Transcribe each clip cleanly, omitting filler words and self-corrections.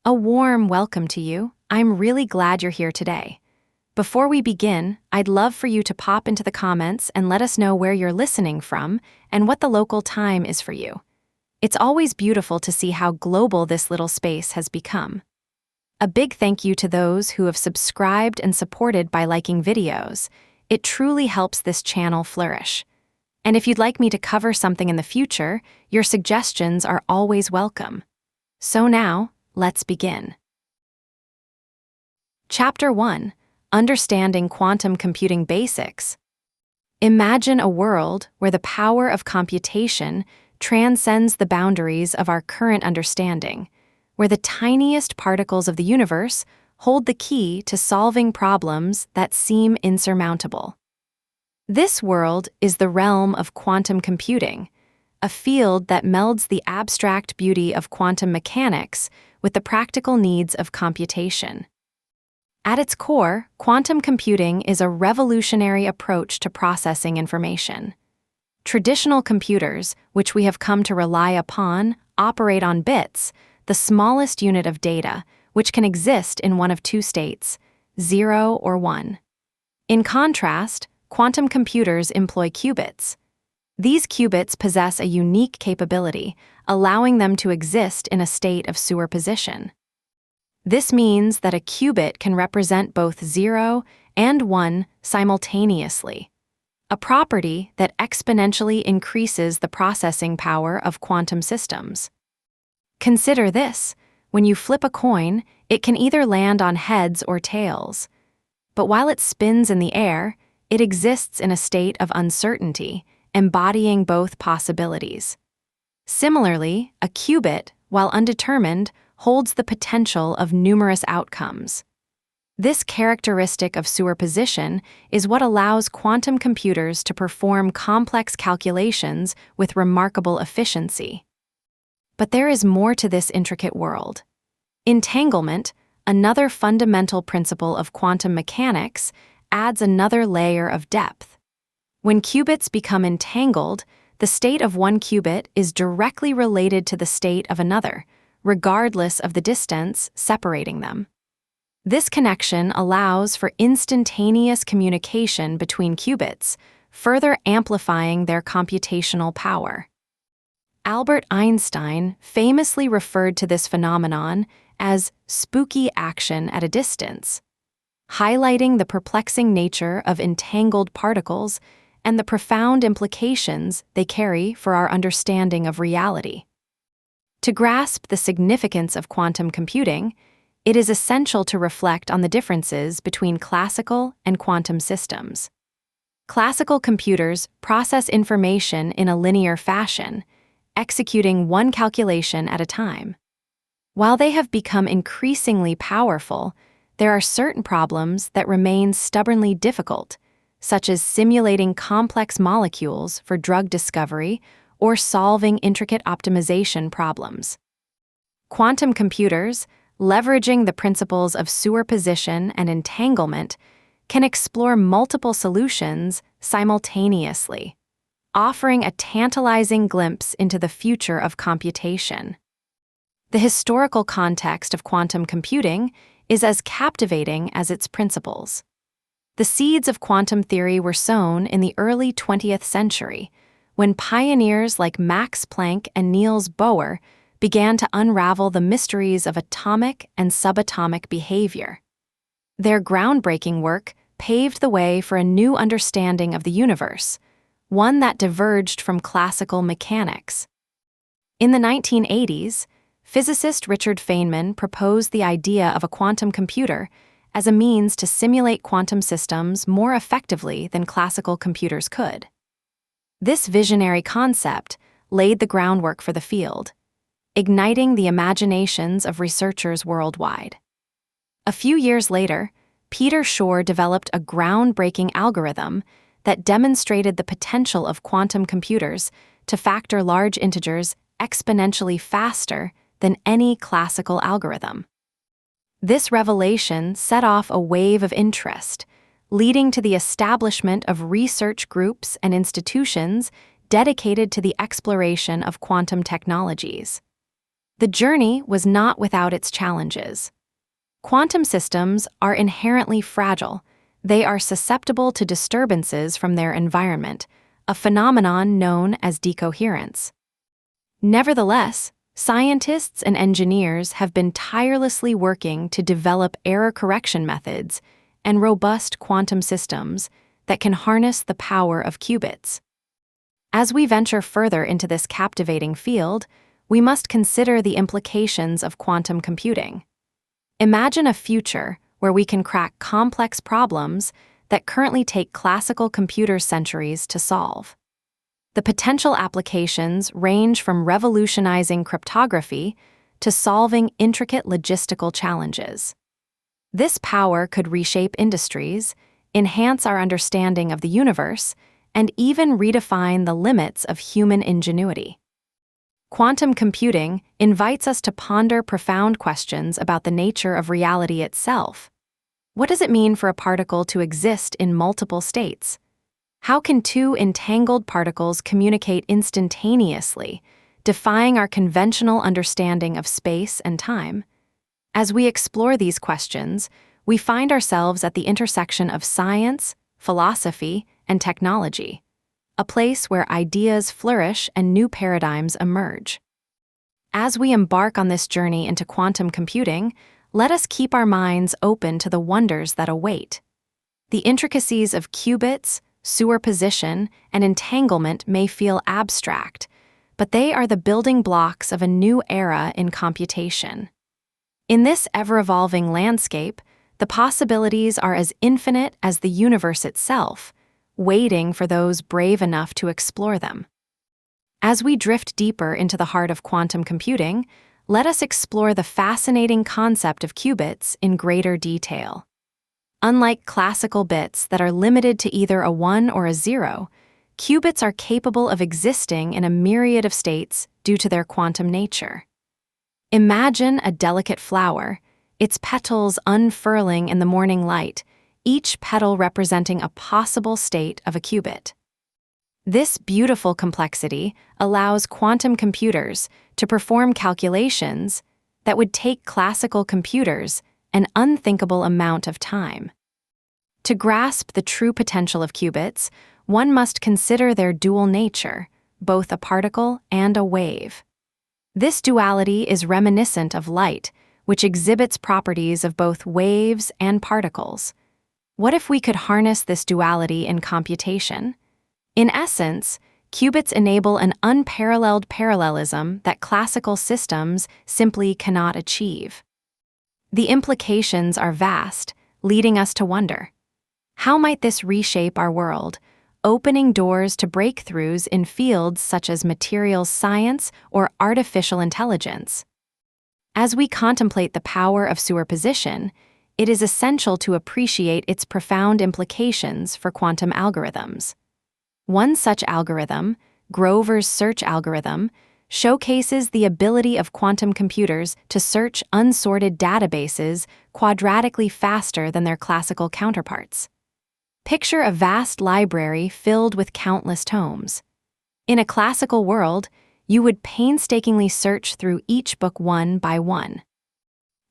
A warm welcome to you. I'm really glad you're here today. Before we begin, I'd love for you to pop into the comments and let us know where you're listening from and what the local time is for you. It's always beautiful to see how global this little space has become. A big thank you to those who have subscribed and supported by liking videos. It truly helps this channel flourish. And if you'd like me to cover something in the future, your suggestions are always welcome. So now, let's begin. Chapter 1: Understanding Quantum Computing Basics. Imagine a world where the power of computation transcends the boundaries of our current understanding, where the tiniest particles of the universe hold the key to solving problems that seem insurmountable. This world is the realm of quantum computing, a field that melds the abstract beauty of quantum mechanics with the practical needs of computation. At its core, quantum computing is a revolutionary approach to processing information. Traditional computers, which we have come to rely upon, operate on bits, the smallest unit of data, which can exist in one of two states, 0 or 1. In contrast, quantum computers employ qubits. These qubits possess a unique capability, allowing them to exist in a state of superposition. This means that a qubit can represent both 0 and 1 simultaneously, a property that exponentially increases the processing power of quantum systems. Consider this: when you flip a coin, it can either land on heads or tails. But while it spins in the air, it exists in a state of uncertainty, embodying both possibilities. Similarly, a qubit, while undetermined, holds the potential of numerous outcomes. This characteristic of superposition is what allows quantum computers to perform complex calculations with remarkable efficiency. But there is more to this intricate world. Entanglement, another fundamental principle of quantum mechanics, adds another layer of depth. When qubits become entangled, the state of one qubit is directly related to the state of another, regardless of the distance separating them. This connection allows for instantaneous communication between qubits, further amplifying their computational power. Albert Einstein famously referred to this phenomenon as spooky action at a distance, highlighting the perplexing nature of entangled particles and the profound implications they carry for our understanding of reality. To grasp the significance of quantum computing, it is essential to reflect on the differences between classical and quantum systems. Classical computers process information in a linear fashion, executing one calculation at a time. While they have become increasingly powerful, there are certain problems that remain stubbornly difficult, such as simulating complex molecules for drug discovery or solving intricate optimization problems. Quantum computers, leveraging the principles of superposition and entanglement, can explore multiple solutions simultaneously, offering a tantalizing glimpse into the future of computation. The historical context of quantum computing is as captivating as its principles. The seeds of quantum theory were sown in the early 20th century, when pioneers like Max Planck and Niels Bohr began to unravel the mysteries of atomic and subatomic behavior. Their groundbreaking work paved the way for a new understanding of the universe, one that diverged from classical mechanics. In the 1980s, physicist Richard Feynman proposed the idea of a quantum computer as a means to simulate quantum systems more effectively than classical computers could. This visionary concept laid the groundwork for the field, igniting the imaginations of researchers worldwide. A few years later, Peter Shor developed a groundbreaking algorithm that demonstrated the potential of quantum computers to factor large integers exponentially faster than any classical algorithm. This revelation set off a wave of interest, leading to the establishment of research groups and institutions dedicated to the exploration of quantum technologies. The journey was not without its challenges. Quantum systems are inherently fragile. They are susceptible to disturbances from their environment, a phenomenon known as decoherence. Nevertheless, scientists and engineers have been tirelessly working to develop error correction methods and robust quantum systems that can harness the power of qubits. As we venture further into this captivating field, we must consider the implications of quantum computing. Imagine a future where we can crack complex problems that currently take classical computers centuries to solve. The potential applications range from revolutionizing cryptography to solving intricate logistical challenges. This power could reshape industries, enhance our understanding of the universe, and even redefine the limits of human ingenuity. Quantum computing invites us to ponder profound questions about the nature of reality itself. What does it mean for a particle to exist in multiple states? How can two entangled particles communicate instantaneously, defying our conventional understanding of space and time? As we explore these questions, we find ourselves at the intersection of science, philosophy, and technology, a place where ideas flourish and new paradigms emerge. As we embark on this journey into quantum computing, let us keep our minds open to the wonders that await. The intricacies of qubits, superposition, and entanglement may feel abstract, but they are the building blocks of a new era in computation. In this ever-evolving landscape, the possibilities are as infinite as the universe itself, waiting for those brave enough to explore them. As we drift deeper into the heart of quantum computing, let us explore the fascinating concept of qubits in greater detail. Unlike classical bits that are limited to either a 1 or a 0, qubits are capable of existing in a myriad of states due to their quantum nature. Imagine a delicate flower, its petals unfurling in the morning light, each petal representing a possible state of a qubit. This beautiful complexity allows quantum computers to perform calculations that would take classical computers an unthinkable amount of time. To grasp the true potential of qubits, one must consider their dual nature, both a particle and a wave. This duality is reminiscent of light, which exhibits properties of both waves and particles. What if we could harness this duality in computation? In essence, qubits enable an unparalleled parallelism that classical systems simply cannot achieve. The implications are vast, leading us to wonder. How might this reshape our world, opening doors to breakthroughs in fields such as materials science or artificial intelligence? As we contemplate the power of superposition, it is essential to appreciate its profound implications for quantum algorithms. One such algorithm, Grover's search algorithm, showcases the ability of quantum computers to search unsorted databases quadratically faster than their classical counterparts. Picture a vast library filled with countless tomes. In a classical world, you would painstakingly search through each book one by one.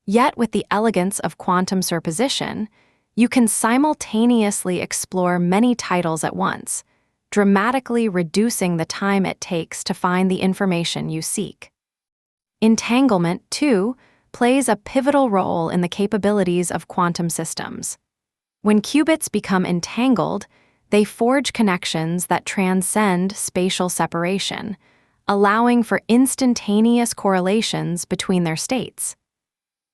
Yet with the elegance of quantum superposition, you can simultaneously explore many titles at once, dramatically reducing the time it takes to find the information you seek. Entanglement, too, plays a pivotal role in the capabilities of quantum systems. When qubits become entangled, they forge connections that transcend spatial separation, allowing for instantaneous correlations between their states.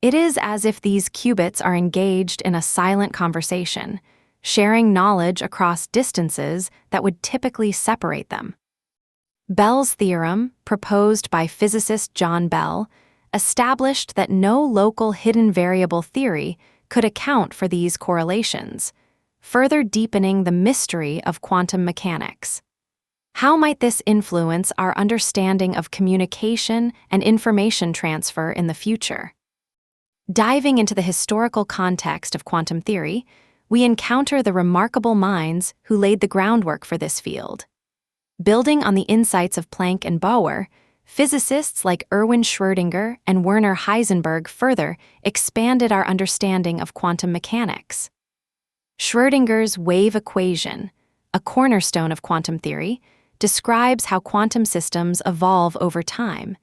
It is as if these qubits are engaged in a silent conversation, sharing knowledge across distances that would typically separate them. Bell's theorem, proposed by physicist John Bell, established that no local hidden variable theory could account for these correlations, further deepening the mystery of quantum mechanics. How might this influence our understanding of communication and information transfer in the future? Diving into the historical context of quantum theory, we encounter the remarkable minds who laid the groundwork for this field. Building on the insights of Planck and Bohr, physicists like Erwin Schrödinger and Werner Heisenberg further expanded our understanding of quantum mechanics. Schrödinger's wave equation, a cornerstone of quantum theory, describes how quantum systems evolve over time,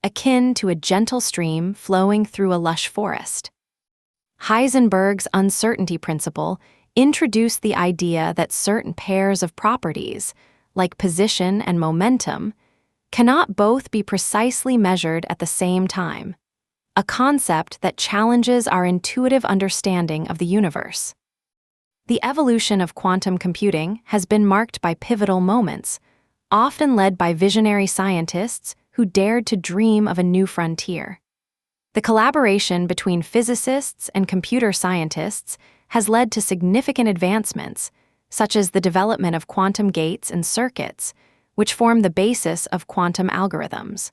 akin to a gentle stream flowing through a lush forest. Heisenberg's uncertainty principle introduced the idea that certain pairs of properties, like position and momentum, cannot both be precisely measured at the same time, a concept that challenges our intuitive understanding of the universe. The evolution of quantum computing has been marked by pivotal moments, often led by visionary scientists who dared to dream of a new frontier. The collaboration between physicists and computer scientists has led to significant advancements, such as the development of quantum gates and circuits, which form the basis of quantum algorithms.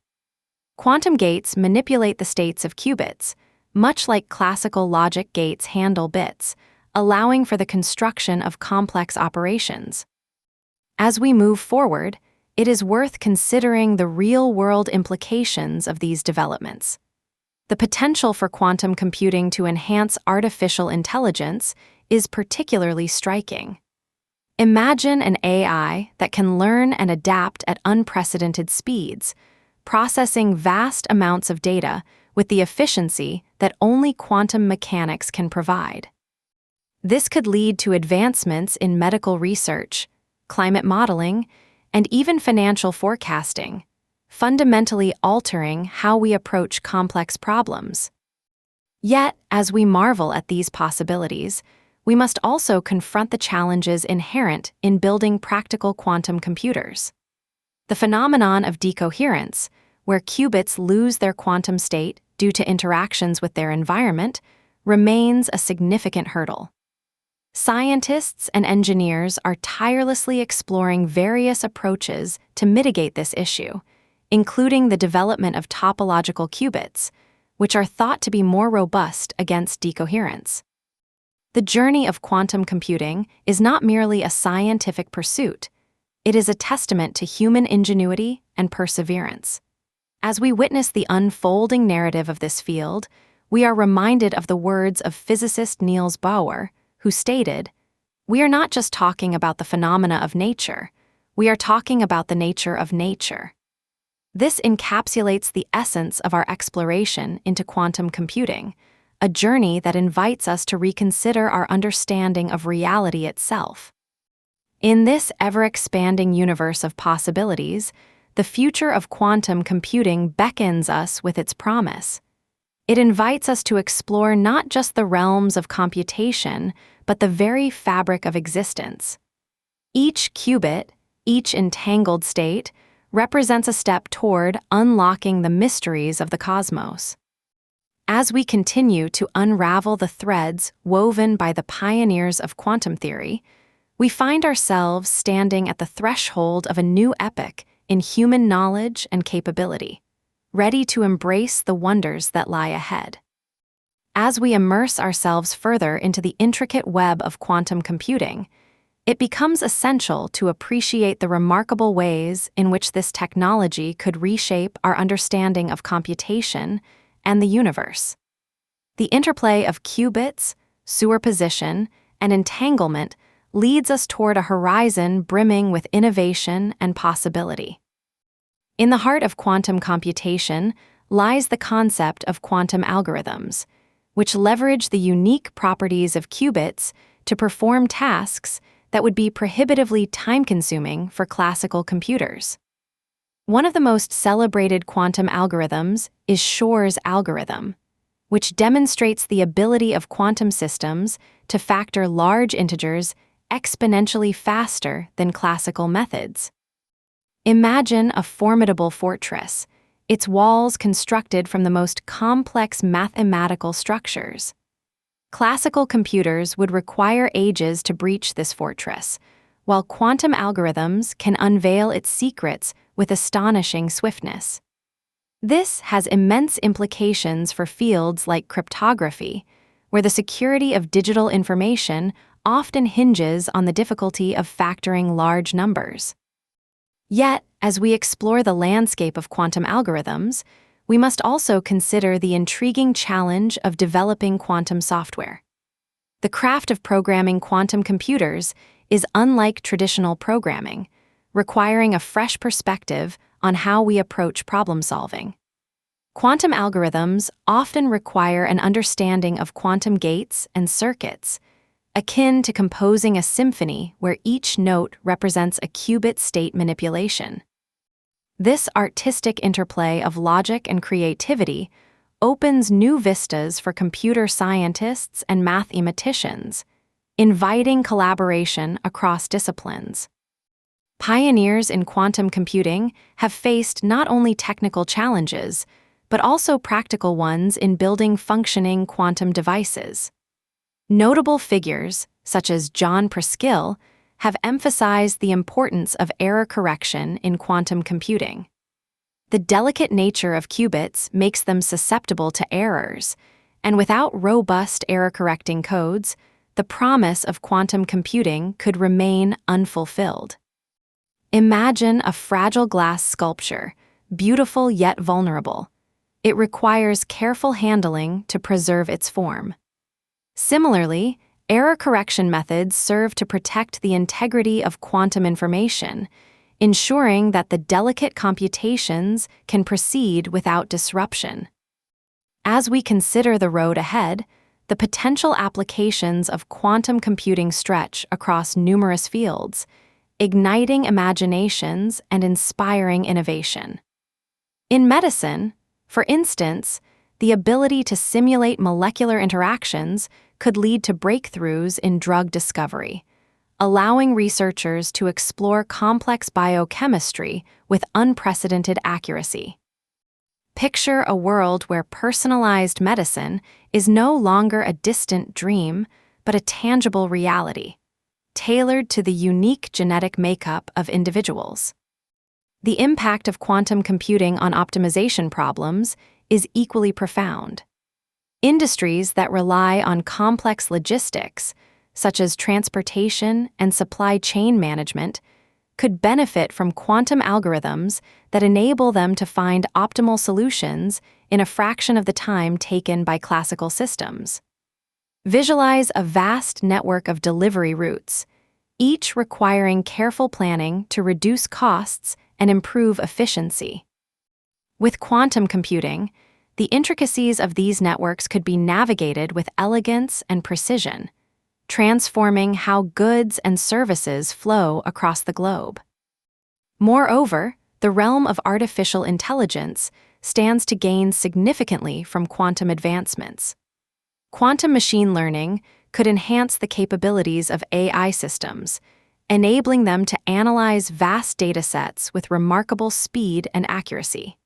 Quantum gates manipulate the states of qubits, much like classical logic gates handle bits, allowing for the construction of complex operations. As we move forward, it is worth considering the real-world implications of these developments. The potential for quantum computing to enhance artificial intelligence is particularly striking. Imagine an AI that can learn and adapt at unprecedented speeds, processing vast amounts of data with the efficiency that only quantum mechanics can provide. This could lead to advancements in medical research, climate modeling, and even financial forecasting, fundamentally altering how we approach complex problems. Yet, as we marvel at these possibilities, we must also confront the challenges inherent in building practical quantum computers. The phenomenon of decoherence, where qubits lose their quantum state due to interactions with their environment, remains a significant hurdle. Scientists and engineers are tirelessly exploring various approaches to mitigate this issue, including the development of topological qubits, which are thought to be more robust against decoherence. The journey of quantum computing is not merely a scientific pursuit, it is a testament to human ingenuity and perseverance. As we witness the unfolding narrative of this field, we are reminded of the words of physicist Niels Bohr, who stated, "We are not just talking about the phenomena of nature, we are talking about the nature of nature." This encapsulates the essence of our exploration into quantum computing, a journey that invites us to reconsider our understanding of reality itself. In this ever-expanding universe of possibilities, the future of quantum computing beckons us with its promise. It invites us to explore not just the realms of computation, but the very fabric of existence. Each qubit, each entangled state, represents a step toward unlocking the mysteries of the cosmos. As we continue to unravel the threads woven by the pioneers of quantum theory, we find ourselves standing at the threshold of a new epoch in human knowledge and capability, ready to embrace the wonders that lie ahead. As we immerse ourselves further into the intricate web of quantum computing, it becomes essential to appreciate the remarkable ways in which this technology could reshape our understanding of computation and the universe. The interplay of qubits, superposition, and entanglement leads us toward a horizon brimming with innovation and possibility. In the heart of quantum computation lies the concept of quantum algorithms, which leverage the unique properties of qubits to perform tasks that would be prohibitively time-consuming for classical computers. One of the most celebrated quantum algorithms is Shor's algorithm, which demonstrates the ability of quantum systems to factor large integers exponentially faster than classical methods. Imagine a formidable fortress, its walls constructed from the most complex mathematical structures. Classical computers would require ages to breach this fortress, while quantum algorithms can unveil its secrets with astonishing swiftness. This has immense implications for fields like cryptography, where the security of digital information often hinges on the difficulty of factoring large numbers. Yet, as we explore the landscape of quantum algorithms, we must also consider the intriguing challenge of developing quantum software. The craft of programming quantum computers is unlike traditional programming, requiring a fresh perspective on how we approach problem solving. Quantum algorithms often require an understanding of quantum gates and circuits, akin to composing a symphony where each note represents a qubit state manipulation. This artistic interplay of logic and creativity opens new vistas for computer scientists and mathematicians, inviting collaboration across disciplines. Pioneers in quantum computing have faced not only technical challenges, but also practical ones in building functioning quantum devices. Notable figures, such as John Preskill, have emphasized the importance of error correction in quantum computing. The delicate nature of qubits makes them susceptible to errors, and without robust error-correcting codes, the promise of quantum computing could remain unfulfilled. Imagine a fragile glass sculpture, beautiful yet vulnerable. It requires careful handling to preserve its form. Similarly, error correction methods serve to protect the integrity of quantum information, ensuring that the delicate computations can proceed without disruption. As we consider the road ahead, the potential applications of quantum computing stretch across numerous fields, igniting imaginations and inspiring innovation. In medicine, for instance, the ability to simulate molecular interactions could lead to breakthroughs in drug discovery, allowing researchers to explore complex biochemistry with unprecedented accuracy. Picture a world where personalized medicine is no longer a distant dream, but a tangible reality, tailored to the unique genetic makeup of individuals. The impact of quantum computing on optimization problems is equally profound. Industries that rely on complex logistics, such as transportation and supply chain management, could benefit from quantum algorithms that enable them to find optimal solutions in a fraction of the time taken by classical systems. Visualize a vast network of delivery routes, each requiring careful planning to reduce costs and improve efficiency. With quantum computing, the intricacies of these networks could be navigated with elegance and precision, transforming how goods and services flow across the globe. Moreover, the realm of artificial intelligence stands to gain significantly from quantum advancements. Quantum machine learning could enhance the capabilities of AI systems, enabling them to analyze vast datasets with remarkable speed and accuracy.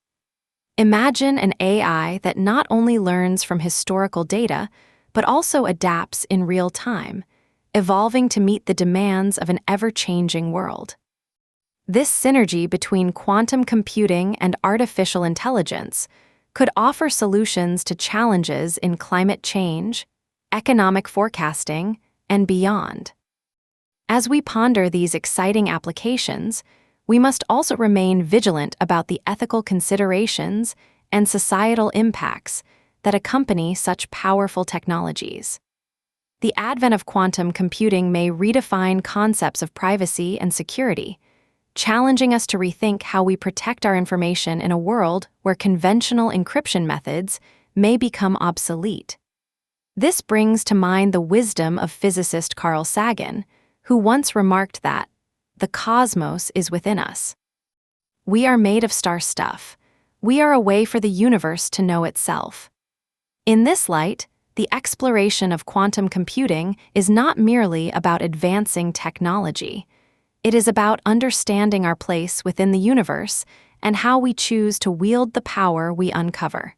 Imagine an AI that not only learns from historical data, but also adapts in real time, evolving to meet the demands of an ever-changing world. This synergy between quantum computing and artificial intelligence could offer solutions to challenges in climate change, economic forecasting, and beyond. As we ponder these exciting applications, we must also remain vigilant about the ethical considerations and societal impacts that accompany such powerful technologies. The advent of quantum computing may redefine concepts of privacy and security, challenging us to rethink how we protect our information in a world where conventional encryption methods may become obsolete. This brings to mind the wisdom of physicist Carl Sagan, who once remarked that, "The cosmos is within us. We are made of star stuff. We are a way for the universe to know itself." In this light, the exploration of quantum computing is not merely about advancing technology. It is about understanding our place within the universe and how we choose to wield the power we uncover.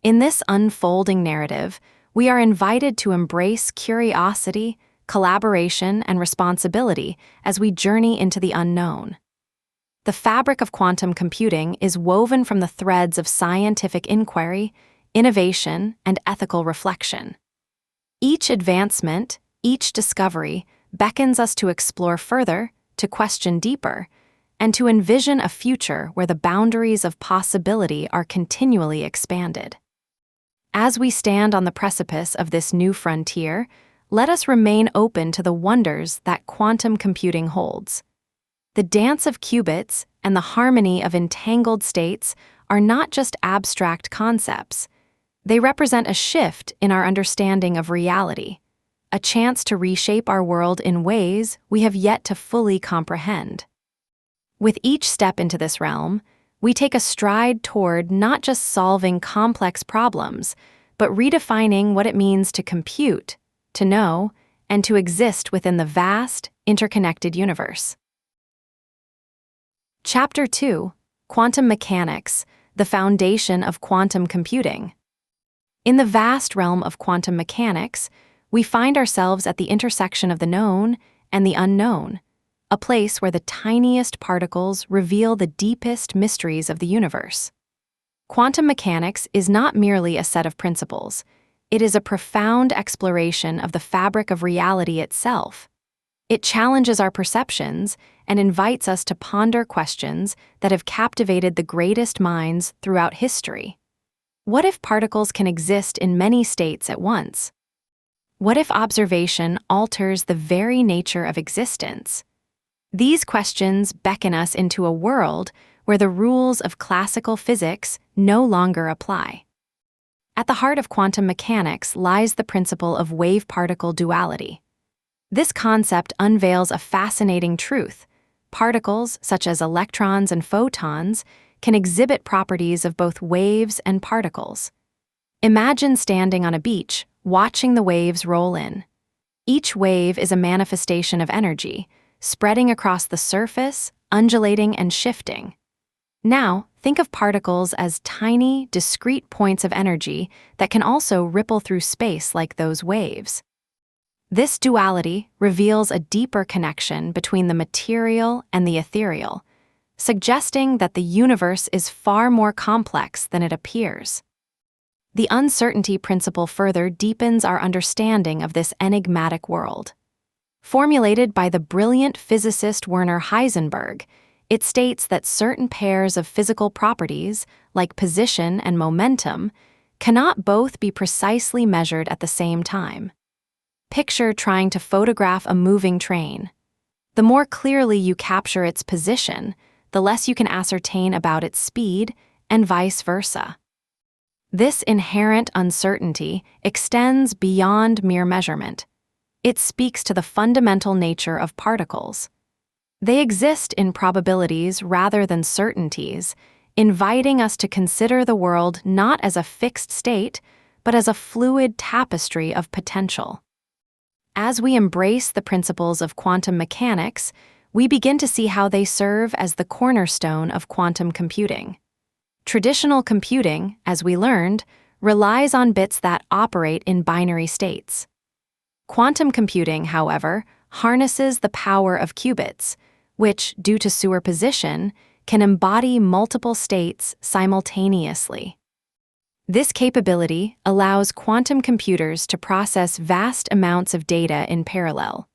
In this unfolding narrative, we are invited to embrace curiosity, collaboration, and responsibility as we journey into the unknown. The fabric of quantum computing is woven from the threads of scientific inquiry, innovation, and ethical reflection. Each advancement, each discovery, beckons us to explore further, to question deeper, and to envision a future where the boundaries of possibility are continually expanded. As we stand on the precipice of this new frontier, let us remain open to the wonders that quantum computing holds. The dance of qubits and the harmony of entangled states are not just abstract concepts. They represent a shift in our understanding of reality, a chance to reshape our world in ways we have yet to fully comprehend. With each step into this realm, we take a stride toward not just solving complex problems, but redefining what it means to compute, to know, and to exist within the vast, interconnected universe. Chapter 2: Quantum Mechanics, the Foundation of Quantum Computing. In the vast realm of quantum mechanics, we find ourselves at the intersection of the known and the unknown, a place where the tiniest particles reveal the deepest mysteries of the universe. Quantum mechanics is not merely a set of principles. It is a profound exploration of the fabric of reality itself. It challenges our perceptions and invites us to ponder questions that have captivated the greatest minds throughout history. What if particles can exist in many states at once? What if observation alters the very nature of existence? These questions beckon us into a world where the rules of classical physics no longer apply. At the heart of quantum mechanics lies the principle of wave-particle duality. This concept unveils a fascinating truth. Particles, such as electrons and photons, can exhibit properties of both waves and particles. Imagine standing on a beach, watching the waves roll in. Each wave is a manifestation of energy, spreading across the surface, undulating and shifting. Now, think of particles as tiny, discrete points of energy that can also ripple through space like those waves. This duality reveals a deeper connection between the material and the ethereal, suggesting that the universe is far more complex than it appears. The uncertainty principle further deepens our understanding of this enigmatic world. Formulated by the brilliant physicist Werner Heisenberg, it states that certain pairs of physical properties, like position and momentum, cannot both be precisely measured at the same time. Picture trying to photograph a moving train. The more clearly you capture its position, the less you can ascertain about its speed, and vice versa. This inherent uncertainty extends beyond mere measurement. It speaks to the fundamental nature of particles. They exist in probabilities rather than certainties, inviting us to consider the world not as a fixed state, but as a fluid tapestry of potential. As we embrace the principles of quantum mechanics, we begin to see how they serve as the cornerstone of quantum computing. Traditional computing, as we learned, relies on bits that operate in binary states. Quantum computing, however, harnesses the power of qubits, which, due to superposition, can embody multiple states simultaneously. This capability allows quantum computers to process vast amounts of data in parallel,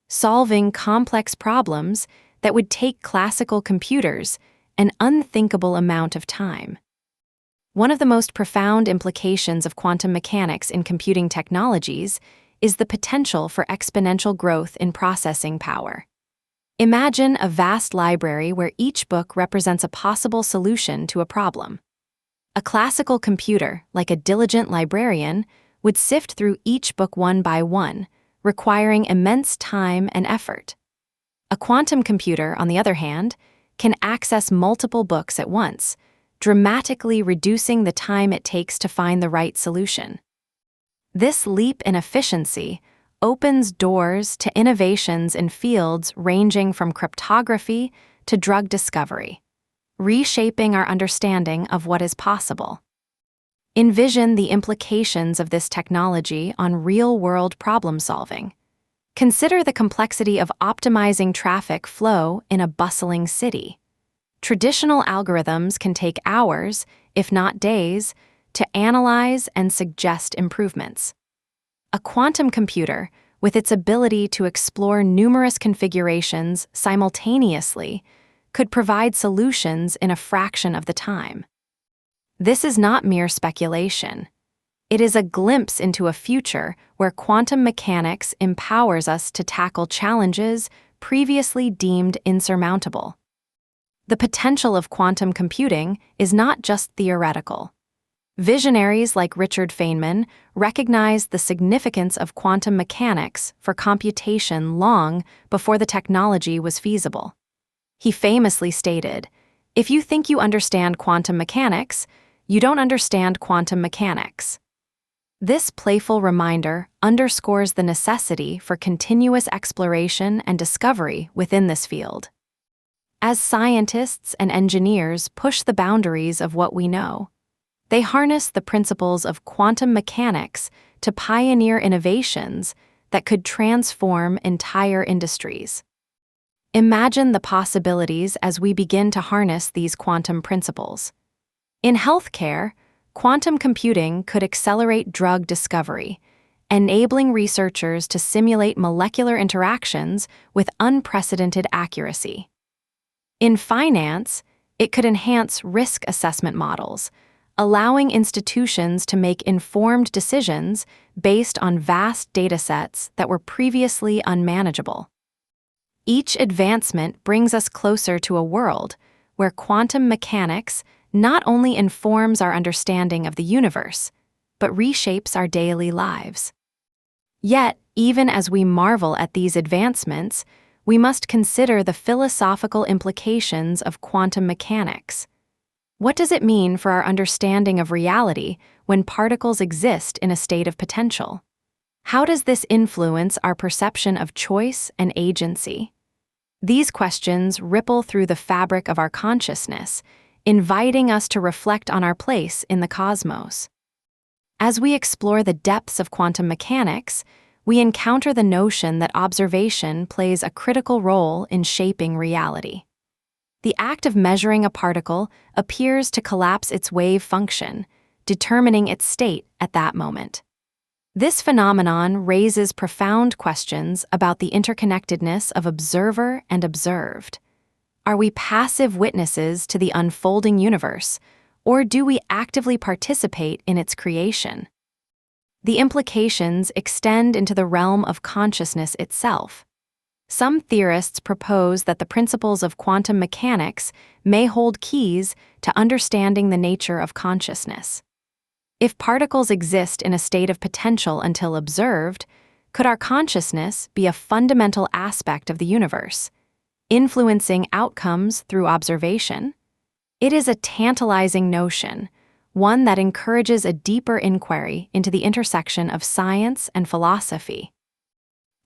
solving complex problems that would take classical computers an unthinkable amount of time. One of the most profound implications of quantum mechanics in computing technologies is the potential for exponential growth in processing power. Imagine a vast library where each book represents a possible solution to a problem. A classical computer, like a diligent librarian, would sift through each book one by one, requiring immense time and effort. A quantum computer, on the other hand, can access multiple books at once, dramatically reducing the time it takes to find the right solution. This leap in efficiency opens doors to innovations in fields ranging from cryptography to drug discovery, reshaping our understanding of what is possible. Envision the implications of this technology on real-world problem-solving. Consider the complexity of optimizing traffic flow in a bustling city. Traditional algorithms can take hours, if not days, to analyze and suggest improvements. A quantum computer, with its ability to explore numerous configurations simultaneously, could provide solutions in a fraction of the time. This is not mere speculation. It is a glimpse into a future where quantum mechanics empowers us to tackle challenges previously deemed insurmountable. The potential of quantum computing is not just theoretical. Visionaries like Richard Feynman recognized the significance of quantum mechanics for computation long before the technology was feasible. He famously stated, "If you think you understand quantum mechanics, you don't understand quantum mechanics." This playful reminder underscores the necessity for continuous exploration and discovery within this field. As scientists and engineers push the boundaries of what we know, they harness the principles of quantum mechanics to pioneer innovations that could transform entire industries. Imagine the possibilities as we begin to harness these quantum principles. In healthcare, quantum computing could accelerate drug discovery, enabling researchers to simulate molecular interactions with unprecedented accuracy. In finance, it could enhance risk assessment models, allowing institutions to make informed decisions based on vast datasets that were previously unmanageable. Each advancement brings us closer to a world where quantum mechanics not only informs our understanding of the universe, but reshapes our daily lives. Yet, even as we marvel at these advancements, we must consider the philosophical implications of quantum mechanics. What does it mean for our understanding of reality when particles exist in a state of potential? How does this influence our perception of choice and agency? These questions ripple through the fabric of our consciousness, inviting us to reflect on our place in the cosmos. As we explore the depths of quantum mechanics, we encounter the notion that observation plays a critical role in shaping reality. The act of measuring a particle appears to collapse its wave function, determining its state at that moment. This phenomenon raises profound questions about the interconnectedness of observer and observed. Are we passive witnesses to the unfolding universe, or do we actively participate in its creation? The implications extend into the realm of consciousness itself. Some theorists propose that the principles of quantum mechanics may hold keys to understanding the nature of consciousness. If particles exist in a state of potential until observed, could our consciousness be a fundamental aspect of the universe, influencing outcomes through observation? It is a tantalizing notion, one that encourages a deeper inquiry into the intersection of science and philosophy.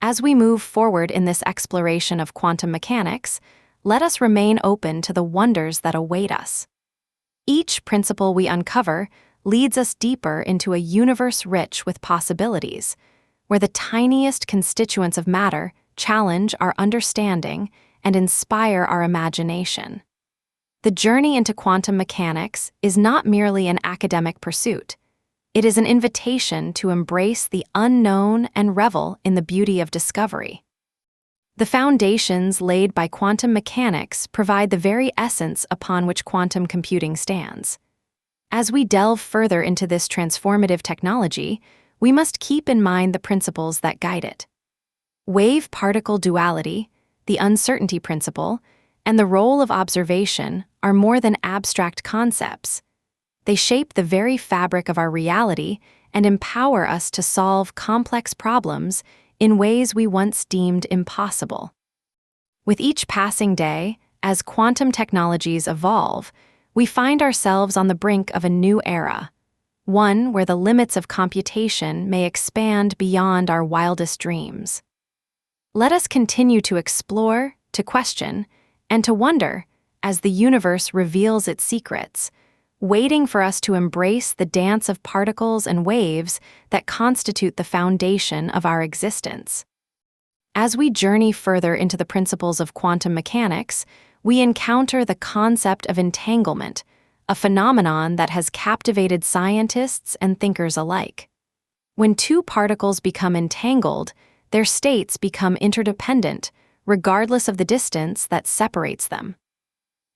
As we move forward in this exploration of quantum mechanics, let us remain open to the wonders that await us. Each principle we uncover leads us deeper into a universe rich with possibilities, where the tiniest constituents of matter challenge our understanding and inspire our imagination. The journey into quantum mechanics is not merely an academic pursuit. It is an invitation to embrace the unknown and revel in the beauty of discovery. The foundations laid by quantum mechanics provide the very essence upon which quantum computing stands. As we delve further into this transformative technology, we must keep in mind the principles that guide it. Wave-particle duality, the uncertainty principle, and the role of observation are more than abstract concepts. They shape the very fabric of our reality and empower us to solve complex problems in ways we once deemed impossible. With each passing day, as quantum technologies evolve, we find ourselves on the brink of a new era, one where the limits of computation may expand beyond our wildest dreams. Let us continue to explore, to question, and to wonder as the universe reveals its secrets, waiting for us to embrace the dance of particles and waves that constitute the foundation of our existence. As we journey further into the principles of quantum mechanics, we encounter the concept of entanglement, a phenomenon that has captivated scientists and thinkers alike. When two particles become entangled, their states become interdependent, regardless of the distance that separates them.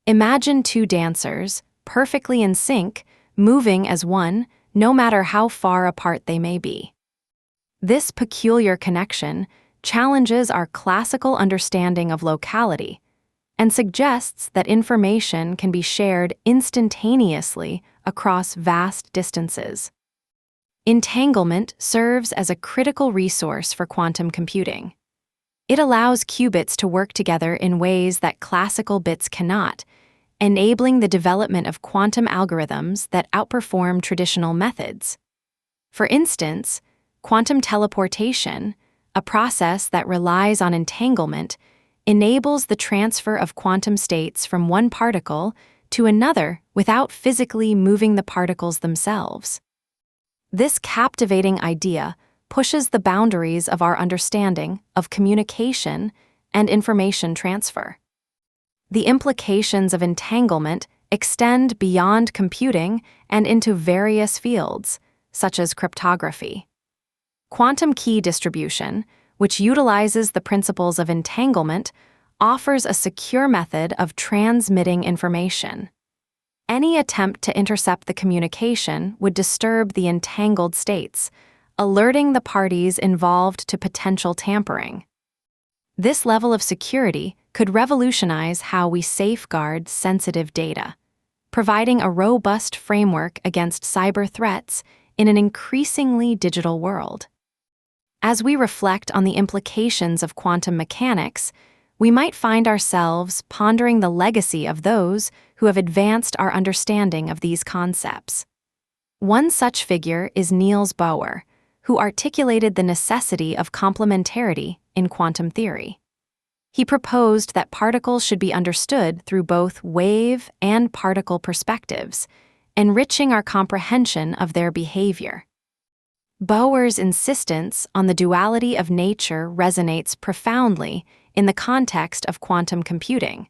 Imagine two dancers, perfectly in sync, moving as one, no matter how far apart they may be. This peculiar connection challenges our classical understanding of locality and suggests that information can be shared instantaneously across vast distances. Entanglement serves as a critical resource for quantum computing. It allows qubits to work together in ways that classical bits cannot, enabling the development of quantum algorithms that outperform traditional methods. For instance, quantum teleportation, a process that relies on entanglement, enables the transfer of quantum states from one particle to another without physically moving the particles themselves. This captivating idea pushes the boundaries of our understanding of communication and information transfer. The implications of entanglement extend beyond computing and into various fields, such as cryptography. Quantum key distribution, which utilizes the principles of entanglement, offers a secure method of transmitting information. Any attempt to intercept the communication would disturb the entangled states, alerting the parties involved to potential tampering. This level of security could revolutionize how we safeguard sensitive data, providing a robust framework against cyber threats in an increasingly digital world. As we reflect on the implications of quantum mechanics, we might find ourselves pondering the legacy of those who have advanced our understanding of these concepts. One such figure is Niels Bohr, who articulated the necessity of complementarity in quantum theory. He proposed that particles should be understood through both wave and particle perspectives, enriching our comprehension of their behavior. Bohr's insistence on the duality of nature resonates profoundly in the context of quantum computing,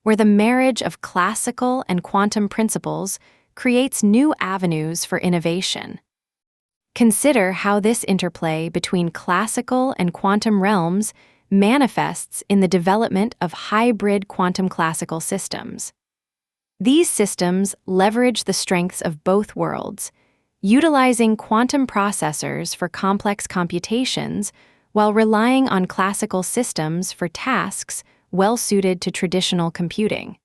where the marriage of classical and quantum principles creates new avenues for innovation. Consider how this interplay between classical and quantum realms manifests in the development of hybrid quantum classical systems. These systems leverage the strengths of both worlds, utilizing quantum processors for complex computations while relying on classical systems for tasks well-suited to traditional computing.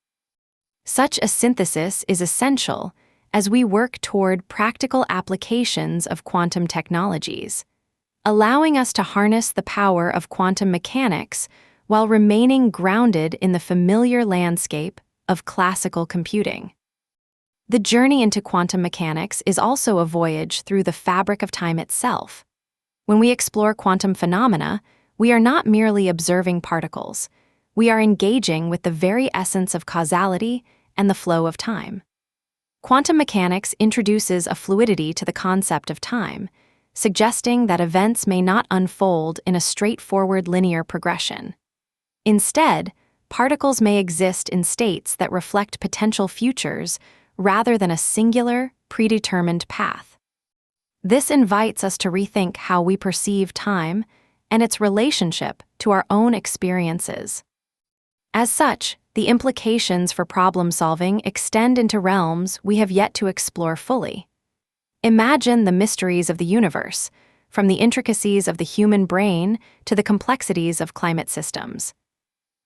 Such a synthesis is essential as we work toward practical applications of quantum technologies, allowing us to harness the power of quantum mechanics while remaining grounded in the familiar landscape of classical computing. The journey into quantum mechanics is also a voyage through the fabric of time itself. When we explore quantum phenomena, we are not merely observing particles. We are engaging with the very essence of causality and the flow of time. Quantum mechanics introduces a fluidity to the concept of time, suggesting that events may not unfold in a straightforward linear progression. Instead, particles may exist in states that reflect potential futures rather than a singular, predetermined path. This invites us to rethink how we perceive time and its relationship to our own experiences. As such, the implications for problem-solving extend into realms we have yet to explore fully. Imagine the mysteries of the universe, from the intricacies of the human brain to the complexities of climate systems.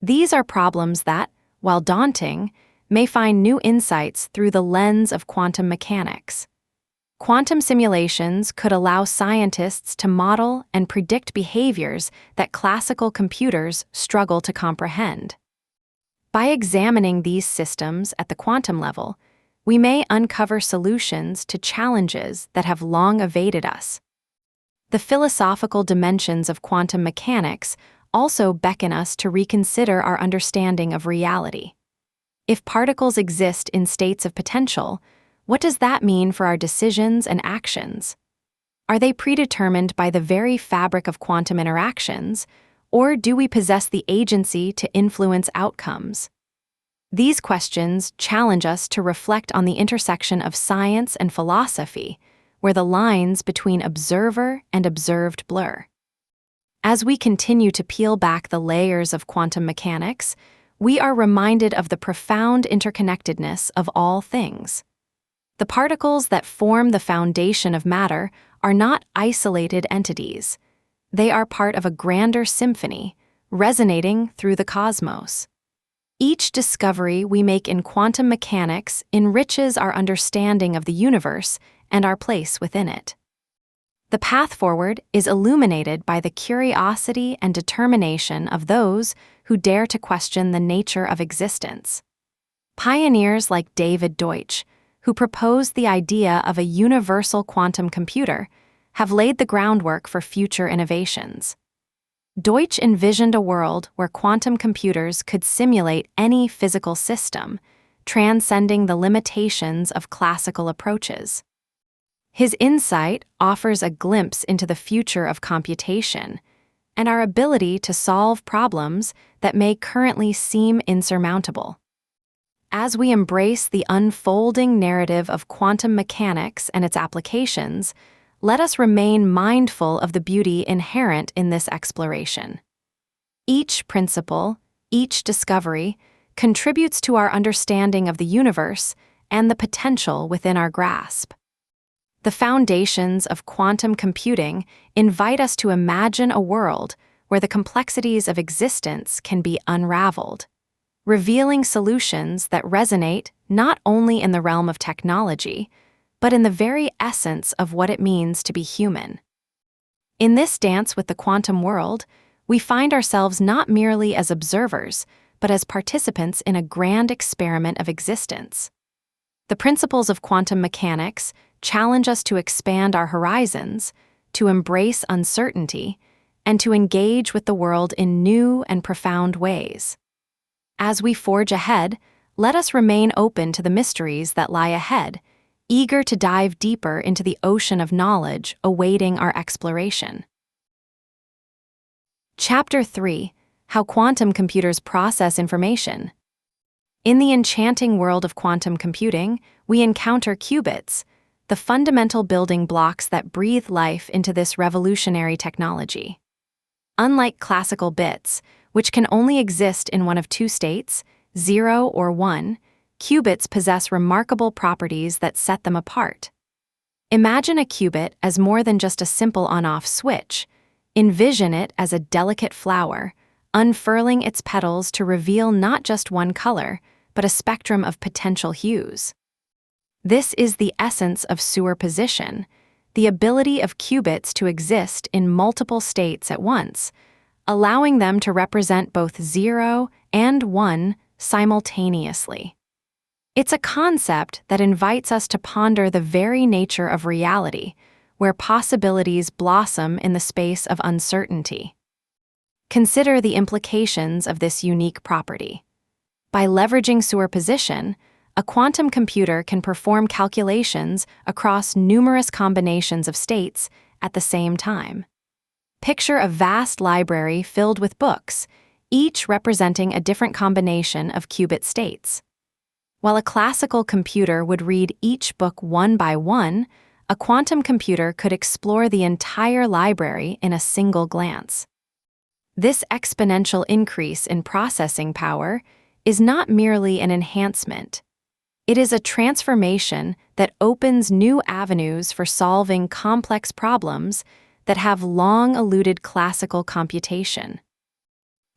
These are problems that, while daunting, may find new insights through the lens of quantum mechanics. Quantum simulations could allow scientists to model and predict behaviors that classical computers struggle to comprehend. By examining these systems at the quantum level, we may uncover solutions to challenges that have long evaded us. The philosophical dimensions of quantum mechanics also beckon us to reconsider our understanding of reality. If particles exist in states of potential, what does that mean for our decisions and actions? Are they predetermined by the very fabric of quantum interactions, or do we possess the agency to influence outcomes? These questions challenge us to reflect on the intersection of science and philosophy, where the lines between observer and observed blur. As we continue to peel back the layers of quantum mechanics, we are reminded of the profound interconnectedness of all things. The particles that form the foundation of matter are not isolated entities. They are part of a grander symphony, resonating through the cosmos. Each discovery we make in quantum mechanics enriches our understanding of the universe and our place within it. The path forward is illuminated by the curiosity and determination of those who dare to question the nature of existence. Pioneers like David Deutsch, who proposed the idea of a universal quantum computer, have laid the groundwork for future innovations. Deutsch envisioned a world where quantum computers could simulate any physical system, transcending the limitations of classical approaches. His insight offers a glimpse into the future of computation and our ability to solve problems that may currently seem insurmountable. As we embrace the unfolding narrative of quantum mechanics and its applications, let us remain mindful of the beauty inherent in this exploration. Each principle, each discovery, contributes to our understanding of the universe and the potential within our grasp. The foundations of quantum computing invite us to imagine a world where the complexities of existence can be unraveled, revealing solutions that resonate not only in the realm of technology, but in the very essence of what it means to be human. In this dance with the quantum world, we find ourselves not merely as observers, but as participants in a grand experiment of existence. The principles of quantum mechanics challenge us to expand our horizons, to embrace uncertainty, and to engage with the world in new and profound ways. As we forge ahead, let us remain open to the mysteries that lie ahead, eager to dive deeper into the ocean of knowledge awaiting our exploration. Chapter 3: How Quantum Computers Process Information. In the enchanting world of quantum computing, we encounter qubits, the fundamental building blocks that breathe life into this revolutionary technology. Unlike classical bits, which can only exist in one of two states, 0 or 1, qubits possess remarkable properties that set them apart. Imagine a qubit as more than just a simple on-off switch. Envision it as a delicate flower, unfurling its petals to reveal not just one color, but a spectrum of potential hues. This is the essence of superposition, the ability of qubits to exist in multiple states at once, allowing them to represent both 0 and 1 simultaneously. It's a concept that invites us to ponder the very nature of reality, where possibilities blossom in the space of uncertainty. Consider the implications of this unique property. By leveraging superposition, a quantum computer can perform calculations across numerous combinations of states at the same time. Picture a vast library filled with books, each representing a different combination of qubit states. While a classical computer would read each book one by one, a quantum computer could explore the entire library in a single glance. This exponential increase in processing power is not merely an enhancement. It is a transformation that opens new avenues for solving complex problems that have long eluded classical computation.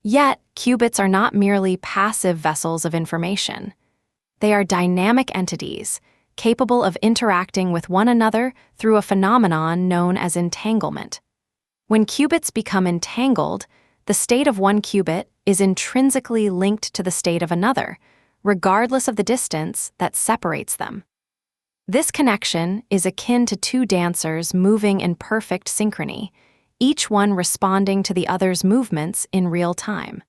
Yet, qubits are not merely passive vessels of information. They are dynamic entities, capable of interacting with one another through a phenomenon known as entanglement. When qubits become entangled, the state of one qubit is intrinsically linked to the state of another, regardless of the distance that separates them. This connection is akin to two dancers moving in perfect synchrony, each one responding to the other's movements in real time.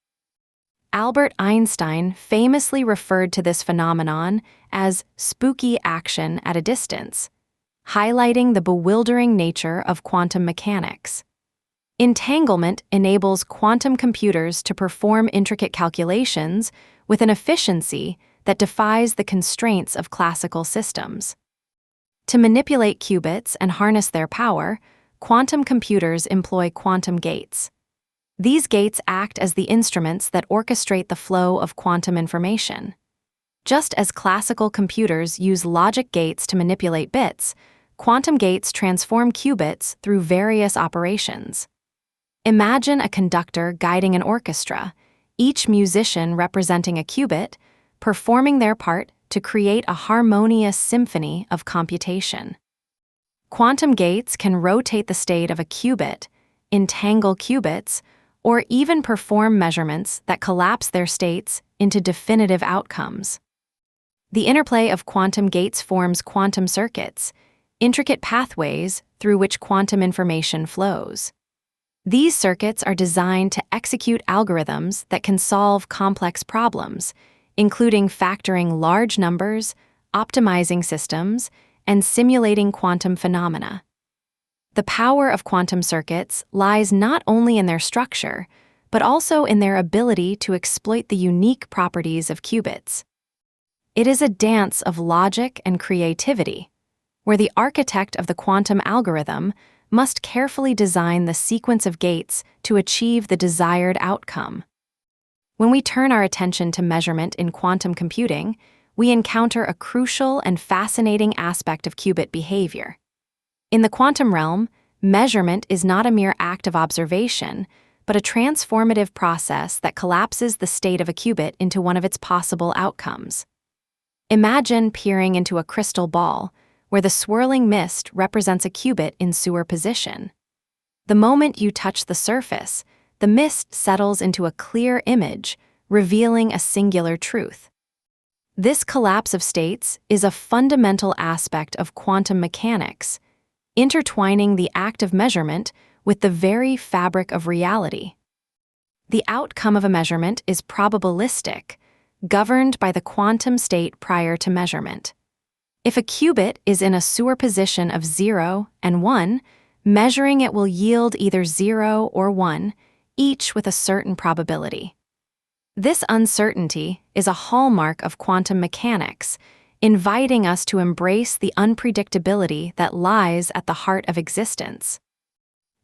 Albert Einstein famously referred to this phenomenon as spooky action at a distance, highlighting the bewildering nature of quantum mechanics. Entanglement enables quantum computers to perform intricate calculations with an efficiency that defies the constraints of classical systems. To manipulate qubits and harness their power, quantum computers employ quantum gates. These gates act as the instruments that orchestrate the flow of quantum information. Just as classical computers use logic gates to manipulate bits, quantum gates transform qubits through various operations. Imagine a conductor guiding an orchestra, each musician representing a qubit, performing their part to create a harmonious symphony of computation. Quantum gates can rotate the state of a qubit, entangle qubits, or even perform measurements that collapse their states into definitive outcomes. The interplay of quantum gates forms quantum circuits, intricate pathways through which quantum information flows. These circuits are designed to execute algorithms that can solve complex problems, including factoring large numbers, optimizing systems, and simulating quantum phenomena. The power of quantum circuits lies not only in their structure, but also in their ability to exploit the unique properties of qubits. It is a dance of logic and creativity, where the architect of the quantum algorithm must carefully design the sequence of gates to achieve the desired outcome. When we turn our attention to measurement in quantum computing, we encounter a crucial and fascinating aspect of qubit behavior. In the quantum realm, measurement is not a mere act of observation, but a transformative process that collapses the state of a qubit into one of its possible outcomes. Imagine peering into a crystal ball, where the swirling mist represents a qubit in sewer position. The moment you touch the surface, the mist settles into a clear image, revealing a singular truth. This collapse of states is a fundamental aspect of quantum mechanics, intertwining the act of measurement with the very fabric of reality. The outcome of a measurement is probabilistic, governed by the quantum state prior to measurement. If a qubit is in a sewer position of 0 and 1, measuring it will yield either 0 or 1, each with a certain probability. This uncertainty is a hallmark of quantum mechanics, inviting us to embrace the unpredictability that lies at the heart of existence.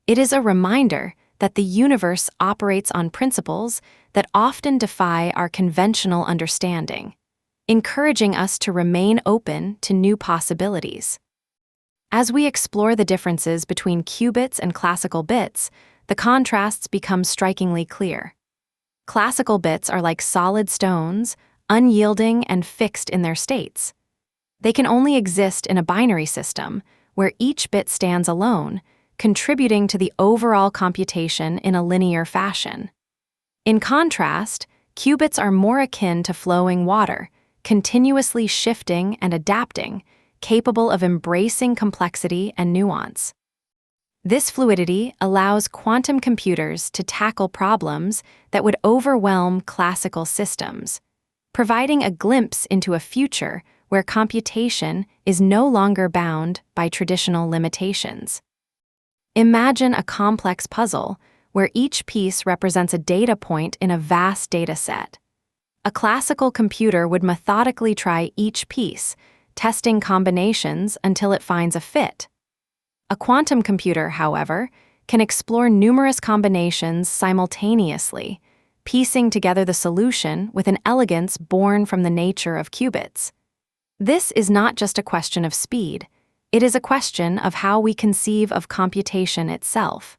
It is a reminder that the universe operates on principles that often defy our conventional understanding, encouraging us to remain open to new possibilities. As we explore the differences between qubits and classical bits, the contrasts become strikingly clear. Classical bits are like solid stones, unyielding and fixed in their states. They can only exist in a binary system, where each bit stands alone, contributing to the overall computation in a linear fashion. In contrast, qubits are more akin to flowing water, continuously shifting and adapting, capable of embracing complexity and nuance. This fluidity allows quantum computers to tackle problems that would overwhelm classical systems, providing a glimpse into a future where computation is no longer bound by traditional limitations. Imagine a complex puzzle where each piece represents a data point in a vast data set. A classical computer would methodically try each piece, testing combinations until it finds a fit. A quantum computer, however, can explore numerous combinations simultaneously, piecing together the solution with an elegance born from the nature of qubits. This is not just a question of speed, it is a question of how we conceive of computation itself.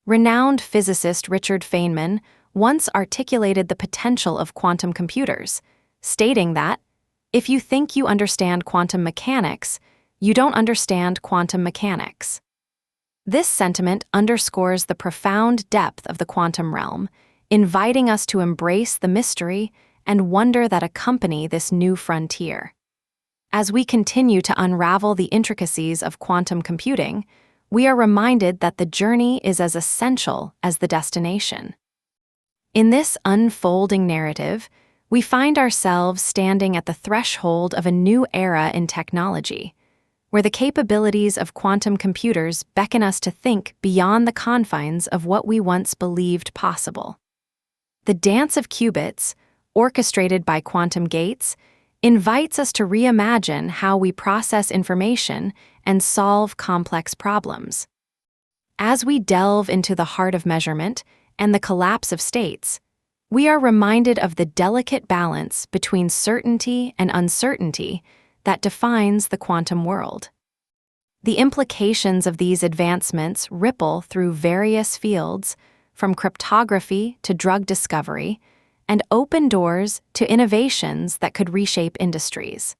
Renowned physicist Richard Feynman once articulated the potential of quantum computers, stating that, if you think you understand quantum mechanics, you don't understand quantum mechanics. This sentiment underscores the profound depth of the quantum realm, inviting us to embrace the mystery and wonder that accompany this new frontier. As we continue to unravel the intricacies of quantum computing, we are reminded that the journey is as essential as the destination. In this unfolding narrative, we find ourselves standing at the threshold of a new era in technology, where the capabilities of quantum computers beckon us to think beyond the confines of what we once believed possible. The dance of qubits, orchestrated by quantum gates, invites us to reimagine how we process information and solve complex problems. As we delve into the heart of measurement and the collapse of states, we are reminded of the delicate balance between certainty and uncertainty that defines the quantum world. The implications of these advancements ripple through various fields, from cryptography to drug discovery, and open doors to innovations that could reshape industries.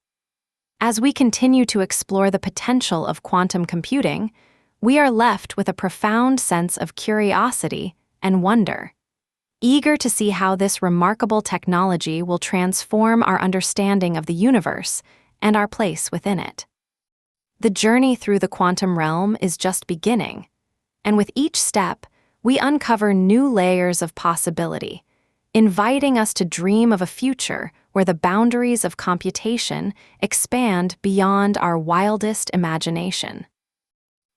As we continue to explore the potential of quantum computing, we are left with a profound sense of curiosity and wonder, eager to see how this remarkable technology will transform our understanding of the universe and our place within it. The journey through the quantum realm is just beginning, and with each step, we uncover new layers of possibility, inviting us to dream of a future where the boundaries of computation expand beyond our wildest imagination.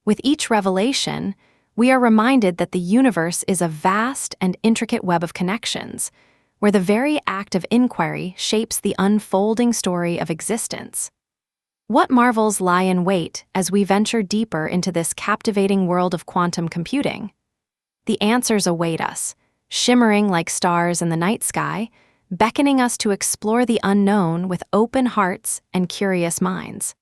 With each revelation, we are reminded that the universe is a vast and intricate web of connections, where the very act of inquiry shapes the unfolding story of existence. What marvels lie in wait as we venture deeper into this captivating world of quantum computing? The answers await us, shimmering like stars in the night sky, beckoning us to explore the unknown with open hearts and curious minds.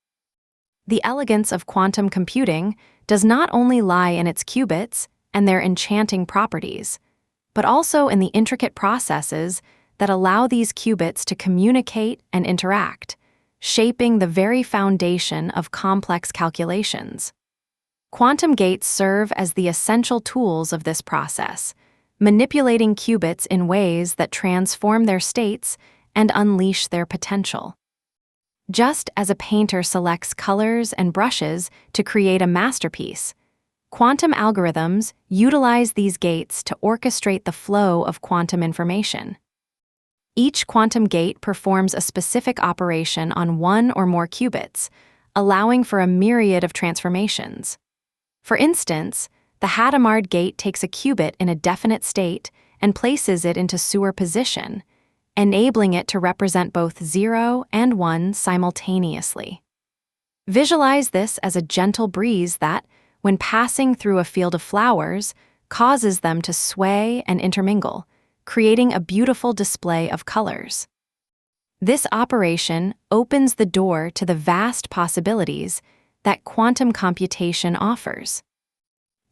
The elegance of quantum computing does not only lie in its qubits and their enchanting properties, but also in the intricate processes that allow these qubits to communicate and interact, shaping the very foundation of complex calculations. Quantum gates serve as the essential tools of this process, manipulating qubits in ways that transform their states and unleash their potential. Just as a painter selects colors and brushes to create a masterpiece, quantum algorithms utilize these gates to orchestrate the flow of quantum information. Each quantum gate performs a specific operation on one or more qubits, allowing for a myriad of transformations. For instance, the Hadamard gate takes a qubit in a definite state and places it into sewer position, enabling it to represent both 0 and 1 simultaneously. Visualize this as a gentle breeze that, when passing through a field of flowers, causes them to sway and intermingle, creating a beautiful display of colors. This operation opens the door to the vast possibilities that quantum computation offers.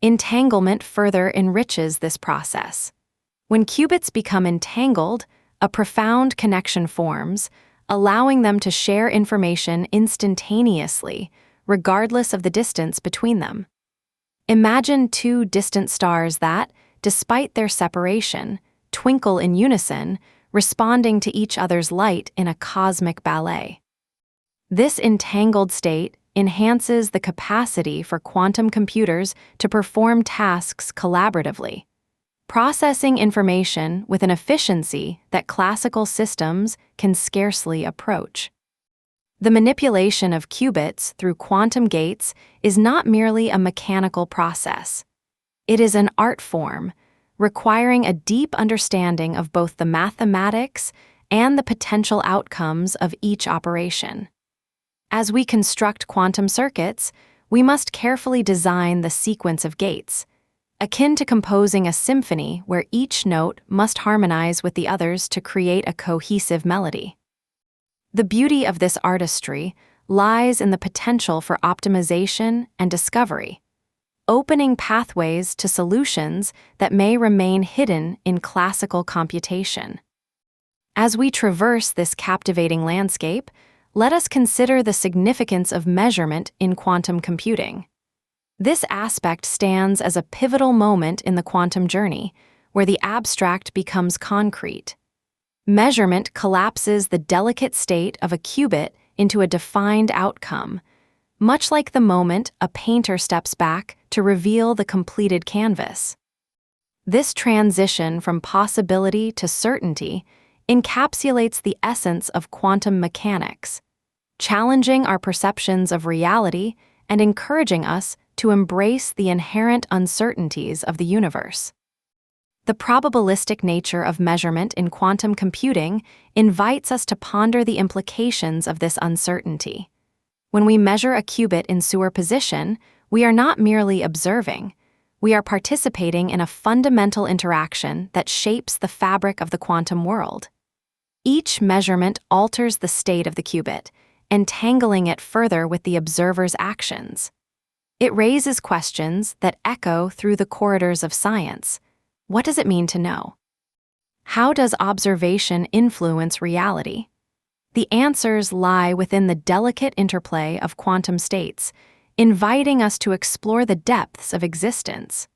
Entanglement further enriches this process. When qubits become entangled, a profound connection forms, allowing them to share information instantaneously, regardless of the distance between them. Imagine two distant stars that, despite their separation, twinkle in unison, responding to each other's light in a cosmic ballet. This entangled state enhances the capacity for quantum computers to perform tasks collaboratively, processing information with an efficiency that classical systems can scarcely approach. The manipulation of qubits through quantum gates is not merely a mechanical process. It is an art form, requiring a deep understanding of both the mathematics and the potential outcomes of each operation. As we construct quantum circuits, we must carefully design the sequence of gates, akin to composing a symphony where each note must harmonize with the others to create a cohesive melody. The beauty of this artistry lies in the potential for optimization and discovery, opening pathways to solutions that may remain hidden in classical computation. As we traverse this captivating landscape, let us consider the significance of measurement in quantum computing. This aspect stands as a pivotal moment in the quantum journey, where the abstract becomes concrete. Measurement collapses the delicate state of a qubit into a defined outcome, much like the moment a painter steps back to reveal the completed canvas. This transition from possibility to certainty encapsulates the essence of quantum mechanics, challenging our perceptions of reality and encouraging us to embrace the inherent uncertainties of the universe. The probabilistic nature of measurement in quantum computing invites us to ponder the implications of this uncertainty. When we measure a qubit in sewer position, we are not merely observing, we are participating in a fundamental interaction that shapes the fabric of the quantum world. Each measurement alters the state of the qubit, entangling it further with the observer's actions. It raises questions that echo through the corridors of science. What does it mean to know? How does observation influence reality? The answers lie within the delicate interplay of quantum states, inviting us to explore the depths of existence.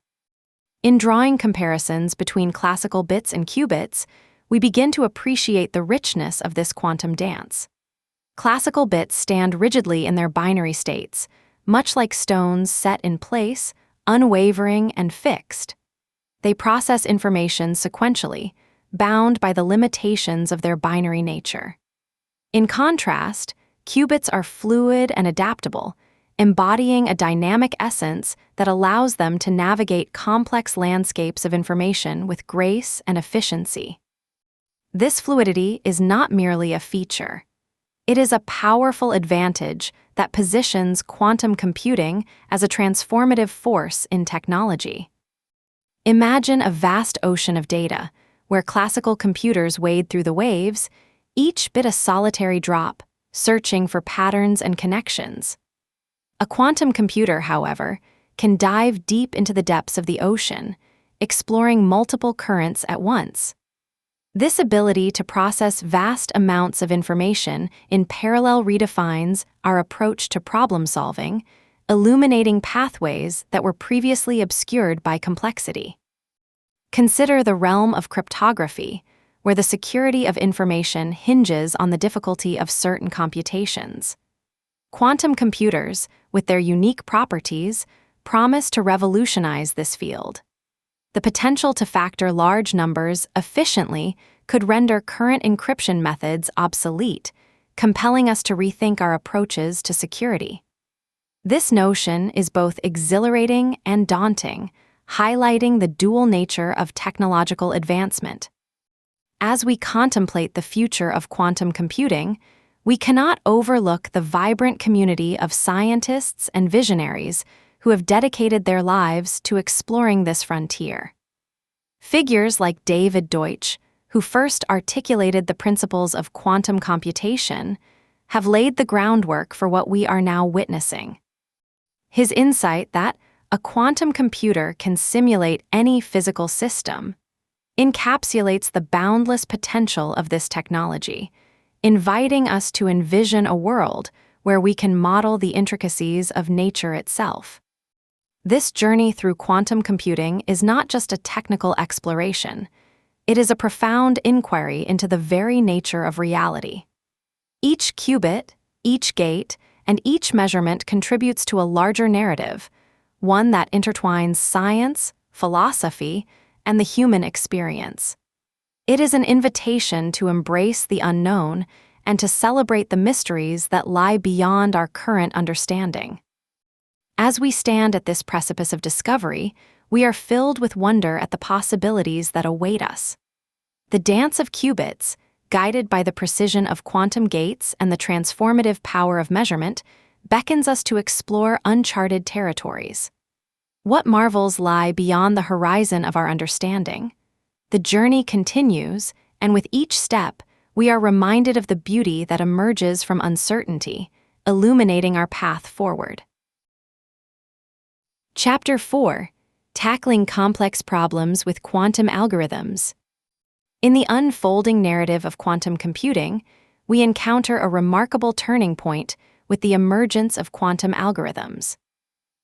In drawing comparisons between classical bits and qubits, we begin to appreciate the richness of this quantum dance. Classical bits stand rigidly in their binary states, much like stones set in place, unwavering and fixed. They process information sequentially, bound by the limitations of their binary nature. In contrast, qubits are fluid and adaptable, embodying a dynamic essence that allows them to navigate complex landscapes of information with grace and efficiency. This fluidity is not merely a feature. It is a powerful advantage that positions quantum computing as a transformative force in technology. Imagine a vast ocean of data, where classical computers wade through the waves, each bit a solitary drop, searching for patterns and connections. A quantum computer, however, can dive deep into the depths of the ocean, exploring multiple currents at once. This ability to process vast amounts of information in parallel redefines our approach to problem solving, illuminating pathways that were previously obscured by complexity. Consider the realm of cryptography, where the security of information hinges on the difficulty of certain computations. Quantum computers, with their unique properties, promise to revolutionize this field. The potential to factor large numbers efficiently could render current encryption methods obsolete, compelling us to rethink our approaches to security. This notion is both exhilarating and daunting, highlighting the dual nature of technological advancement. As we contemplate the future of quantum computing, we cannot overlook the vibrant community of scientists and visionaries who have dedicated their lives to exploring this frontier. Figures like David Deutsch, who first articulated the principles of quantum computation, have laid the groundwork for what we are now witnessing. His insight that a quantum computer can simulate any physical system encapsulates the boundless potential of this technology, inviting us to envision a world where we can model the intricacies of nature itself. This journey through quantum computing is not just a technical exploration. It is a profound inquiry into the very nature of reality. Each qubit, each gate, and each measurement contributes to a larger narrative, one that intertwines science, philosophy, and the human experience. It is an invitation to embrace the unknown and to celebrate the mysteries that lie beyond our current understanding. As we stand at this precipice of discovery, we are filled with wonder at the possibilities that await us. The dance of qubits, guided by the precision of quantum gates and the transformative power of measurement, beckons us to explore uncharted territories. What marvels lie beyond the horizon of our understanding? The journey continues, and with each step, we are reminded of the beauty that emerges from uncertainty, illuminating our path forward. Chapter 4: Tackling Complex Problems with Quantum Algorithms. In the unfolding narrative of quantum computing, we encounter a remarkable turning point with the emergence of quantum algorithms.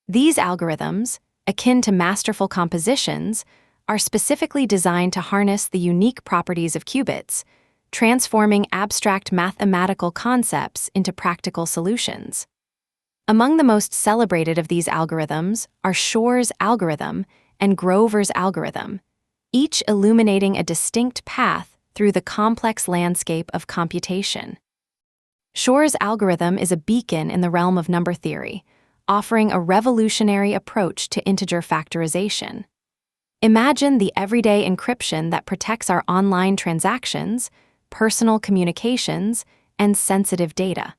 These algorithms, akin to masterful compositions, are specifically designed to harness the unique properties of qubits, transforming abstract mathematical concepts into practical solutions. Among the most celebrated of these algorithms are Shor's algorithm and Grover's algorithm, each illuminating a distinct path through the complex landscape of computation. Shor's algorithm is a beacon in the realm of number theory, offering a revolutionary approach to integer factorization. Imagine the everyday encryption that protects our online transactions, personal communications, and sensitive data.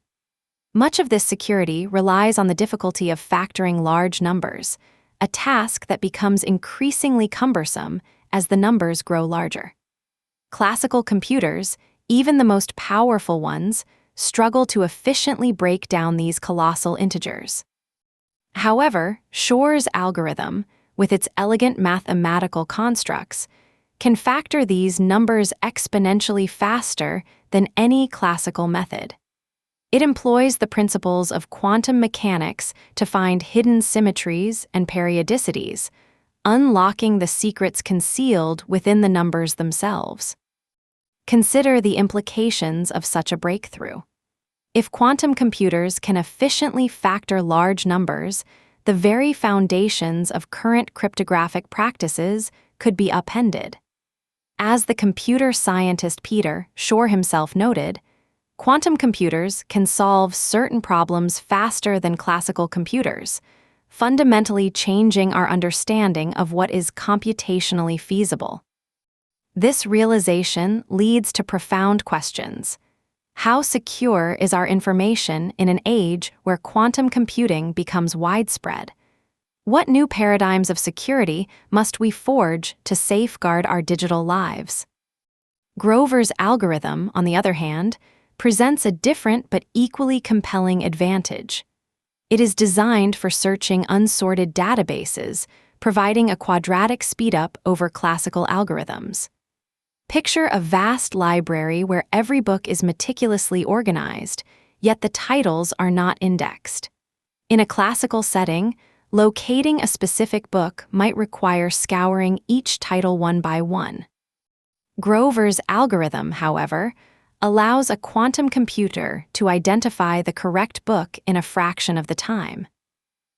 Much of this security relies on the difficulty of factoring large numbers, a task that becomes increasingly cumbersome as the numbers grow larger. Classical computers, even the most powerful ones, struggle to efficiently break down these colossal integers. However, Shor's algorithm, with its elegant mathematical constructs, can factor these numbers exponentially faster than any classical method. It employs the principles of quantum mechanics to find hidden symmetries and periodicities, unlocking the secrets concealed within the numbers themselves. Consider the implications of such a breakthrough. If quantum computers can efficiently factor large numbers, the very foundations of current cryptographic practices could be upended. As the computer scientist Peter Shor himself noted, quantum computers can solve certain problems faster than classical computers, fundamentally changing our understanding of what is computationally feasible. This realization leads to profound questions. How secure is our information in an age where quantum computing becomes widespread? What new paradigms of security must we forge to safeguard our digital lives? Grover's algorithm, on the other hand, presents a different but equally compelling advantage. It is designed for searching unsorted databases, providing a quadratic speedup over classical algorithms. Picture a vast library where every book is meticulously organized, yet the titles are not indexed. In a classical setting, locating a specific book might require scouring each title one by one. Grover's algorithm, however, allows a quantum computer to identify the correct book in a fraction of the time.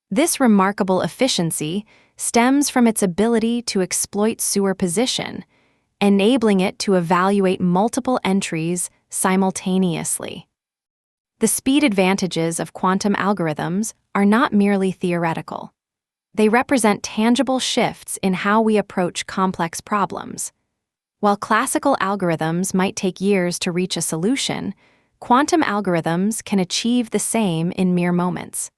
This remarkable efficiency stems from its ability to exploit superposition, enabling it to evaluate multiple entries simultaneously. The speed advantages of quantum algorithms are not merely theoretical. They represent tangible shifts in how we approach complex problems. While classical algorithms might take years to reach a solution, quantum algorithms can achieve the same in mere moments.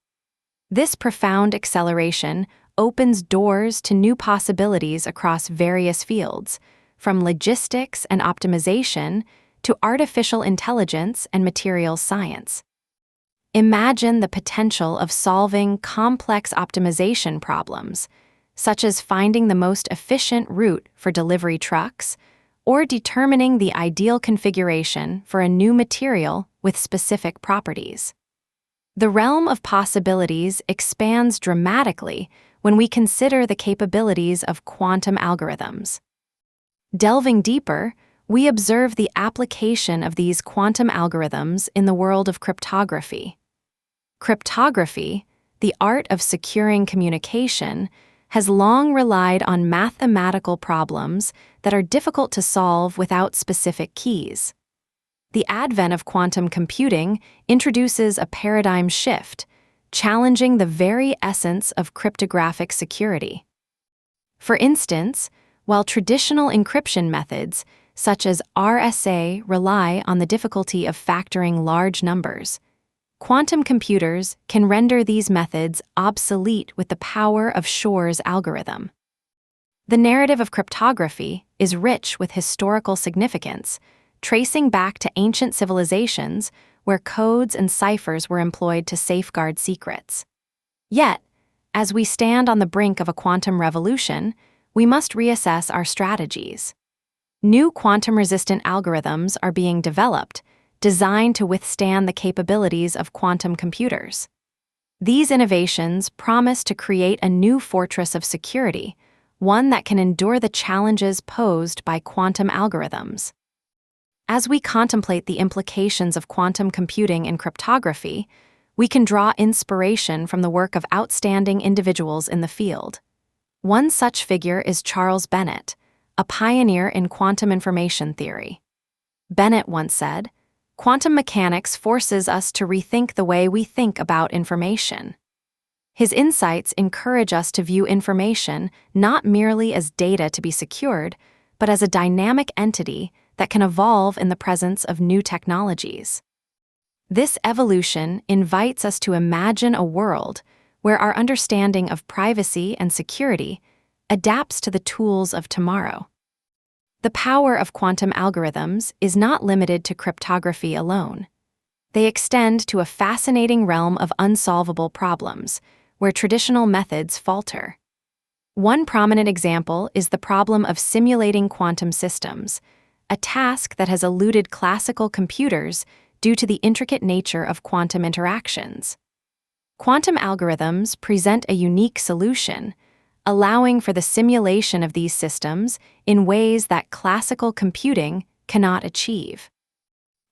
This profound acceleration opens doors to new possibilities across various fields, from logistics and optimization to artificial intelligence and materials science. Imagine the potential of solving complex optimization problems, such as finding the most efficient route for delivery trucks or determining the ideal configuration for a new material with specific properties. The realm of possibilities expands dramatically when we consider the capabilities of quantum algorithms. Delving deeper, we observe the application of these quantum algorithms in the world of cryptography. Cryptography, the art of securing communication, has long relied on mathematical problems that are difficult to solve without specific keys. The advent of quantum computing introduces a paradigm shift, challenging the very essence of cryptographic security. For instance, while traditional encryption methods, such as RSA, rely on the difficulty of factoring large numbers, quantum computers can render these methods obsolete with the power of Shor's algorithm. The narrative of cryptography is rich with historical significance, tracing back to ancient civilizations where codes and ciphers were employed to safeguard secrets. Yet, as we stand on the brink of a quantum revolution, we must reassess our strategies. New quantum-resistant algorithms are being developed, designed to withstand the capabilities of quantum computers. These innovations promise to create a new fortress of security, one that can endure the challenges posed by quantum algorithms. As we contemplate the implications of quantum computing in cryptography, we can draw inspiration from the work of outstanding individuals in the field. One such figure is Charles Bennett, a pioneer in quantum information theory. Bennett once said, "Quantum mechanics forces us to rethink the way we think about information." His insights encourage us to view information not merely as data to be secured, but as a dynamic entity that can evolve in the presence of new technologies. This evolution invites us to imagine a world where our understanding of privacy and security adapts to the tools of tomorrow. The power of quantum algorithms is not limited to cryptography alone. They extend to a fascinating realm of unsolvable problems, where traditional methods falter. One prominent example is the problem of simulating quantum systems, a task that has eluded classical computers due to the intricate nature of quantum interactions. Quantum algorithms present a unique solution, allowing for the simulation of these systems in ways that classical computing cannot achieve.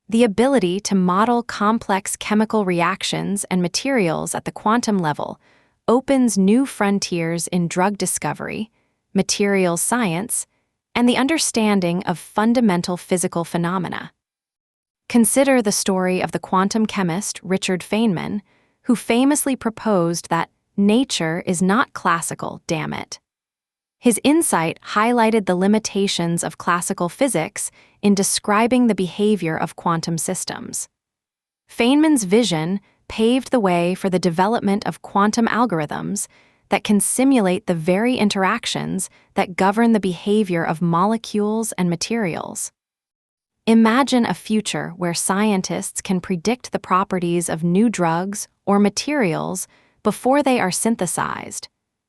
The ability to model complex chemical reactions and materials at the quantum level opens new frontiers in drug discovery, materials science, and the understanding of fundamental physical phenomena. Consider the story of the quantum chemist Richard Feynman, who famously proposed that nature is not classical, damn it. His insight highlighted the limitations of classical physics in describing the behavior of quantum systems. Feynman's vision paved the way for the development of quantum algorithms that can simulate the very interactions that govern the behavior of molecules and materials. Imagine a future where scientists can predict the properties of new drugs or materials before they are synthesized,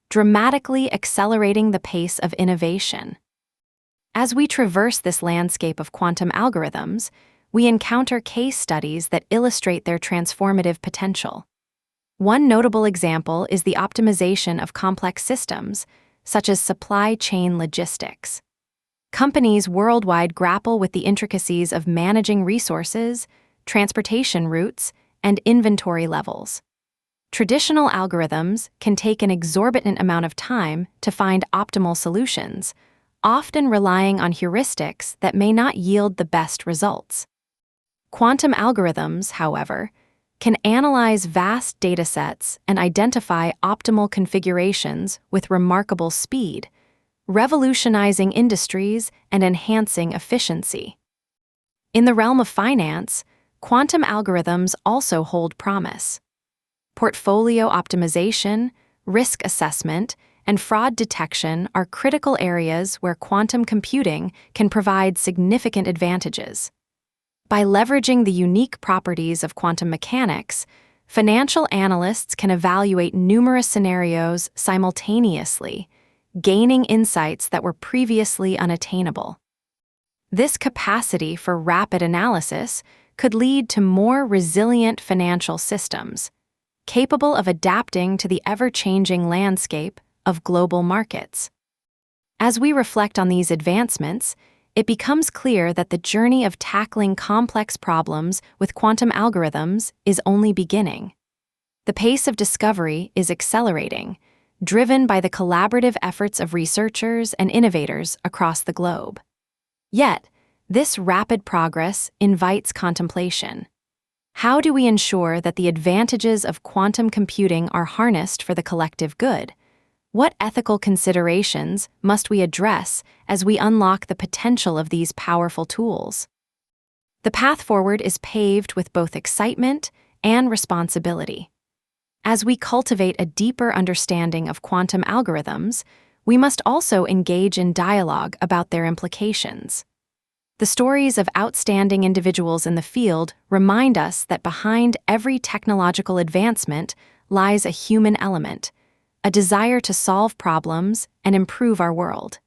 dramatically accelerating the pace of innovation. As we traverse this landscape of quantum algorithms, we encounter case studies that illustrate their transformative potential. One notable example is the optimization of complex systems, such as supply chain logistics. Companies worldwide grapple with the intricacies of managing resources, transportation routes, and inventory levels. Traditional algorithms can take an exorbitant amount of time to find optimal solutions, often relying on heuristics that may not yield the best results. Quantum algorithms, however, can analyze vast datasets and identify optimal configurations with remarkable speed, revolutionizing industries and enhancing efficiency. In the realm of finance, quantum algorithms also hold promise. Portfolio optimization, risk assessment, and fraud detection are critical areas where quantum computing can provide significant advantages. By leveraging the unique properties of quantum mechanics, financial analysts can evaluate numerous scenarios simultaneously, gaining insights that were previously unattainable. This capacity for rapid analysis could lead to more resilient financial systems, capable of adapting to the ever-changing landscape of global markets. As we reflect on these advancements, it becomes clear that the journey of tackling complex problems with quantum algorithms is only beginning. The pace of discovery is accelerating, driven by the collaborative efforts of researchers and innovators across the globe. Yet, this rapid progress invites contemplation. How do we ensure that the advantages of quantum computing are harnessed for the collective good? What ethical considerations must we address as we unlock the potential of these powerful tools? The path forward is paved with both excitement and responsibility. As we cultivate a deeper understanding of quantum algorithms, we must also engage in dialogue about their implications. The stories of outstanding individuals in the field remind us that behind every technological advancement lies a human element, a desire to solve problems and improve our world.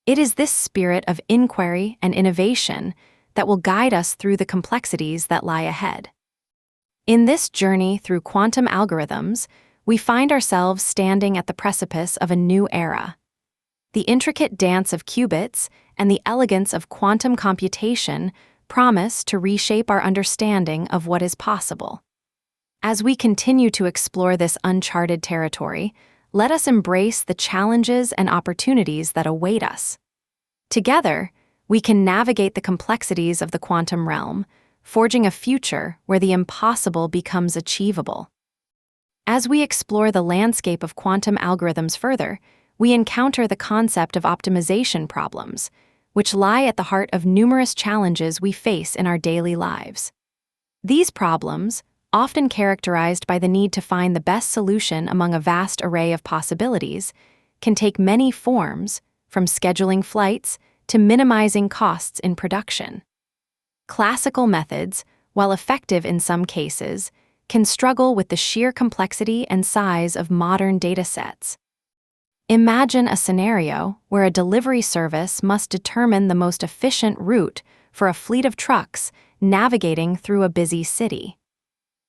It is this spirit of inquiry and innovation that will guide us through the complexities that lie ahead. In this journey through quantum algorithms, we find ourselves standing at the precipice of a new era. The intricate dance of qubits and the elegance of quantum computation promise to reshape our understanding of what is possible. As we continue to explore this uncharted territory, let us embrace the challenges and opportunities that await us. Together, we can navigate the complexities of the quantum realm, forging a future where the impossible becomes achievable. As we explore the landscape of quantum algorithms further, we encounter the concept of optimization problems, which lie at the heart of numerous challenges we face in our daily lives. These problems, often characterized by the need to find the best solution among a vast array of possibilities, can take many forms, from scheduling flights to minimizing costs in production. Classical methods, while effective in some cases, can struggle with the sheer complexity and size of modern datasets. Imagine a scenario where a delivery service must determine the most efficient route for a fleet of trucks navigating through a busy city.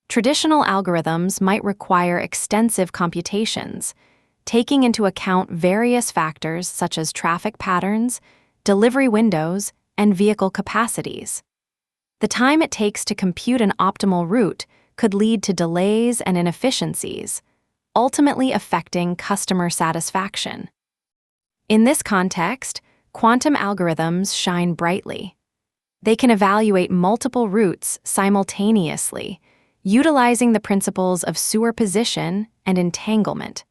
Traditional algorithms might require extensive computations, taking into account various factors such as traffic patterns, delivery windows, and vehicle capacities. The time it takes to compute an optimal route could lead to delays and inefficiencies, ultimately affecting customer satisfaction. In this context, quantum algorithms shine brightly. They can evaluate multiple routes simultaneously, utilizing the principles of superposition and entanglement.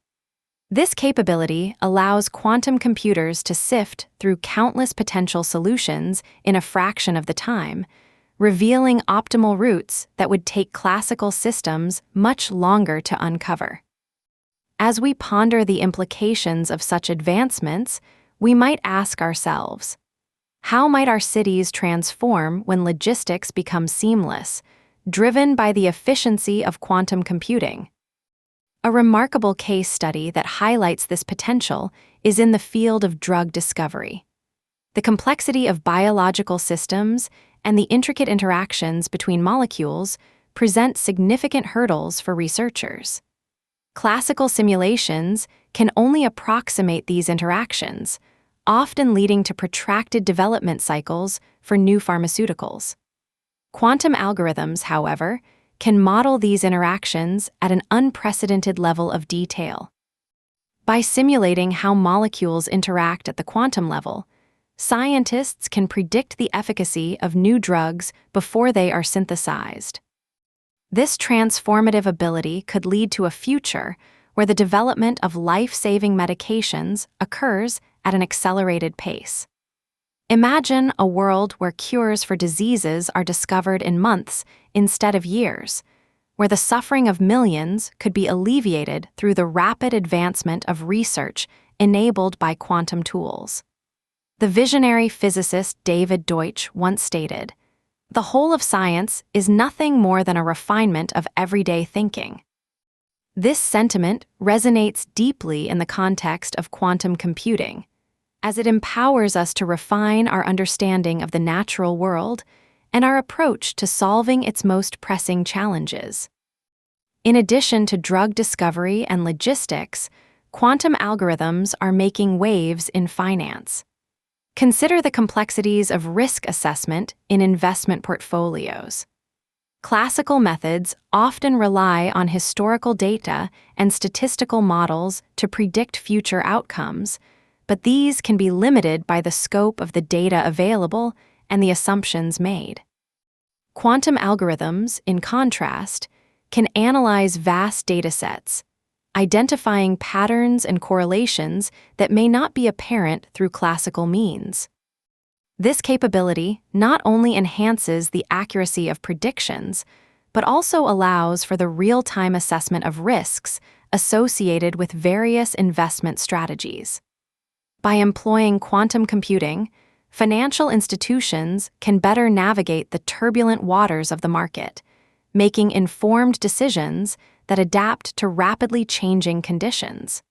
This capability allows quantum computers to sift through countless potential solutions in a fraction of the time, revealing optimal routes that would take classical systems much longer to uncover. As we ponder the implications of such advancements, we might ask ourselves, how might our cities transform when logistics become seamless, driven by the efficiency of quantum computing? A remarkable case study that highlights this potential is in the field of drug discovery. The complexity of biological systems and the intricate interactions between molecules present significant hurdles for researchers. Classical simulations can only approximate these interactions, often leading to protracted development cycles for new pharmaceuticals. Quantum algorithms, however, can model these interactions at an unprecedented level of detail. By simulating how molecules interact at the quantum level, scientists can predict the efficacy of new drugs before they are synthesized. This transformative ability could lead to a future where the development of life-saving medications occurs at an accelerated pace. Imagine a world where cures for diseases are discovered in months instead of years, where the suffering of millions could be alleviated through the rapid advancement of research enabled by quantum tools. The visionary physicist David Deutsch once stated, "The whole of science is nothing more than a refinement of everyday thinking." This sentiment resonates deeply in the context of quantum computing, as it empowers us to refine our understanding of the natural world and our approach to solving its most pressing challenges. In addition to drug discovery and logistics, quantum algorithms are making waves in finance. Consider the complexities of risk assessment in investment portfolios. Classical methods often rely on historical data and statistical models to predict future outcomes, but these can be limited by the scope of the data available and the assumptions made. Quantum algorithms, in contrast, can analyze vast datasets, identifying patterns and correlations that may not be apparent through classical means. This capability not only enhances the accuracy of predictions, but also allows for the real-time assessment of risks associated with various investment strategies. By employing quantum computing, financial institutions can better navigate the turbulent waters of the market, making informed decisions that adapt to rapidly changing conditions.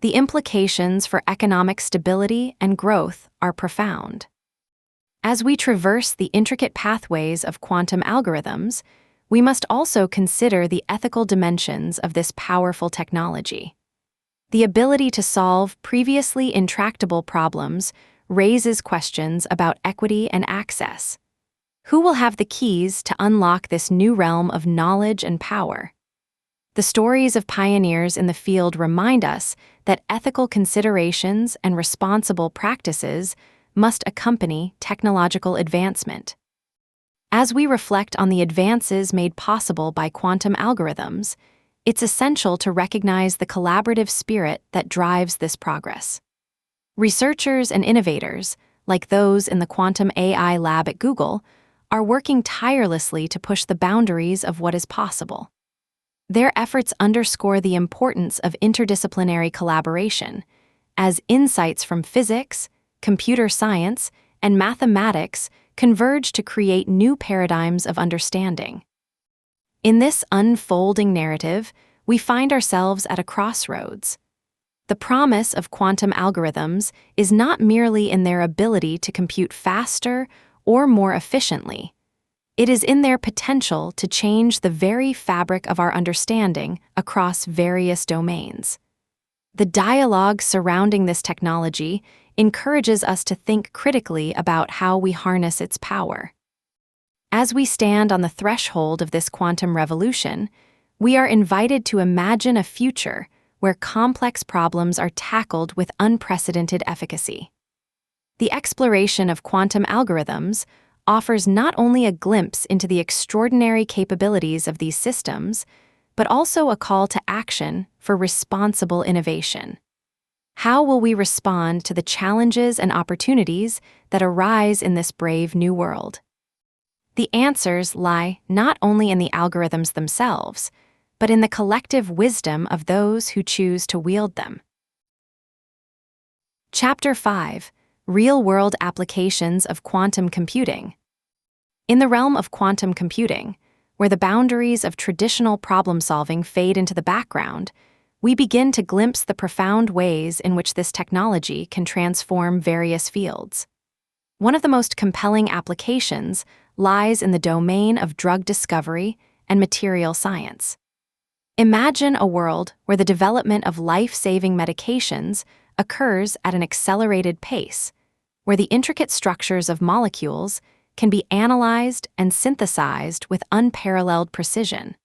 The implications for economic stability and growth are profound. As we traverse the intricate pathways of quantum algorithms, we must also consider the ethical dimensions of this powerful technology. The ability to solve previously intractable problems raises questions about equity and access. Who will have the keys to unlock this new realm of knowledge and power? The stories of pioneers in the field remind us that ethical considerations and responsible practices must accompany technological advancement. As we reflect on the advances made possible by quantum algorithms, it's essential to recognize the collaborative spirit that drives this progress. Researchers and innovators, like those in the Quantum AI Lab at Google, are working tirelessly to push the boundaries of what is possible. Their efforts underscore the importance of interdisciplinary collaboration, as insights from physics, computer science, and mathematics converge to create new paradigms of understanding. In this unfolding narrative, we find ourselves at a crossroads. The promise of quantum algorithms is not merely in their ability to compute faster or more efficiently. It is in their potential to change the very fabric of our understanding across various domains. The dialogue surrounding this technology encourages us to think critically about how we harness its power. As we stand on the threshold of this quantum revolution, we are invited to imagine a future where complex problems are tackled with unprecedented efficacy. The exploration of quantum algorithms offers not only a glimpse into the extraordinary capabilities of these systems, but also a call to action for responsible innovation. How will we respond to the challenges and opportunities that arise in this brave new world? The answers lie not only in the algorithms themselves, but in the collective wisdom of those who choose to wield them. Chapter 5: Real-world applications of quantum computing. In the realm of quantum computing, where the boundaries of traditional problem-solving fade into the background, we begin to glimpse the profound ways in which this technology can transform various fields. One of the most compelling applications lies in the domain of drug discovery and material science. Imagine a world where the development of life-saving medications occurs at an accelerated pace, where the intricate structures of molecules can be analyzed and synthesized with unparalleled precision.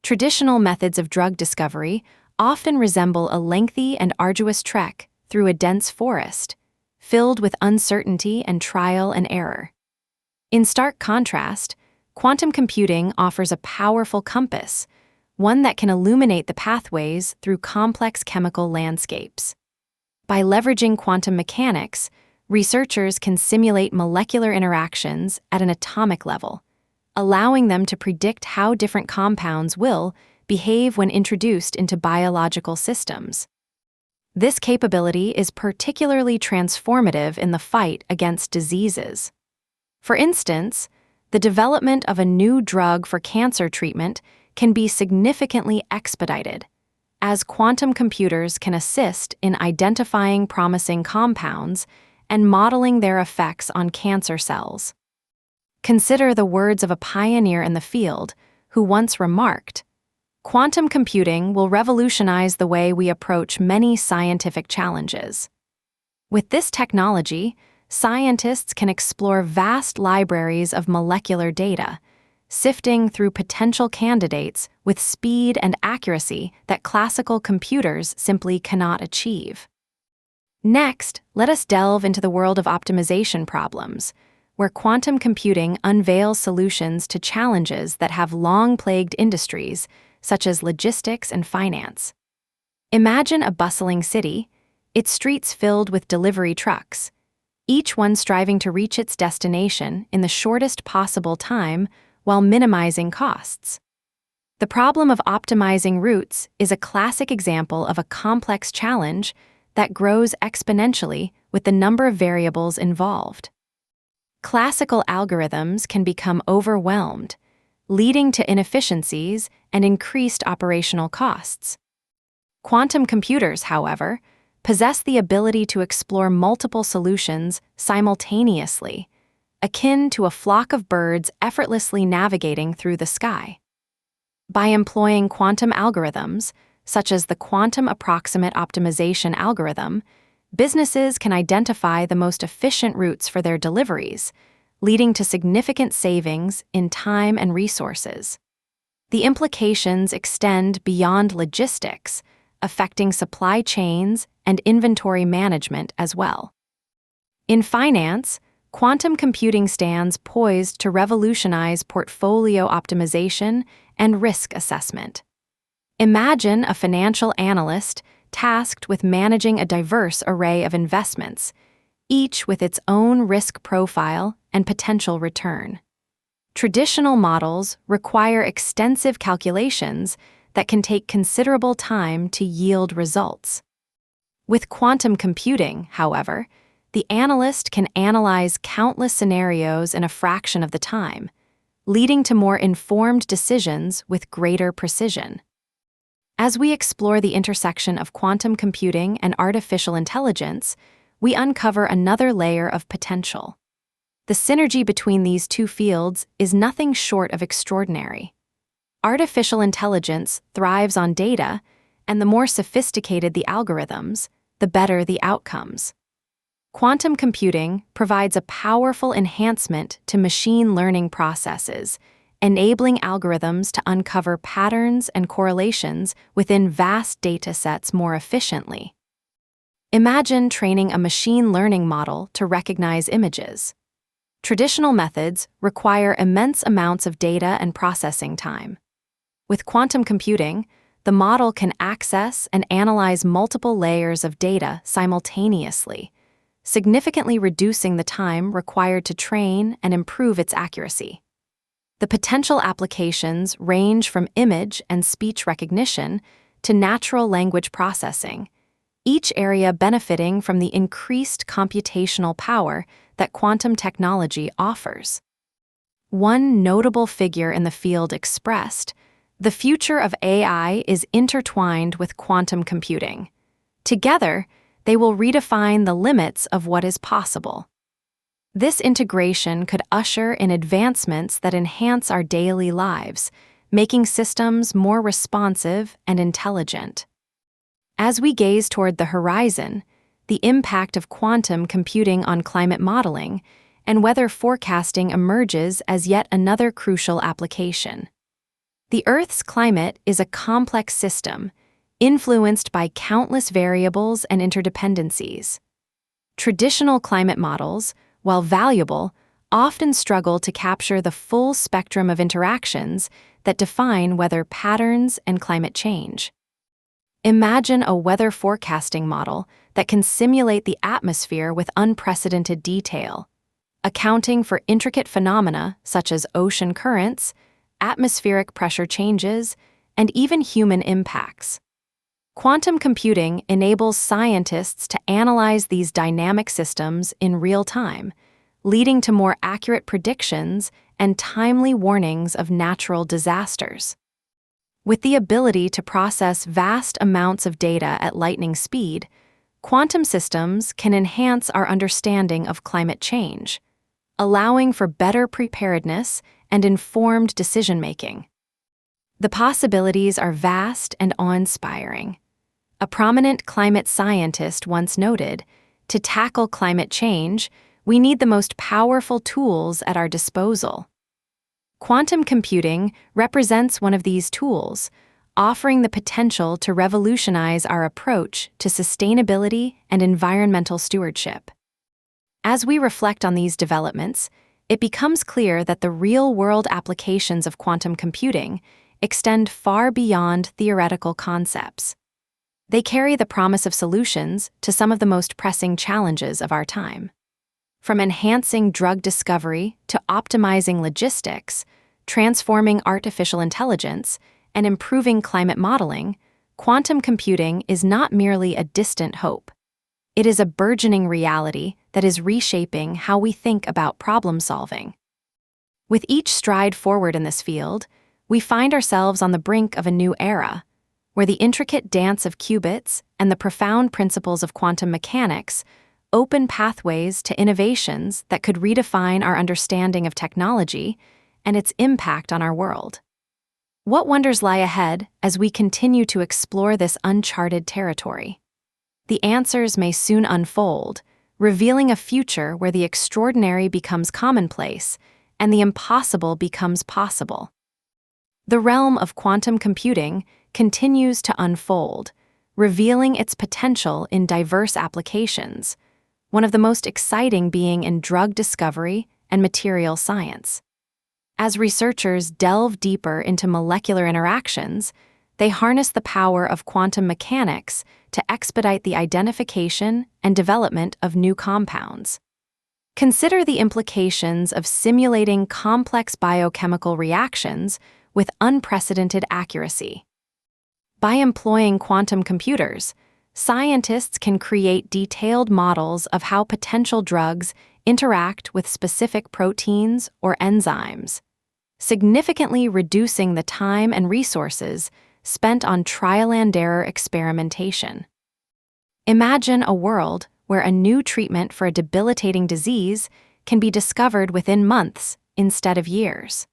Traditional methods of drug discovery often resemble a lengthy and arduous trek through a dense forest, filled with uncertainty and trial and error. In stark contrast, quantum computing offers a powerful compass, one that can illuminate the pathways through complex chemical landscapes. By leveraging quantum mechanics, researchers can simulate molecular interactions at an atomic level, allowing them to predict how different compounds will behave when introduced into biological systems. This capability is particularly transformative in the fight against diseases. For instance, the development of a new drug for cancer treatment can be significantly expedited, as quantum computers can assist in identifying promising compounds and modeling their effects on cancer cells. Consider the words of a pioneer in the field who once remarked, "Quantum computing will revolutionize the way we approach many scientific challenges." With this technology, scientists can explore vast libraries of molecular data, sifting through potential candidates with speed and accuracy that classical computers simply cannot achieve. Next, let us delve into the world of optimization problems, where quantum computing unveils solutions to challenges that have long plagued industries, such as logistics and finance. Imagine a bustling city, its streets filled with delivery trucks, each one striving to reach its destination in the shortest possible time while minimizing costs. The problem of optimizing routes is a classic example of a complex challenge that grows exponentially with the number of variables involved. Classical algorithms can become overwhelmed, leading to inefficiencies and increased operational costs. Quantum computers, however, possess the ability to explore multiple solutions simultaneously, akin to a flock of birds effortlessly navigating through the sky. By employing quantum algorithms, such as the quantum approximate optimization algorithm, businesses can identify the most efficient routes for their deliveries, leading to significant savings in time and resources. The implications extend beyond logistics, affecting supply chains and inventory management as well. In finance, quantum computing stands poised to revolutionize portfolio optimization and risk assessment. Imagine a financial analyst tasked with managing a diverse array of investments, each with its own risk profile and potential return. Traditional models require extensive calculations that can take considerable time to yield results. With quantum computing, however, the analyst can analyze countless scenarios in a fraction of the time, leading to more informed decisions with greater precision. As we explore the intersection of quantum computing and artificial intelligence, we uncover another layer of potential. The synergy between these two fields is nothing short of extraordinary. Artificial intelligence thrives on data, and the more sophisticated the algorithms, the better the outcomes. Quantum computing provides a powerful enhancement to machine learning processes, enabling algorithms to uncover patterns and correlations within vast data sets more efficiently. Imagine training a machine learning model to recognize images. Traditional methods require immense amounts of data and processing time. With quantum computing, the model can access and analyze multiple layers of data simultaneously, significantly reducing the time required to train and improve its accuracy. The potential applications range from image and speech recognition to natural language processing, each area benefiting from the increased computational power that quantum technology offers. One notable figure in the field expressed, the future of AI is intertwined with quantum computing. Together, they will redefine the limits of what is possible. This integration could usher in advancements that enhance our daily lives, making systems more responsive and intelligent. As we gaze toward the horizon, the impact of quantum computing on climate modeling and weather forecasting emerges as yet another crucial application. The Earth's climate is a complex system, influenced by countless variables and interdependencies. Traditional climate models, while valuable, often struggle to capture the full spectrum of interactions that define weather patterns and climate change. Imagine a weather forecasting model that can simulate the atmosphere with unprecedented detail, accounting for intricate phenomena such as ocean currents, atmospheric pressure changes, and even human impacts. Quantum computing enables scientists to analyze these dynamic systems in real time, leading to more accurate predictions and timely warnings of natural disasters. With the ability to process vast amounts of data at lightning speed, quantum systems can enhance our understanding of climate change, allowing for better preparedness and informed decision-making. The possibilities are vast and awe-inspiring. A prominent climate scientist once noted, "To tackle climate change, we need the most powerful tools at our disposal." Quantum computing represents one of these tools, offering the potential to revolutionize our approach to sustainability and environmental stewardship. As we reflect on these developments, it becomes clear that the real-world applications of quantum computing extend far beyond theoretical concepts. They carry the promise of solutions to some of the most pressing challenges of our time. From enhancing drug discovery to optimizing logistics, transforming artificial intelligence, and improving climate modeling, quantum computing is not merely a distant hope. It is a burgeoning reality that is reshaping how we think about problem solving. With each stride forward in this field, we find ourselves on the brink of a new era, where the intricate dance of qubits and the profound principles of quantum mechanics open pathways to innovations that could redefine our understanding of technology and its impact on our world. What wonders lie ahead as we continue to explore this uncharted territory? The answers may soon unfold, revealing a future where the extraordinary becomes commonplace and the impossible becomes possible. The realm of quantum computing continues to unfold, revealing its potential in diverse applications, one of the most exciting being in drug discovery and material science. As researchers delve deeper into molecular interactions, they harness the power of quantum mechanics to expedite the identification and development of new compounds. Consider the implications of simulating complex biochemical reactions with unprecedented accuracy. By employing quantum computers, scientists can create detailed models of how potential drugs interact with specific proteins or enzymes, significantly reducing the time and resources spent on trial-and-error experimentation. Imagine a world where a new treatment for a debilitating disease can be discovered within months instead of years.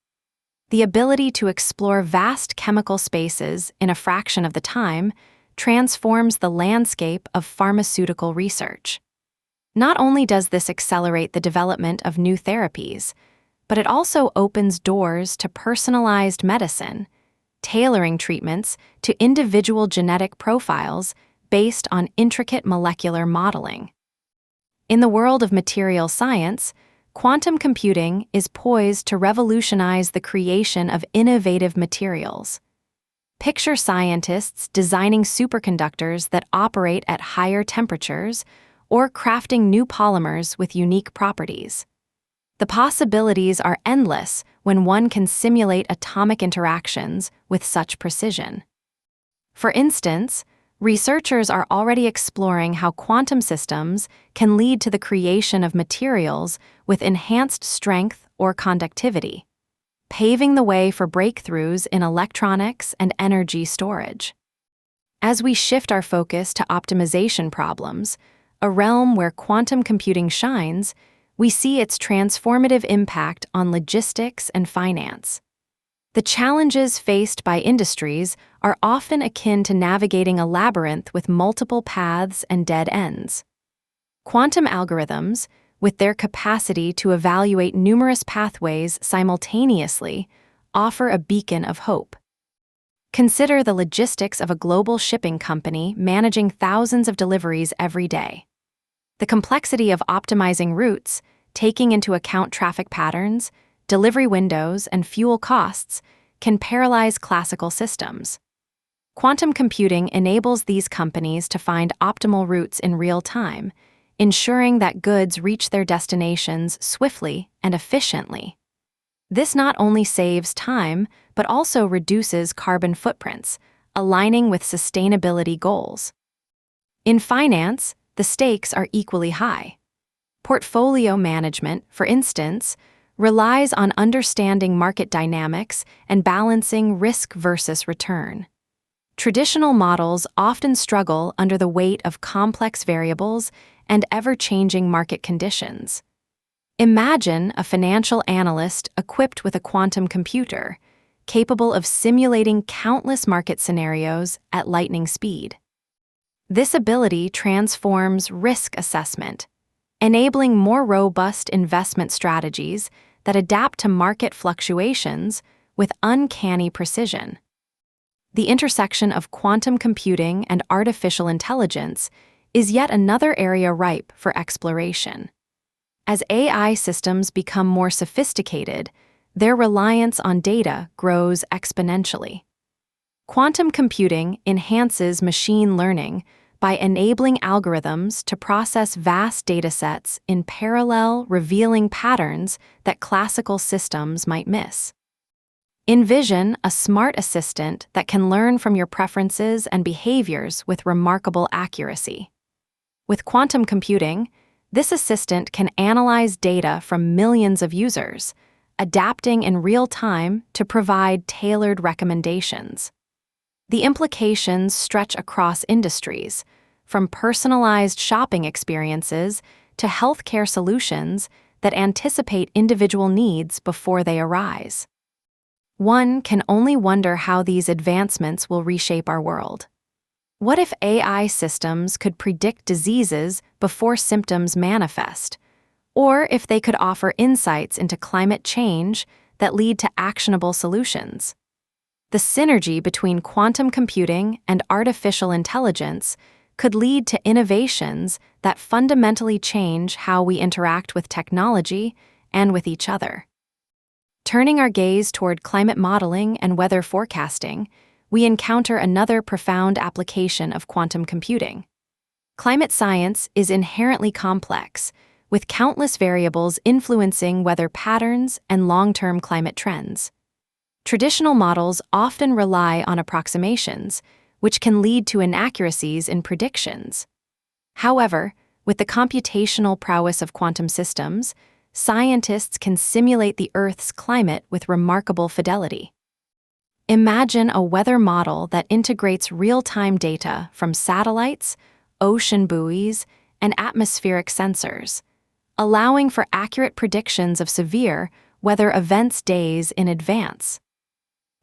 The ability to explore vast chemical spaces in a fraction of the time transforms the landscape of pharmaceutical research. Not only does this accelerate the development of new therapies, but it also opens doors to personalized medicine, tailoring treatments to individual genetic profiles based on intricate molecular modeling. In the world of material science, quantum computing is poised to revolutionize the creation of innovative materials. Picture scientists designing superconductors that operate at higher temperatures or crafting new polymers with unique properties. The possibilities are endless when one can simulate atomic interactions with such precision. For instance, researchers are already exploring how quantum systems can lead to the creation of materials with enhanced strength or conductivity, paving the way for breakthroughs in electronics and energy storage. As we shift our focus to optimization problems, a realm where quantum computing shines, we see its transformative impact on logistics and finance. The challenges faced by industries are often akin to navigating a labyrinth with multiple paths and dead ends. Quantum algorithms, with their capacity to evaluate numerous pathways simultaneously, offer a beacon of hope. Consider the logistics of a global shipping company managing thousands of deliveries every day. The complexity of optimizing routes, taking into account traffic patterns, delivery windows, and fuel costs, can paralyze classical systems. Quantum computing enables these companies to find optimal routes in real time, ensuring that goods reach their destinations swiftly and efficiently. This not only saves time, but also reduces carbon footprints, aligning with sustainability goals. In finance, the stakes are equally high. Portfolio management, for instance, relies on understanding market dynamics and balancing risk versus return. Traditional models often struggle under the weight of complex variables and ever-changing market conditions. Imagine a financial analyst equipped with a quantum computer, capable of simulating countless market scenarios at lightning speed. This ability transforms risk assessment, enabling more robust investment strategies that adapt to market fluctuations with uncanny precision. The intersection of quantum computing and artificial intelligence is yet another area ripe for exploration. As AI systems become more sophisticated, their reliance on data grows exponentially. Quantum computing enhances machine learning by enabling algorithms to process vast datasets in parallel, revealing patterns that classical systems might miss. Envision a smart assistant that can learn from your preferences and behaviors with remarkable accuracy. With quantum computing, this assistant can analyze data from millions of users, adapting in real time to provide tailored recommendations. The implications stretch across industries, from personalized shopping experiences to healthcare solutions that anticipate individual needs before they arise. One can only wonder how these advancements will reshape our world. What if AI systems could predict diseases before symptoms manifest, or if they could offer insights into climate change that lead to actionable solutions? The synergy between quantum computing and artificial intelligence could lead to innovations that fundamentally change how we interact with technology and with each other. Turning our gaze toward climate modeling and weather forecasting, we encounter another profound application of quantum computing. Climate science is inherently complex, with countless variables influencing weather patterns and long-term climate trends. Traditional models often rely on approximations, which can lead to inaccuracies in predictions. However, with the computational prowess of quantum systems, scientists can simulate the Earth's climate with remarkable fidelity. Imagine a weather model that integrates real-time data from satellites, ocean buoys, and atmospheric sensors, allowing for accurate predictions of severe weather events days in advance.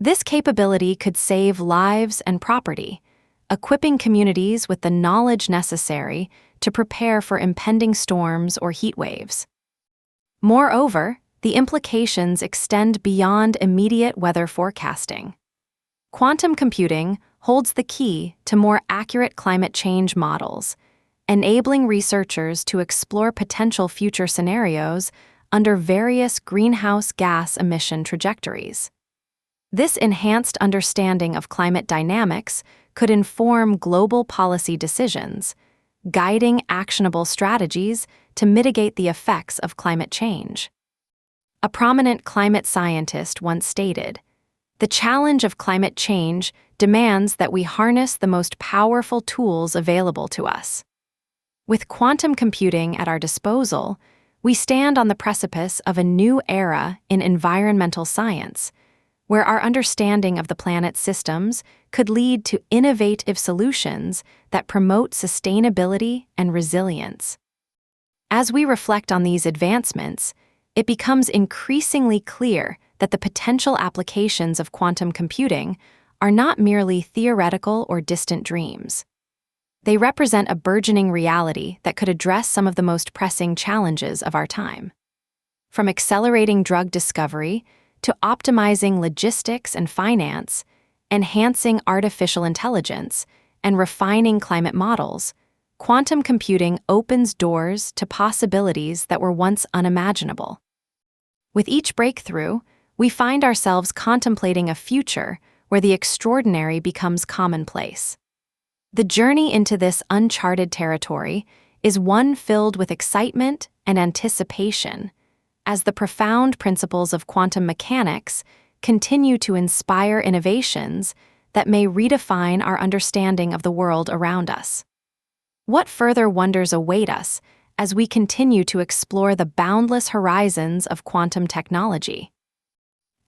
This capability could save lives and property, equipping communities with the knowledge necessary to prepare for impending storms or heat waves. Moreover, the implications extend beyond immediate weather forecasting. Quantum computing holds the key to more accurate climate change models, enabling researchers to explore potential future scenarios under various greenhouse gas emission trajectories. This enhanced understanding of climate dynamics could inform global policy decisions, guiding actionable strategies to mitigate the effects of climate change. A prominent climate scientist once stated, "The challenge of climate change demands that we harness the most powerful tools available to us." With quantum computing at our disposal, we stand on the precipice of a new era in environmental science, where our understanding of the planet's systems could lead to innovative solutions that promote sustainability and resilience. As we reflect on these advancements, it becomes increasingly clear that the potential applications of quantum computing are not merely theoretical or distant dreams. They represent a burgeoning reality that could address some of the most pressing challenges of our time. From accelerating drug discovery to optimizing logistics and finance, enhancing artificial intelligence, and refining climate models, quantum computing opens doors to possibilities that were once unimaginable. With each breakthrough, we find ourselves contemplating a future where the extraordinary becomes commonplace. The journey into this uncharted territory is one filled with excitement and anticipation, as the profound principles of quantum mechanics continue to inspire innovations that may redefine our understanding of the world around us. What further wonders await us as we continue to explore the boundless horizons of quantum technology?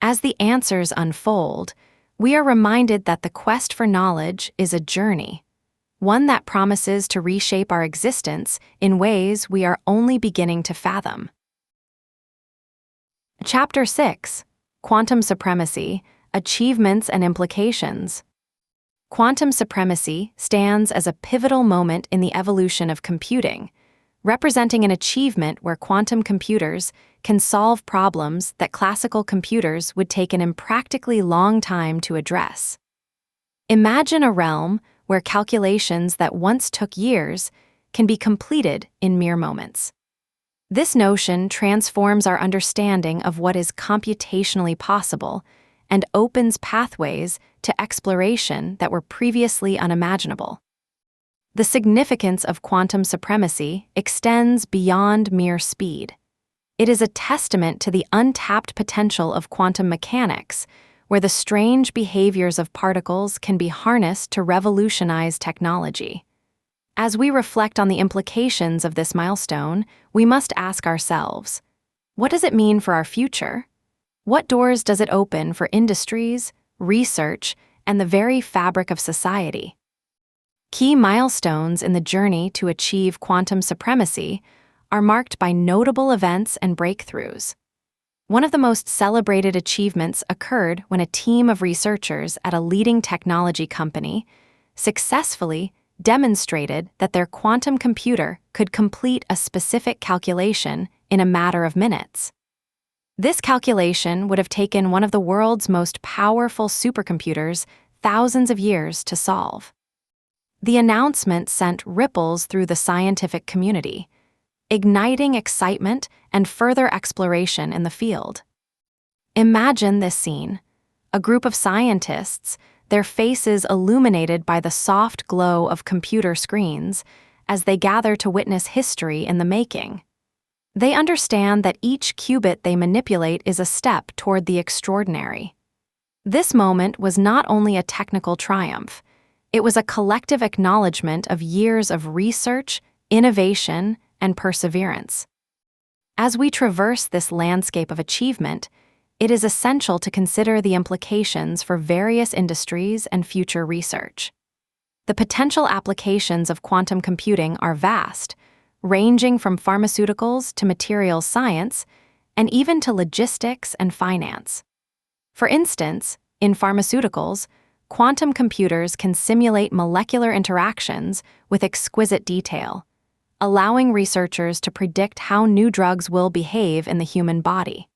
As the answers unfold, we are reminded that the quest for knowledge is a journey, one that promises to reshape our existence in ways we are only beginning to fathom. Chapter 6: Quantum Supremacy, Achievements and Implications. Quantum supremacy stands as a pivotal moment in the evolution of computing, representing an achievement where quantum computers can solve problems that classical computers would take an impractically long time to address. Imagine a realm where calculations that once took years can be completed in mere moments. This notion transforms our understanding of what is computationally possible and opens pathways to exploration that were previously unimaginable. The significance of quantum supremacy extends beyond mere speed. It is a testament to the untapped potential of quantum mechanics, where the strange behaviors of particles can be harnessed to revolutionize technology. As we reflect on the implications of this milestone, we must ask ourselves, what does it mean for our future? What doors does it open for industries, research, and the very fabric of society? Key milestones in the journey to achieve quantum supremacy are marked by notable events and breakthroughs. One of the most celebrated achievements occurred when a team of researchers at a leading technology company successfully demonstrated that their quantum computer could complete a specific calculation in a matter of minutes. This calculation would have taken one of the world's most powerful supercomputers thousands of years to solve. The announcement sent ripples through the scientific community, igniting excitement and further exploration in the field. Imagine this scene: a group of scientists, their faces illuminated by the soft glow of computer screens, as they gather to witness history in the making. They understand that each qubit they manipulate is a step toward the extraordinary. This moment was not only a technical triumph, it was a collective acknowledgement of years of research, innovation, and perseverance. As we traverse this landscape of achievement, it is essential to consider the implications for various industries and future research. The potential applications of quantum computing are vast, ranging from pharmaceuticals to materials science, and even to logistics and finance. For instance, in pharmaceuticals, quantum computers can simulate molecular interactions with exquisite detail, allowing researchers to predict how new drugs will behave in the human body.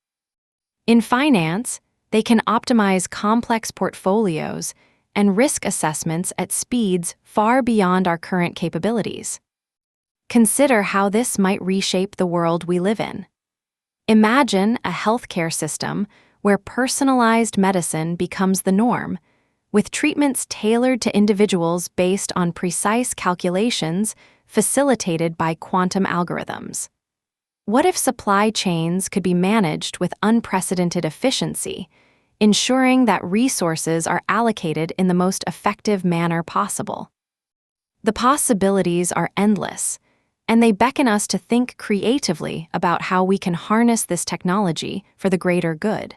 In finance, they can optimize complex portfolios and risk assessments at speeds far beyond our current capabilities. Consider how this might reshape the world we live in. Imagine a healthcare system where personalized medicine becomes the norm, with treatments tailored to individuals based on precise calculations facilitated by quantum algorithms. What if supply chains could be managed with unprecedented efficiency, ensuring that resources are allocated in the most effective manner possible? The possibilities are endless, and they beckon us to think creatively about how we can harness this technology for the greater good.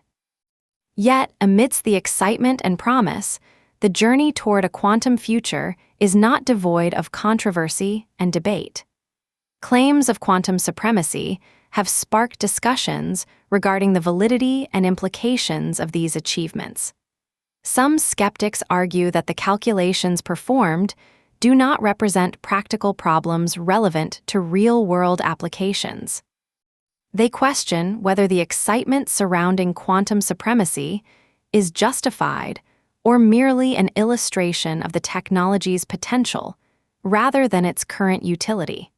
Yet, amidst the excitement and promise, the journey toward a quantum future is not devoid of controversy and debate. Claims of quantum supremacy have sparked discussions regarding the validity and implications of these achievements. Some skeptics argue that the calculations performed do not represent practical problems relevant to real-world applications. They question whether the excitement surrounding quantum supremacy is justified or merely an illustration of the technology's potential rather than its current utility.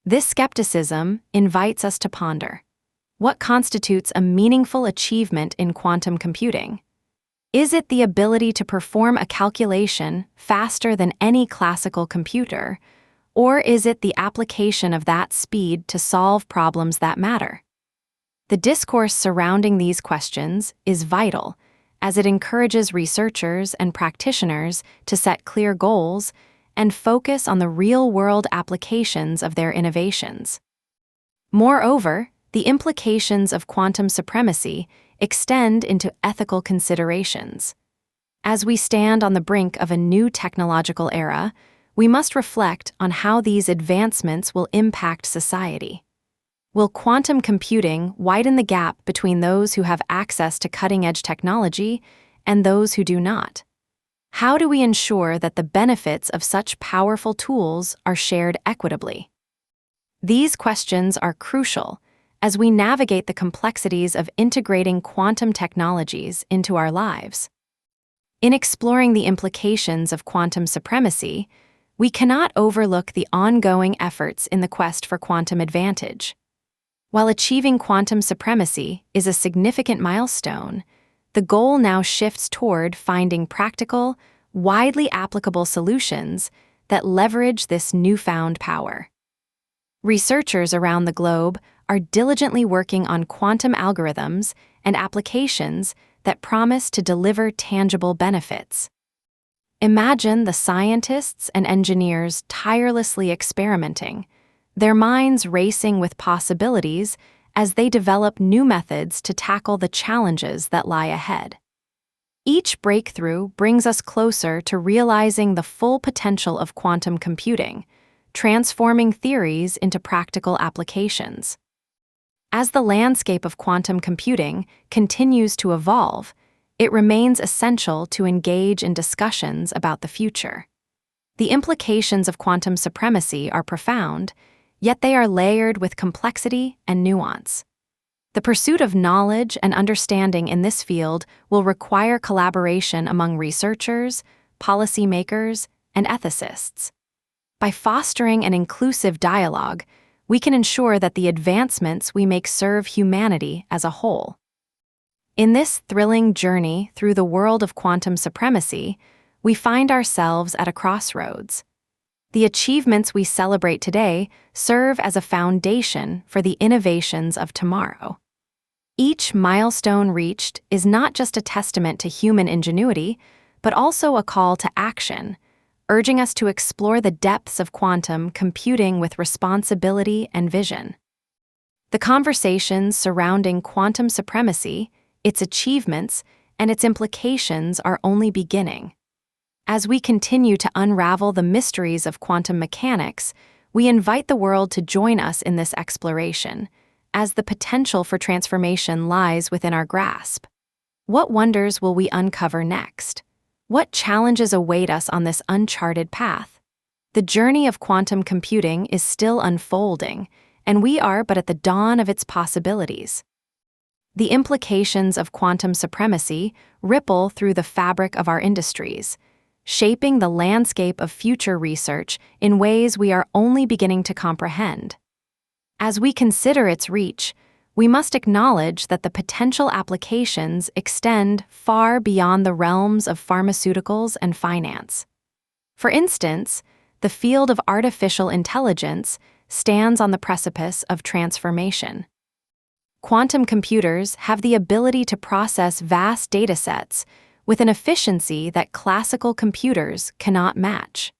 This skepticism invites us to ponder: what constitutes a meaningful achievement in quantum computing? Is it the ability to perform a calculation faster than any classical computer, or is it the application of that speed to solve problems that matter? The discourse surrounding these questions is vital, as it encourages researchers and practitioners to set clear goals and focus on the real-world applications of their innovations. Moreover, the implications of quantum supremacy extend into ethical considerations. As we stand on the brink of a new technological era, we must reflect on how these advancements will impact society. Will quantum computing widen the gap between those who have access to cutting-edge technology and those who do not? How do we ensure that the benefits of such powerful tools are shared equitably? These questions are crucial as we navigate the complexities of integrating quantum technologies into our lives. In exploring the implications of quantum supremacy, we cannot overlook the ongoing efforts in the quest for quantum advantage. While achieving quantum supremacy is a significant milestone, the goal now shifts toward finding practical, widely applicable solutions that leverage this newfound power. Researchers around the globe are diligently working on quantum algorithms and applications that promise to deliver tangible benefits. Imagine the scientists and engineers tirelessly experimenting, their minds racing with possibilities as they develop new methods to tackle the challenges that lie ahead. Each breakthrough brings us closer to realizing the full potential of quantum computing, transforming theories into practical applications. As the landscape of quantum computing continues to evolve, it remains essential to engage in discussions about the future. The implications of quantum supremacy are profound, yet they are layered with complexity and nuance. The pursuit of knowledge and understanding in this field will require collaboration among researchers, policymakers, and ethicists. By fostering an inclusive dialogue, we can ensure that the advancements we make serve humanity as a whole. In this thrilling journey through the world of quantum supremacy, we find ourselves at a crossroads. The achievements we celebrate today serve as a foundation for the innovations of tomorrow. Each milestone reached is not just a testament to human ingenuity, but also a call to action, urging us to explore the depths of quantum computing with responsibility and vision. The conversations surrounding quantum supremacy, its achievements, and its implications are only beginning. As we continue to unravel the mysteries of quantum mechanics, we invite the world to join us in this exploration, as the potential for transformation lies within our grasp. What wonders will we uncover next? What challenges await us on this uncharted path? The journey of quantum computing is still unfolding, and we are but at the dawn of its possibilities. The implications of quantum supremacy ripple through the fabric of our industries, shaping the landscape of future research in ways we are only beginning to comprehend. As we consider its reach, we must acknowledge that the potential applications extend far beyond the realms of pharmaceuticals and finance. For instance, the field of artificial intelligence stands on the precipice of transformation. Quantum computers have the ability to process vast datasets with an efficiency that classical computers cannot match.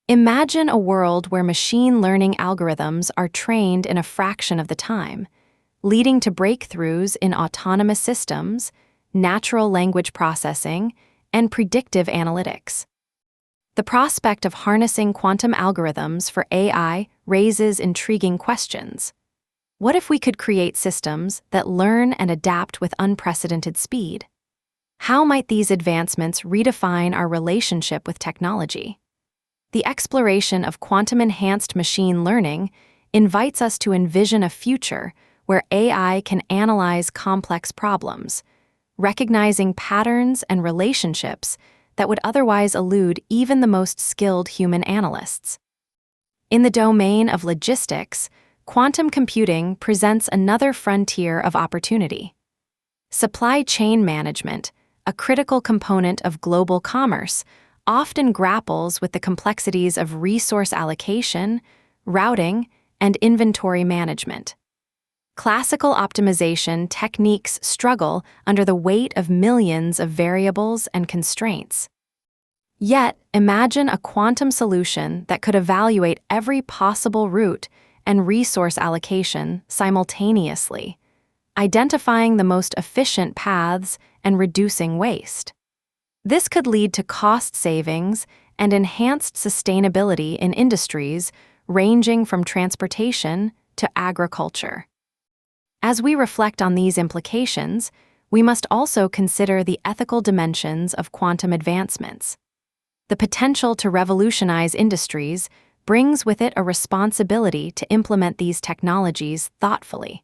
Imagine a world where machine learning algorithms are trained in a fraction of the time, leading to breakthroughs in autonomous systems, natural language processing, and predictive analytics. The prospect of harnessing quantum algorithms for AI raises intriguing questions. What if we could create systems that learn and adapt with unprecedented speed? How might these advancements redefine our relationship with technology? The exploration of quantum-enhanced machine learning invites us to envision a future where AI can analyze complex problems, recognizing patterns and relationships that would otherwise elude even the most skilled human analysts. In the domain of logistics, quantum computing presents another frontier of opportunity. Supply chain management, a critical component of global commerce, often grapples with the complexities of resource allocation, routing, and inventory management. Classical optimization techniques struggle under the weight of millions of variables and constraints. Yet, imagine a quantum solution that could evaluate every possible route and resource allocation simultaneously, identifying the most efficient paths and reducing waste. This could lead to cost savings and enhanced sustainability in industries ranging from transportation to agriculture. As we reflect on these implications, we must also consider the ethical dimensions of quantum advancements. The potential to revolutionize industries brings with it a responsibility to implement these technologies thoughtfully.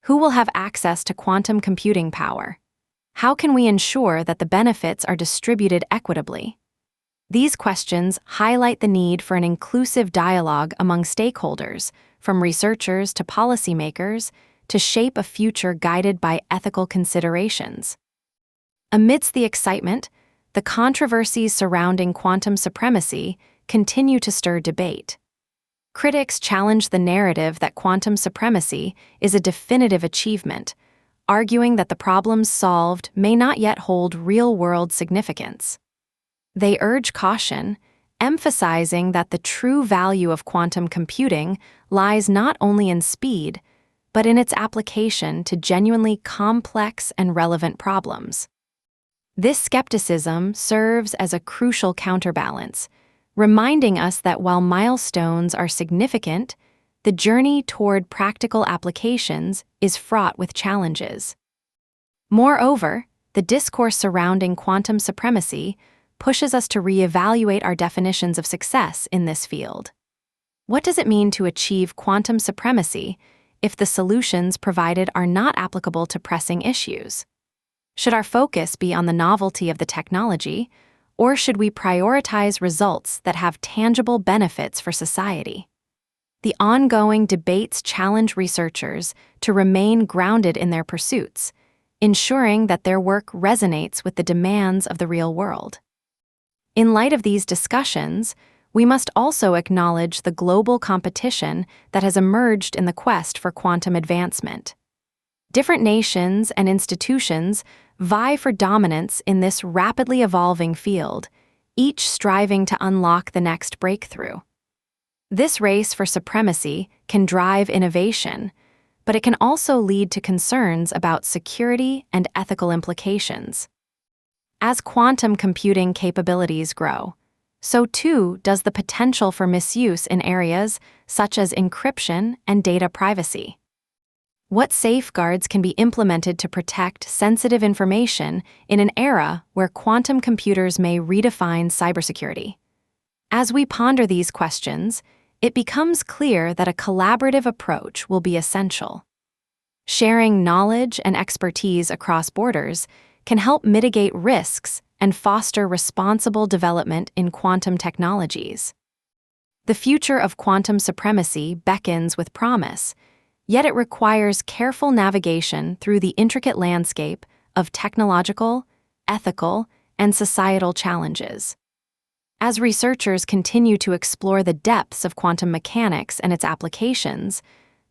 Who will have access to quantum computing power? How can we ensure that the benefits are distributed equitably? These questions highlight the need for an inclusive dialogue among stakeholders, from researchers to policymakers, to shape a future guided by ethical considerations. Amidst the excitement, the controversies surrounding quantum supremacy continue to stir debate. Critics challenge the narrative that quantum supremacy is a definitive achievement, arguing that the problems solved may not yet hold real-world significance. They urge caution, emphasizing that the true value of quantum computing lies not only in speed, but in its application to genuinely complex and relevant problems. This skepticism serves as a crucial counterbalance, reminding us that while milestones are significant, the journey toward practical applications is fraught with challenges. Moreover, the discourse surrounding quantum supremacy pushes us to reevaluate our definitions of success in this field. What does it mean to achieve quantum supremacy if the solutions provided are not applicable to pressing issues? Should our focus be on the novelty of the technology, or should we prioritize results that have tangible benefits for society? The ongoing debates challenge researchers to remain grounded in their pursuits, ensuring that their work resonates with the demands of the real world. In light of these discussions, we must also acknowledge the global competition that has emerged in the quest for quantum advancement. Different nations and institutions vie for dominance in this rapidly evolving field, each striving to unlock the next breakthrough. This race for supremacy can drive innovation, but it can also lead to concerns about security and ethical implications. As quantum computing capabilities grow, so too does the potential for misuse in areas such as encryption and data privacy. What safeguards can be implemented to protect sensitive information in an era where quantum computers may redefine cybersecurity? As we ponder these questions, it becomes clear that a collaborative approach will be essential. Sharing knowledge and expertise across borders can help mitigate risks and foster responsible development in quantum technologies. The future of quantum supremacy beckons with promise, yet it requires careful navigation through the intricate landscape of technological, ethical, and societal challenges. As researchers continue to explore the depths of quantum mechanics and its applications,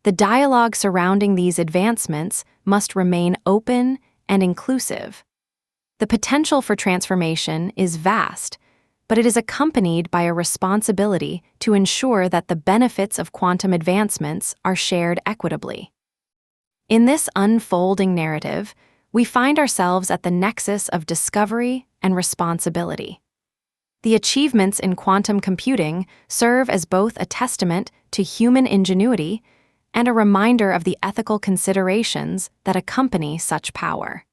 the dialogue surrounding these advancements must remain open and inclusive. The potential for transformation is vast, but it is accompanied by a responsibility to ensure that the benefits of quantum advancements are shared equitably. In this unfolding narrative, we find ourselves at the nexus of discovery and responsibility. The achievements in quantum computing serve as both a testament to human ingenuity and a reminder of the ethical considerations that accompany such power.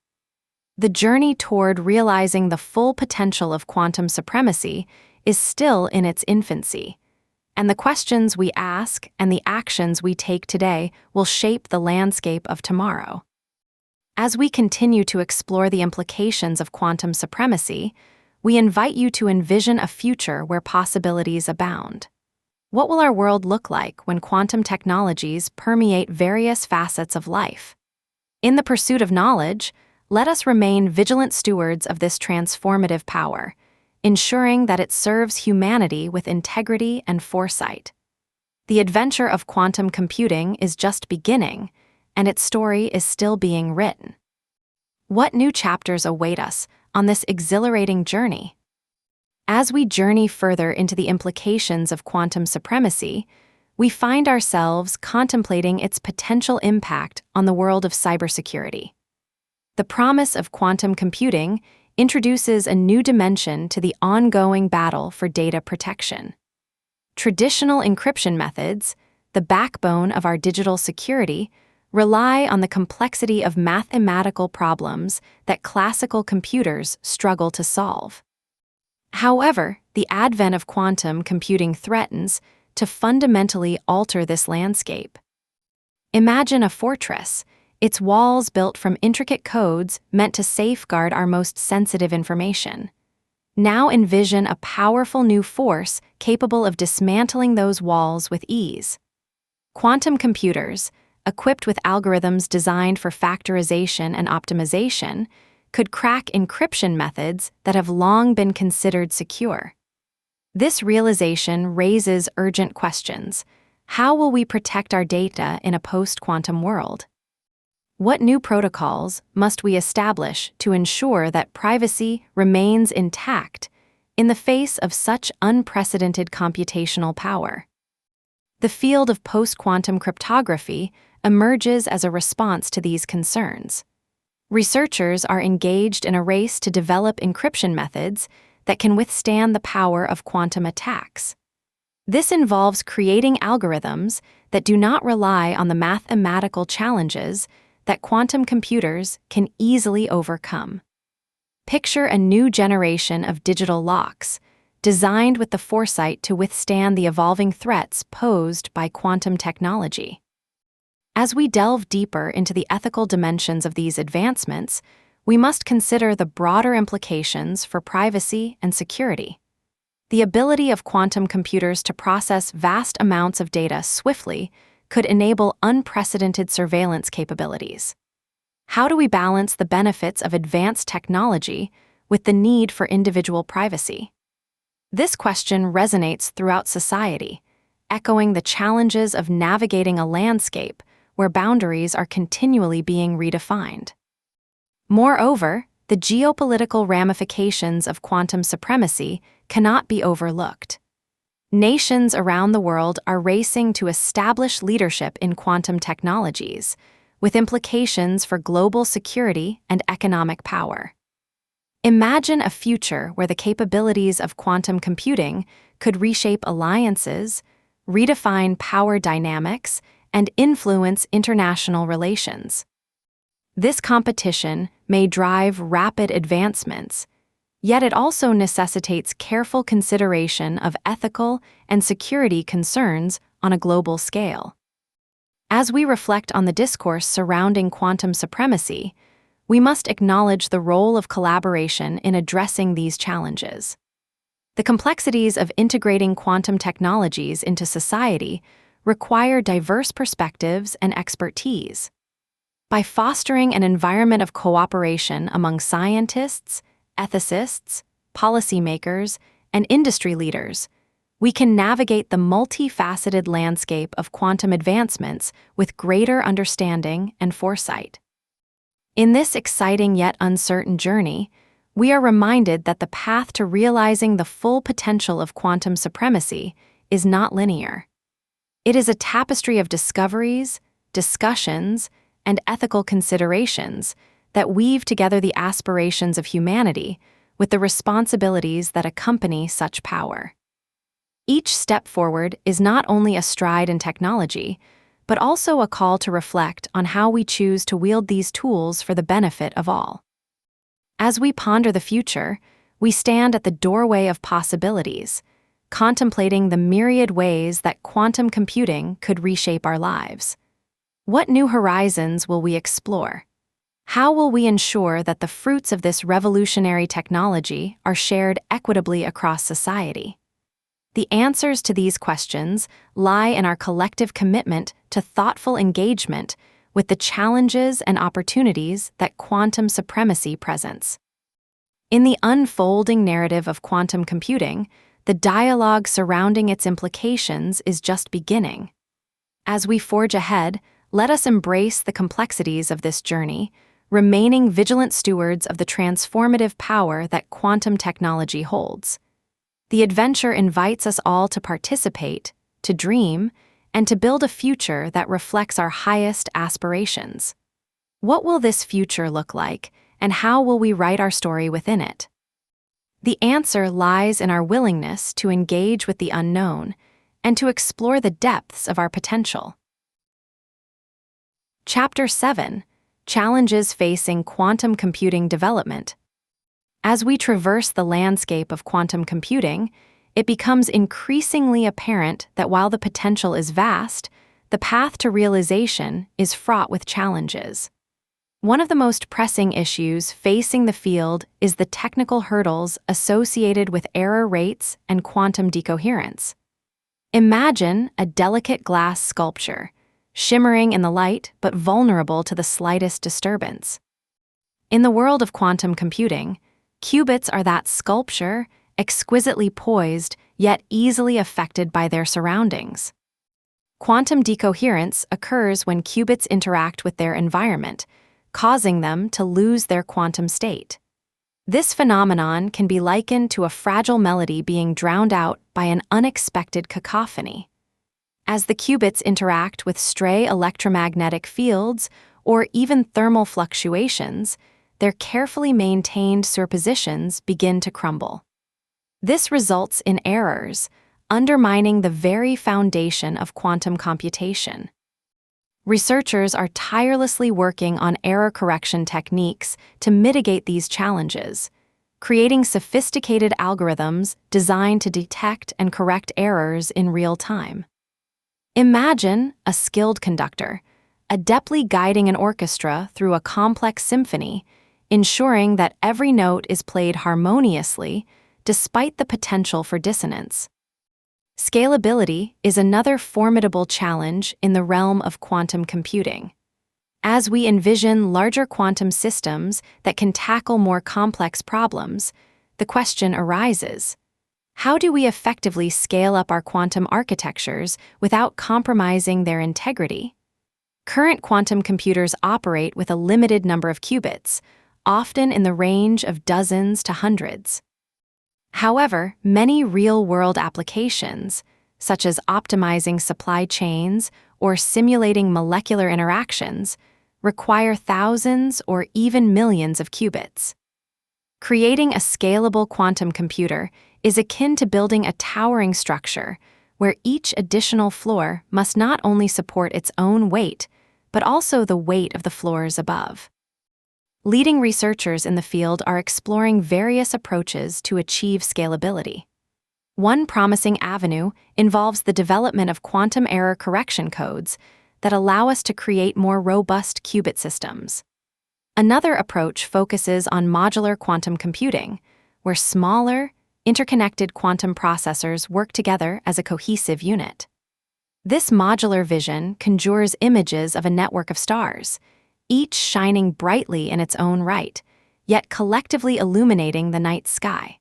The journey toward realizing the full potential of quantum supremacy is still in its infancy, and the questions we ask and the actions we take today will shape the landscape of tomorrow. As we continue to explore the implications of quantum supremacy, we invite you to envision a future where possibilities abound. What will our world look like when quantum technologies permeate various facets of life? In the pursuit of knowledge, let us remain vigilant stewards of this transformative power, ensuring that it serves humanity with integrity and foresight. The adventure of quantum computing is just beginning, and its story is still being written. What new chapters await us on this exhilarating journey? As we journey further into the implications of quantum supremacy, we find ourselves contemplating its potential impact on the world of cybersecurity. The promise of quantum computing introduces a new dimension to the ongoing battle for data protection. Traditional encryption methods, the backbone of our digital security, rely on the complexity of mathematical problems that classical computers struggle to solve. However, the advent of quantum computing threatens to fundamentally alter this landscape. Imagine a fortress, its walls built from intricate codes meant to safeguard our most sensitive information. Now envision a powerful new force capable of dismantling those walls with ease. Quantum computers, equipped with algorithms designed for factorization and optimization, could crack encryption methods that have long been considered secure. This realization raises urgent questions. How will we protect our data in a post-quantum world? What new protocols must we establish to ensure that privacy remains intact in the face of such unprecedented computational power? The field of post-quantum cryptography emerges as a response to these concerns. Researchers are engaged in a race to develop encryption methods that can withstand the power of quantum attacks. This involves creating algorithms that do not rely on the mathematical challenges that quantum computers can easily overcome. Picture a new generation of digital locks, designed with the foresight to withstand the evolving threats posed by quantum technology. As we delve deeper into the ethical dimensions of these advancements, we must consider the broader implications for privacy and security. The ability of quantum computers to process vast amounts of data swiftly could enable unprecedented surveillance capabilities. How do we balance the benefits of advanced technology with the need for individual privacy? This question resonates throughout society, echoing the challenges of navigating a landscape where boundaries are continually being redefined. Moreover, the geopolitical ramifications of quantum supremacy cannot be overlooked. Nations around the world are racing to establish leadership in quantum technologies, with implications for global security and economic power. Imagine a future where the capabilities of quantum computing could reshape alliances, redefine power dynamics, and influence international relations. This competition may drive rapid advancements, yet it also necessitates careful consideration of ethical and security concerns on a global scale. As we reflect on the discourse surrounding quantum supremacy, we must acknowledge the role of collaboration in addressing these challenges. The complexities of integrating quantum technologies into society require diverse perspectives and expertise. By fostering an environment of cooperation among scientists, ethicists, policymakers, and industry leaders, we can navigate the multifaceted landscape of quantum advancements with greater understanding and foresight. In this exciting yet uncertain journey, we are reminded that the path to realizing the full potential of quantum supremacy is not linear. It is a tapestry of discoveries, discussions, and ethical considerations that weave together the aspirations of humanity with the responsibilities that accompany such power. Each step forward is not only a stride in technology, but also a call to reflect on how we choose to wield these tools for the benefit of all. As we ponder the future, we stand at the doorway of possibilities, contemplating the myriad ways that quantum computing could reshape our lives. What new horizons will we explore? How will we ensure that the fruits of this revolutionary technology are shared equitably across society? The answers to these questions lie in our collective commitment to thoughtful engagement with the challenges and opportunities that quantum supremacy presents. In the unfolding narrative of quantum computing, the dialogue surrounding its implications is just beginning. As we forge ahead, let us embrace the complexities of this journey, remaining vigilant stewards of the transformative power that quantum technology holds. The adventure invites us all to participate, to dream, and to build a future that reflects our highest aspirations. What will this future look like, and how will we write our story within it? The answer lies in our willingness to engage with the unknown and to explore the depths of our potential. Chapter 7: Challenges Facing Quantum Computing Development. As we traverse the landscape of quantum computing, it becomes increasingly apparent that while the potential is vast, the path to realization is fraught with challenges. One of the most pressing issues facing the field is the technical hurdles associated with error rates and quantum decoherence. Imagine a delicate glass sculpture, shimmering in the light but vulnerable to the slightest disturbance. In the world of quantum computing, qubits are that sculpture, exquisitely poised yet easily affected by their surroundings. Quantum decoherence occurs when qubits interact with their environment, causing them to lose their quantum state. This phenomenon can be likened to a fragile melody being drowned out by an unexpected cacophony. As the qubits interact with stray electromagnetic fields or even thermal fluctuations, their carefully maintained superpositions begin to crumble. This results in errors, undermining the very foundation of quantum computation. Researchers are tirelessly working on error correction techniques to mitigate these challenges, creating sophisticated algorithms designed to detect and correct errors in real time. Imagine a skilled conductor, adeptly guiding an orchestra through a complex symphony, ensuring that every note is played harmoniously despite the potential for dissonance. Scalability is another formidable challenge in the realm of quantum computing. As we envision larger quantum systems that can tackle more complex problems, the question arises: How do we effectively scale up our quantum architectures without compromising their integrity? Current quantum computers operate with a limited number of qubits, often in the range of dozens to hundreds. However, many real-world applications, such as optimizing supply chains or simulating molecular interactions, require thousands or even millions of qubits. Creating a scalable quantum computer is akin to building a towering structure where each additional floor must not only support its own weight, but also the weight of the floors above. Leading researchers in the field are exploring various approaches to achieve scalability. One promising avenue involves the development of quantum error correction codes that allow us to create more robust qubit systems. Another approach focuses on modular quantum computing, where smaller, interconnected quantum processors work together as a cohesive unit. This modular vision conjures images of a network of stars, each shining brightly in its own right, yet collectively illuminating the night sky.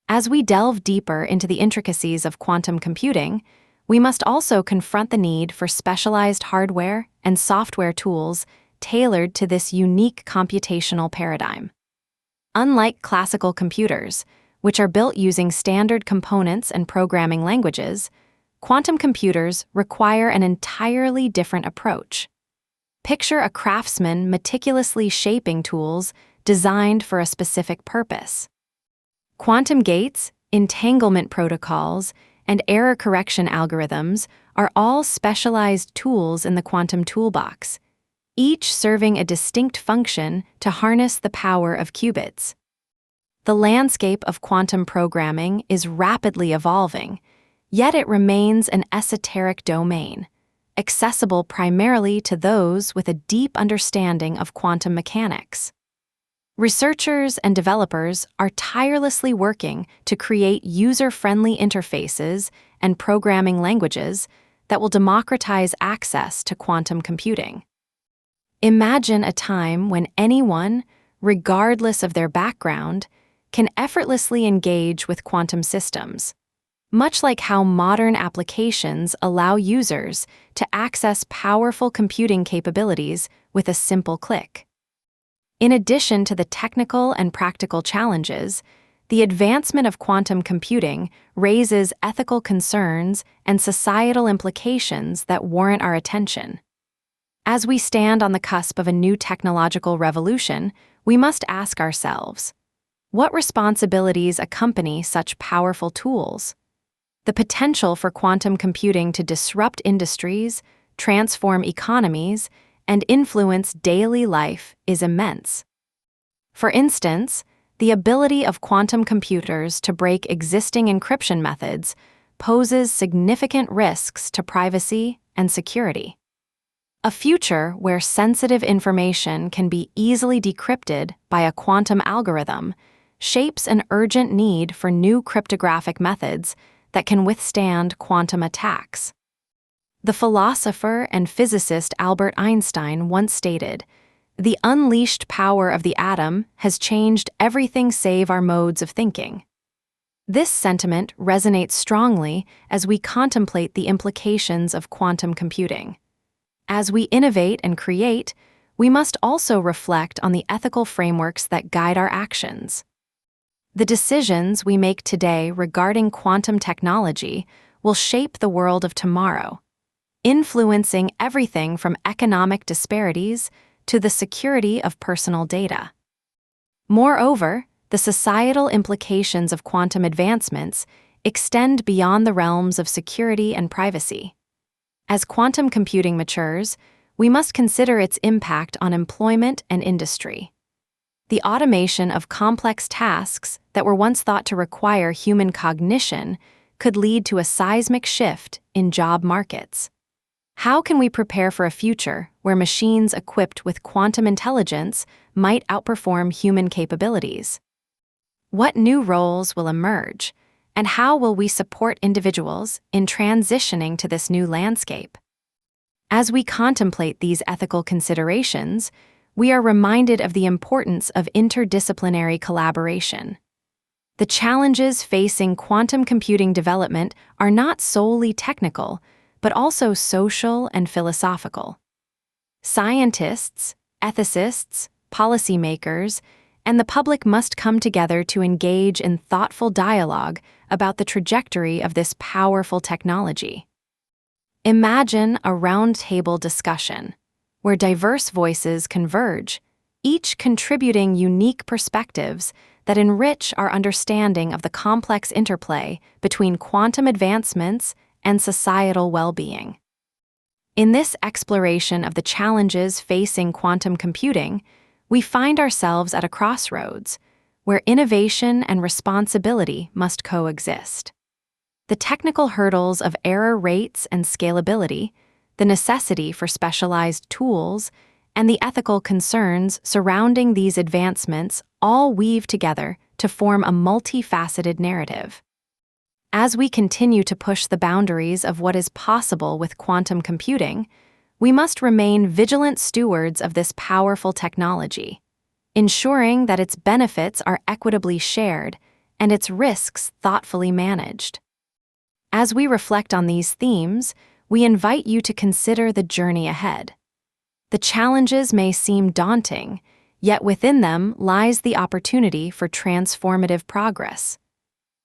As we delve deeper into the intricacies of quantum computing, we must also confront the need for specialized hardware and software tools tailored to this unique computational paradigm. Unlike classical computers, which are built using standard components and programming languages, quantum computers require an entirely different approach. Picture a craftsman meticulously shaping tools designed for a specific purpose. Quantum gates, entanglement protocols, and error correction algorithms are all specialized tools in the quantum toolbox, each serving a distinct function to harness the power of qubits. The landscape of quantum programming is rapidly evolving, yet it remains an esoteric domain, accessible primarily to those with a deep understanding of quantum mechanics. Researchers and developers are tirelessly working to create user-friendly interfaces and programming languages that will democratize access to quantum computing. Imagine a time when anyone, regardless of their background, can effortlessly engage with quantum systems, much like how modern applications allow users to access powerful computing capabilities with a simple click. In addition to the technical and practical challenges, the advancement of quantum computing raises ethical concerns and societal implications that warrant our attention. As we stand on the cusp of a new technological revolution, we must ask ourselves, what responsibilities accompany such powerful tools? The potential for quantum computing to disrupt industries, transform economies, and influence daily life is immense. For instance, the ability of quantum computers to break existing encryption methods poses significant risks to privacy and security. A future where sensitive information can be easily decrypted by a quantum algorithm shapes an urgent need for new cryptographic methods that can withstand quantum attacks. The philosopher and physicist Albert Einstein once stated, "The unleashed power of the atom has changed everything save our modes of thinking." This sentiment resonates strongly as we contemplate the implications of quantum computing. As we innovate and create, we must also reflect on the ethical frameworks that guide our actions. The decisions we make today regarding quantum technology will shape the world of tomorrow, influencing everything from economic disparities to the security of personal data. Moreover, the societal implications of quantum advancements extend beyond the realms of security and privacy. As quantum computing matures, we must consider its impact on employment and industry. The automation of complex tasks that were once thought to require human cognition could lead to a seismic shift in job markets. How can we prepare for a future where machines equipped with quantum intelligence might outperform human capabilities? What new roles will emerge, and how will we support individuals in transitioning to this new landscape? As we contemplate these ethical considerations, we are reminded of the importance of interdisciplinary collaboration. The challenges facing quantum computing development are not solely technical, but also social and philosophical. Scientists, ethicists, policymakers, and the public must come together to engage in thoughtful dialogue about the trajectory of this powerful technology. Imagine a roundtable discussion where diverse voices converge, each contributing unique perspectives that enrich our understanding of the complex interplay between quantum advancements and societal well-being. In this exploration of the challenges facing quantum computing, we find ourselves at a crossroads where innovation and responsibility must coexist. The technical hurdles of error rates and scalability, the necessity for specialized tools, and the ethical concerns surrounding these advancements all weave together to form a multifaceted narrative. As we continue to push the boundaries of what is possible with quantum computing, we must remain vigilant stewards of this powerful technology, ensuring that its benefits are equitably shared and its risks thoughtfully managed. As we reflect on these themes, we invite you to consider the journey ahead. The challenges may seem daunting, yet within them lies the opportunity for transformative progress.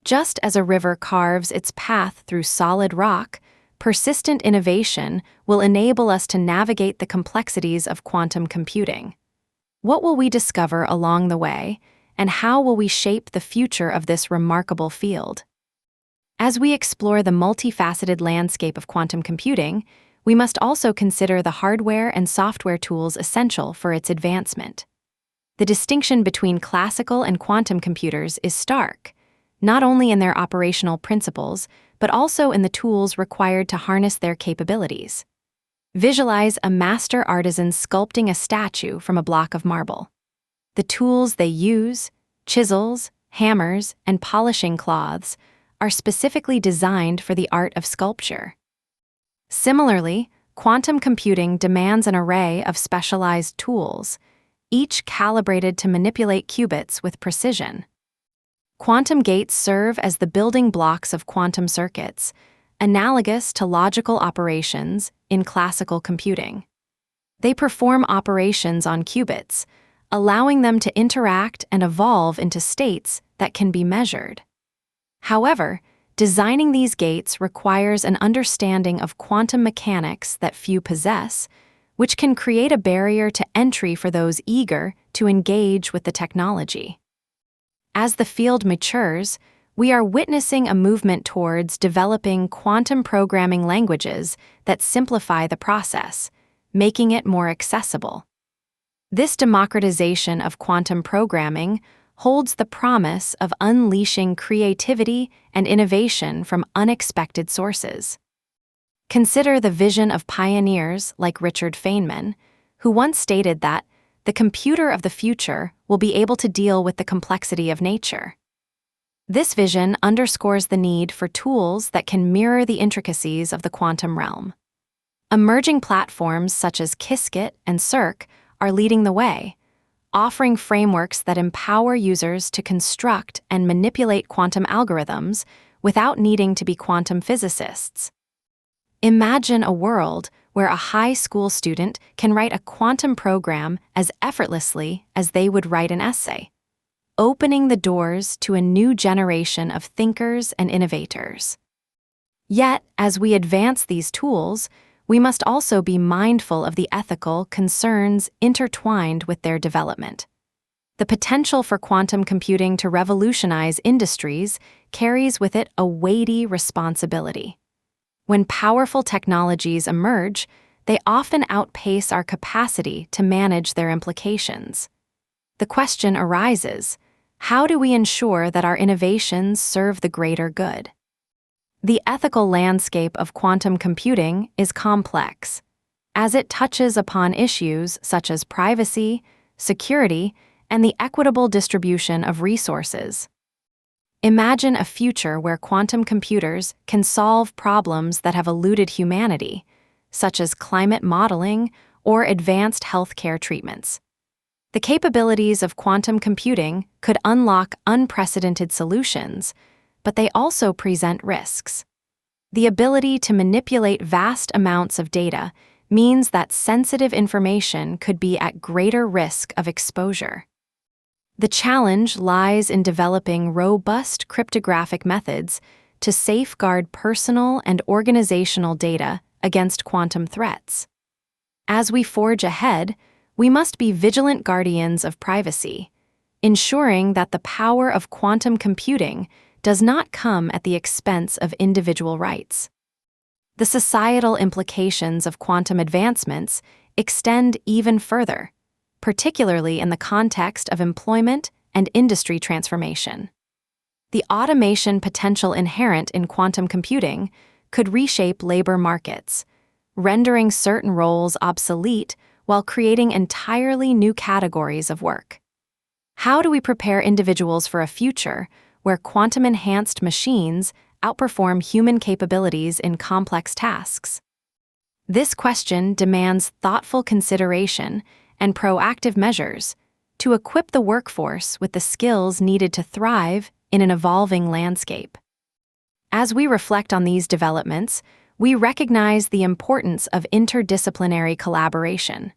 Just as a river carves its path through solid rock, persistent innovation will enable us to navigate the complexities of quantum computing. What will we discover along the way, and how will we shape the future of this remarkable field? As we explore the multifaceted landscape of quantum computing, we must also consider the hardware and software tools essential for its advancement. The distinction between classical and quantum computers is stark, not only in their operational principles, but also in the tools required to harness their capabilities. Visualize a master artisan sculpting a statue from a block of marble. The tools they use, chisels, hammers, and polishing cloths, are specifically designed for the art of sculpture. Similarly, quantum computing demands an array of specialized tools, each calibrated to manipulate qubits with precision. Quantum gates serve as the building blocks of quantum circuits, analogous to logical operations in classical computing. They perform operations on qubits, allowing them to interact and evolve into states that can be measured. However, designing these gates requires an understanding of quantum mechanics that few possess, which can create a barrier to entry for those eager to engage with the technology. As the field matures, we are witnessing a movement towards developing quantum programming languages that simplify the process, making it more accessible. This democratization of quantum programming holds the promise of unleashing creativity and innovation from unexpected sources. Consider the vision of pioneers like Richard Feynman, who once stated that the computer of the future will be able to deal with the complexity of nature. This vision underscores the need for tools that can mirror the intricacies of the quantum realm. Emerging platforms such as Qiskit and Cirq are leading the way, offering frameworks that empower users to construct and manipulate quantum algorithms without needing to be quantum physicists. Imagine a world where a high school student can write a quantum program as effortlessly as they would write an essay, opening the doors to a new generation of thinkers and innovators. Yet, as we advance these tools, we must also be mindful of the ethical concerns intertwined with their development. The potential for quantum computing to revolutionize industries carries with it a weighty responsibility. When powerful technologies emerge, they often outpace our capacity to manage their implications. The question arises, how do we ensure that our innovations serve the greater good? The ethical landscape of quantum computing is complex, as it touches upon issues such as privacy, security, and the equitable distribution of resources. Imagine a future where quantum computers can solve problems that have eluded humanity, such as climate modeling or advanced healthcare treatments. The capabilities of quantum computing could unlock unprecedented solutions, but they also present risks. The ability to manipulate vast amounts of data means that sensitive information could be at greater risk of exposure. The challenge lies in developing robust cryptographic methods to safeguard personal and organizational data against quantum threats. As we forge ahead, we must be vigilant guardians of privacy, ensuring that the power of quantum computing does not come at the expense of individual rights. The societal implications of quantum advancements extend even further, particularly in the context of employment and industry transformation. The automation potential inherent in quantum computing could reshape labor markets, rendering certain roles obsolete while creating entirely new categories of work. How do we prepare individuals for a future where quantum-enhanced machines outperform human capabilities in complex tasks? This question demands thoughtful consideration and proactive measures to equip the workforce with the skills needed to thrive in an evolving landscape. As we reflect on these developments, we recognize the importance of interdisciplinary collaboration.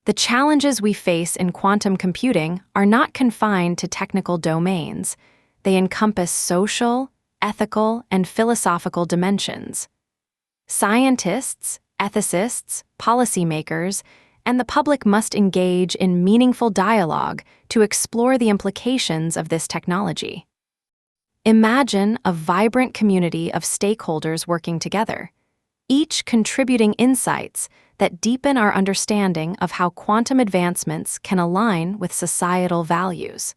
The challenges we face in quantum computing are not confined to technical domains. They encompass social, ethical, and philosophical dimensions. Scientists, ethicists, policymakers, and the public must engage in meaningful dialogue to explore the implications of this technology. Imagine a vibrant community of stakeholders working together, each contributing insights that deepen our understanding of how quantum advancements can align with societal values.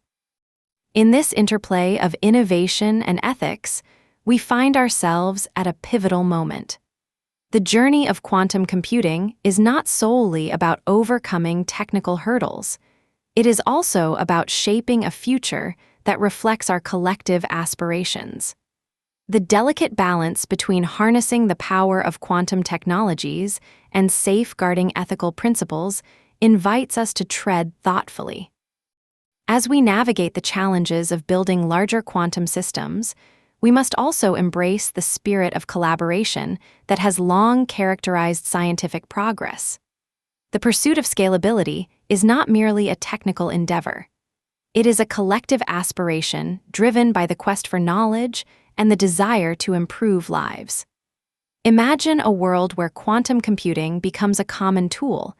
In this interplay of innovation and ethics, we find ourselves at a pivotal moment. The journey of quantum computing is not solely about overcoming technical hurdles. It is also about shaping a future that reflects our collective aspirations. The delicate balance between harnessing the power of quantum technologies and safeguarding ethical principles invites us to tread thoughtfully. As we navigate the challenges of building larger quantum systems, we must also embrace the spirit of collaboration that has long characterized scientific progress. The pursuit of scalability is not merely a technical endeavor. It is a collective aspiration driven by the quest for knowledge and the desire to improve lives. Imagine a world where quantum computing becomes a common tool,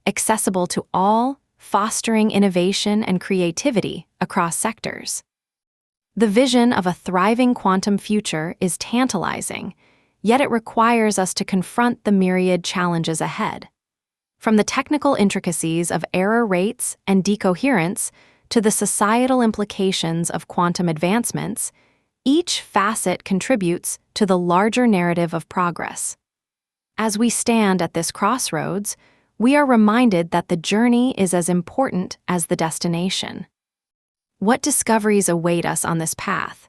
accessible to all, fostering innovation and creativity across sectors. The vision of a thriving quantum future is tantalizing, yet it requires us to confront the myriad challenges ahead. From the technical intricacies of error rates and decoherence to the societal implications of quantum advancements, each facet contributes to the larger narrative of progress. As we stand at this crossroads, we are reminded that the journey is as important as the destination. What discoveries await us on this path,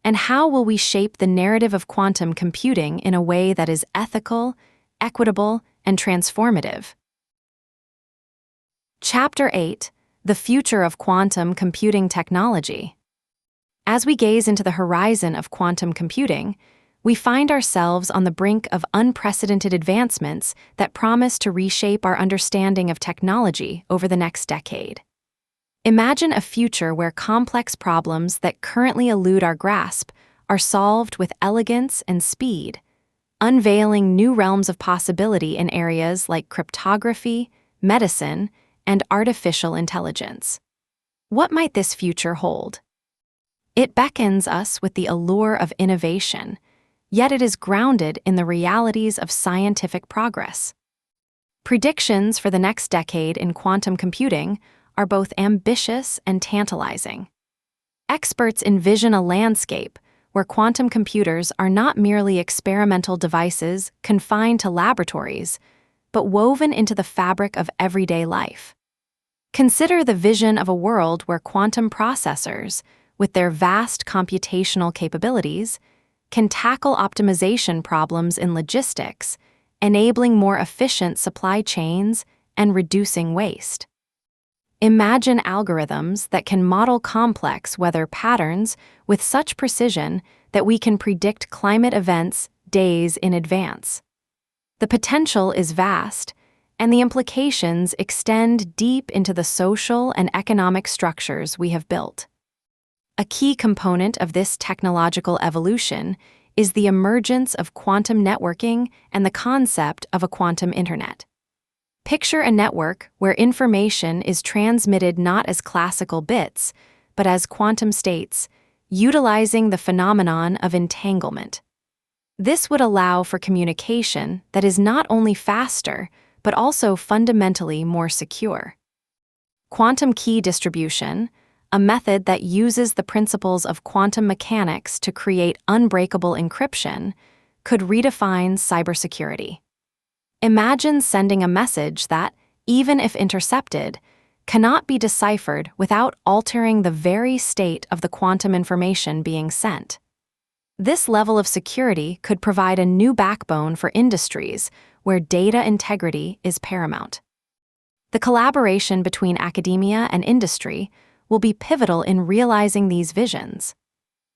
and how will we shape the narrative of quantum computing in a way that is ethical, equitable, and transformative? Chapter 8: The Future of Quantum Computing Technology. As we gaze into the horizon of quantum computing, we find ourselves on the brink of unprecedented advancements that promise to reshape our understanding of technology over the next decade. Imagine a future where complex problems that currently elude our grasp are solved with elegance and speed, unveiling new realms of possibility in areas like cryptography, medicine, and artificial intelligence. What might this future hold? It beckons us with the allure of innovation, yet it is grounded in the realities of scientific progress. Predictions for the next decade in quantum computing are both ambitious and tantalizing. Experts envision a landscape where quantum computers are not merely experimental devices confined to laboratories, but woven into the fabric of everyday life. Consider the vision of a world where quantum processors, with their vast computational capabilities, can tackle optimization problems in logistics, enabling more efficient supply chains and reducing waste. Imagine algorithms that can model complex weather patterns with such precision that we can predict climate events days in advance. The potential is vast, and the implications extend deep into the social and economic structures we have built. A key component of this technological evolution is the emergence of quantum networking and the concept of a quantum internet. Picture a network where information is transmitted not as classical bits, but as quantum states, utilizing the phenomenon of entanglement. This would allow for communication that is not only faster, but also fundamentally more secure. Quantum key distribution, a method that uses the principles of quantum mechanics to create unbreakable encryption, could redefine cybersecurity. Imagine sending a message that, even if intercepted, cannot be deciphered without altering the very state of the quantum information being sent. This level of security could provide a new backbone for industries where data integrity is paramount. The collaboration between academia and industry will be pivotal in realizing these visions.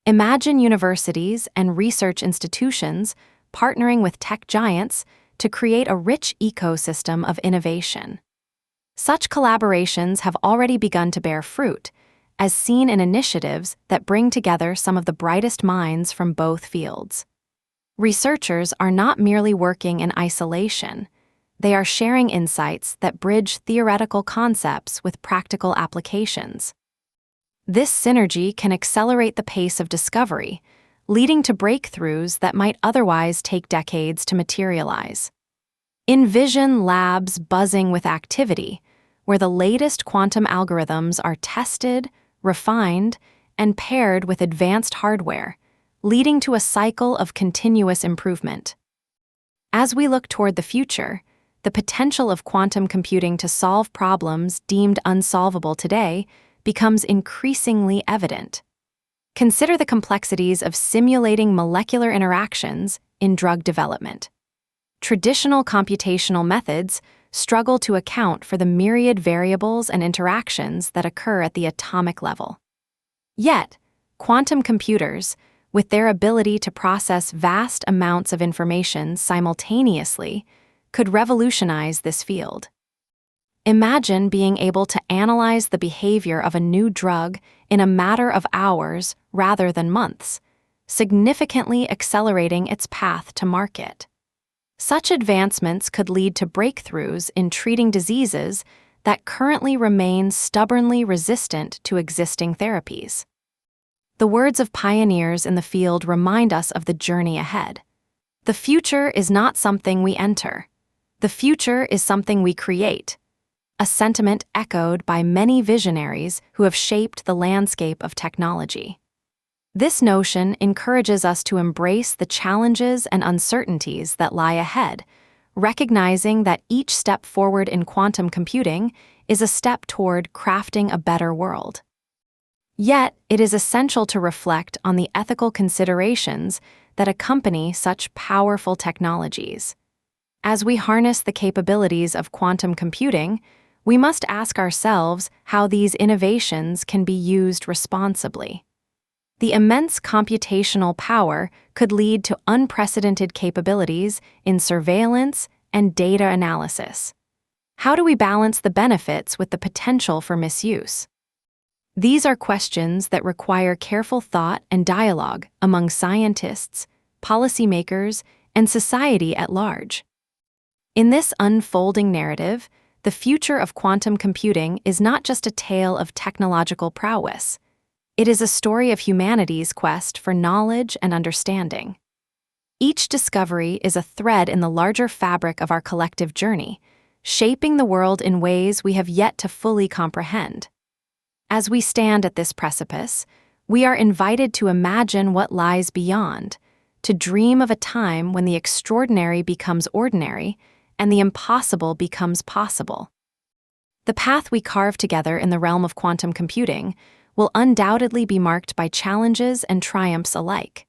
Imagine universities and research institutions partnering with tech giants to create a rich ecosystem of innovation. Such collaborations have already begun to bear fruit, as seen in initiatives that bring together some of the brightest minds from both fields. Researchers are not merely working in isolation. They are sharing insights that bridge theoretical concepts with practical applications. This synergy can accelerate the pace of discovery, leading to breakthroughs that might otherwise take decades to materialize. Envision labs buzzing with activity, where the latest quantum algorithms are tested, refined, and paired with advanced hardware, leading to a cycle of continuous improvement. As we look toward the future, the potential of quantum computing to solve problems deemed unsolvable today becomes increasingly evident. Consider the complexities of simulating molecular interactions in drug development. Traditional computational methods struggle to account for the myriad variables and interactions that occur at the atomic level. Yet, quantum computers, with their ability to process vast amounts of information simultaneously, could revolutionize this field. Imagine being able to analyze the behavior of a new drug in a matter of hours rather than months, significantly accelerating its path to market. Such advancements could lead to breakthroughs in treating diseases that currently remain stubbornly resistant to existing therapies. The words of pioneers in the field remind us of the journey ahead. The future is not something we enter. The future is something we create, a sentiment echoed by many visionaries who have shaped the landscape of technology. This notion encourages us to embrace the challenges and uncertainties that lie ahead, recognizing that each step forward in quantum computing is a step toward crafting a better world. Yet, it is essential to reflect on the ethical considerations that accompany such powerful technologies. As we harness the capabilities of quantum computing, we must ask ourselves how these innovations can be used responsibly. The immense computational power could lead to unprecedented capabilities in surveillance and data analysis. How do we balance the benefits with the potential for misuse? These are questions that require careful thought and dialogue among scientists, policymakers, and society at large. In this unfolding narrative, the future of quantum computing is not just a tale of technological prowess. It is a story of humanity's quest for knowledge and understanding. Each discovery is a thread in the larger fabric of our collective journey, shaping the world in ways we have yet to fully comprehend. As we stand at this precipice, we are invited to imagine what lies beyond, to dream of a time when the extraordinary becomes ordinary and the impossible becomes possible. The path we carve together in the realm of quantum computing will undoubtedly be marked by challenges and triumphs alike.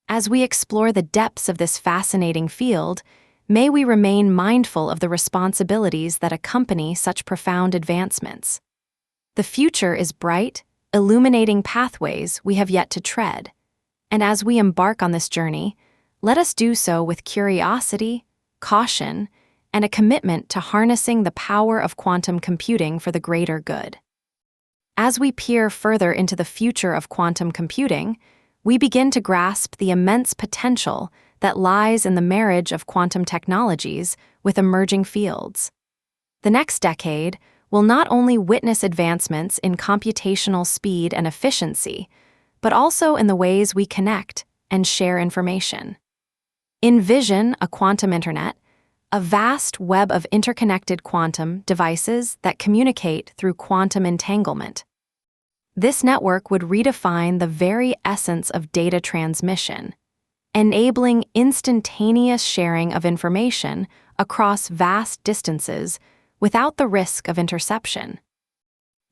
As we explore the depths of this fascinating field, may we remain mindful of the responsibilities that accompany such profound advancements. The future is bright, illuminating pathways we have yet to tread. And as we embark on this journey, let us do so with curiosity, caution, and a commitment to harnessing the power of quantum computing for the greater good. As we peer further into the future of quantum computing, we begin to grasp the immense potential that lies in the marriage of quantum technologies with emerging fields. The next decade will not only witness advancements in computational speed and efficiency, but also in the ways we connect and share information. Envision a quantum internet, a vast web of interconnected quantum devices that communicate through quantum entanglement. This network would redefine the very essence of data transmission, enabling instantaneous sharing of information across vast distances without the risk of interception.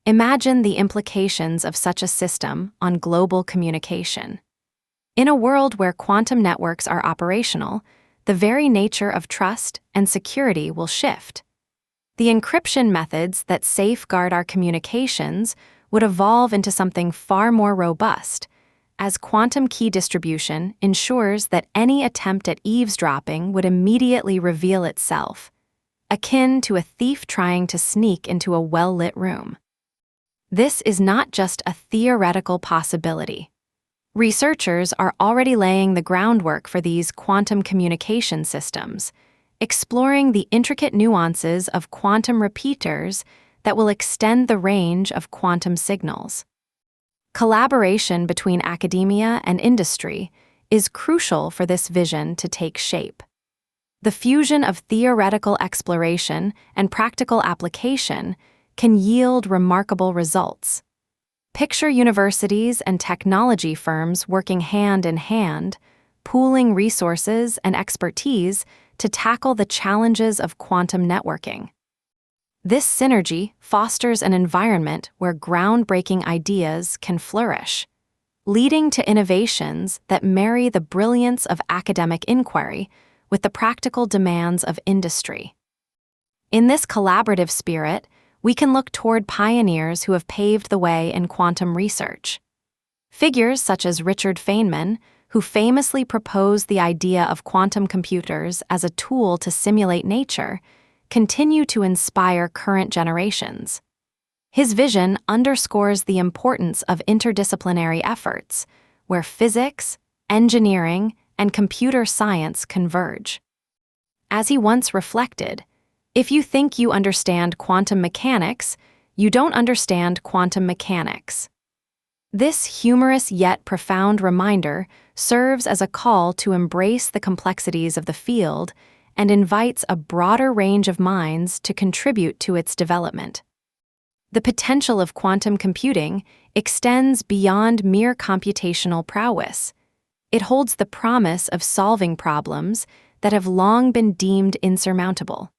Imagine the implications of such a system on global communication. In a world where quantum networks are operational, the very nature of trust and security will shift. The encryption methods that safeguard our communications would evolve into something far more robust, as quantum key distribution ensures that any attempt at eavesdropping would immediately reveal itself, akin to a thief trying to sneak into a well-lit room. This is not just a theoretical possibility. Researchers are already laying the groundwork for these quantum communication systems, exploring the intricate nuances of quantum repeaters that will extend the range of quantum signals. Collaboration between academia and industry is crucial for this vision to take shape. The fusion of theoretical exploration and practical application can yield remarkable results. Picture universities and technology firms working hand in hand, pooling resources and expertise to tackle the challenges of quantum networking. This synergy fosters an environment where groundbreaking ideas can flourish, leading to innovations that marry the brilliance of academic inquiry with the practical demands of industry. In this collaborative spirit, we can look toward pioneers who have paved the way in quantum research. Figures such as Richard Feynman, who famously proposed the idea of quantum computers as a tool to simulate nature, continue to inspire current generations. His vision underscores the importance of interdisciplinary efforts, where physics, engineering, and computer science converge. As he once reflected, "If you think you understand quantum mechanics, you don't understand quantum mechanics." This humorous yet profound reminder serves as a call to embrace the complexities of the field and invites a broader range of minds to contribute to its development. The potential of quantum computing extends beyond mere computational prowess. It holds the promise of solving problems that have long been deemed insurmountable.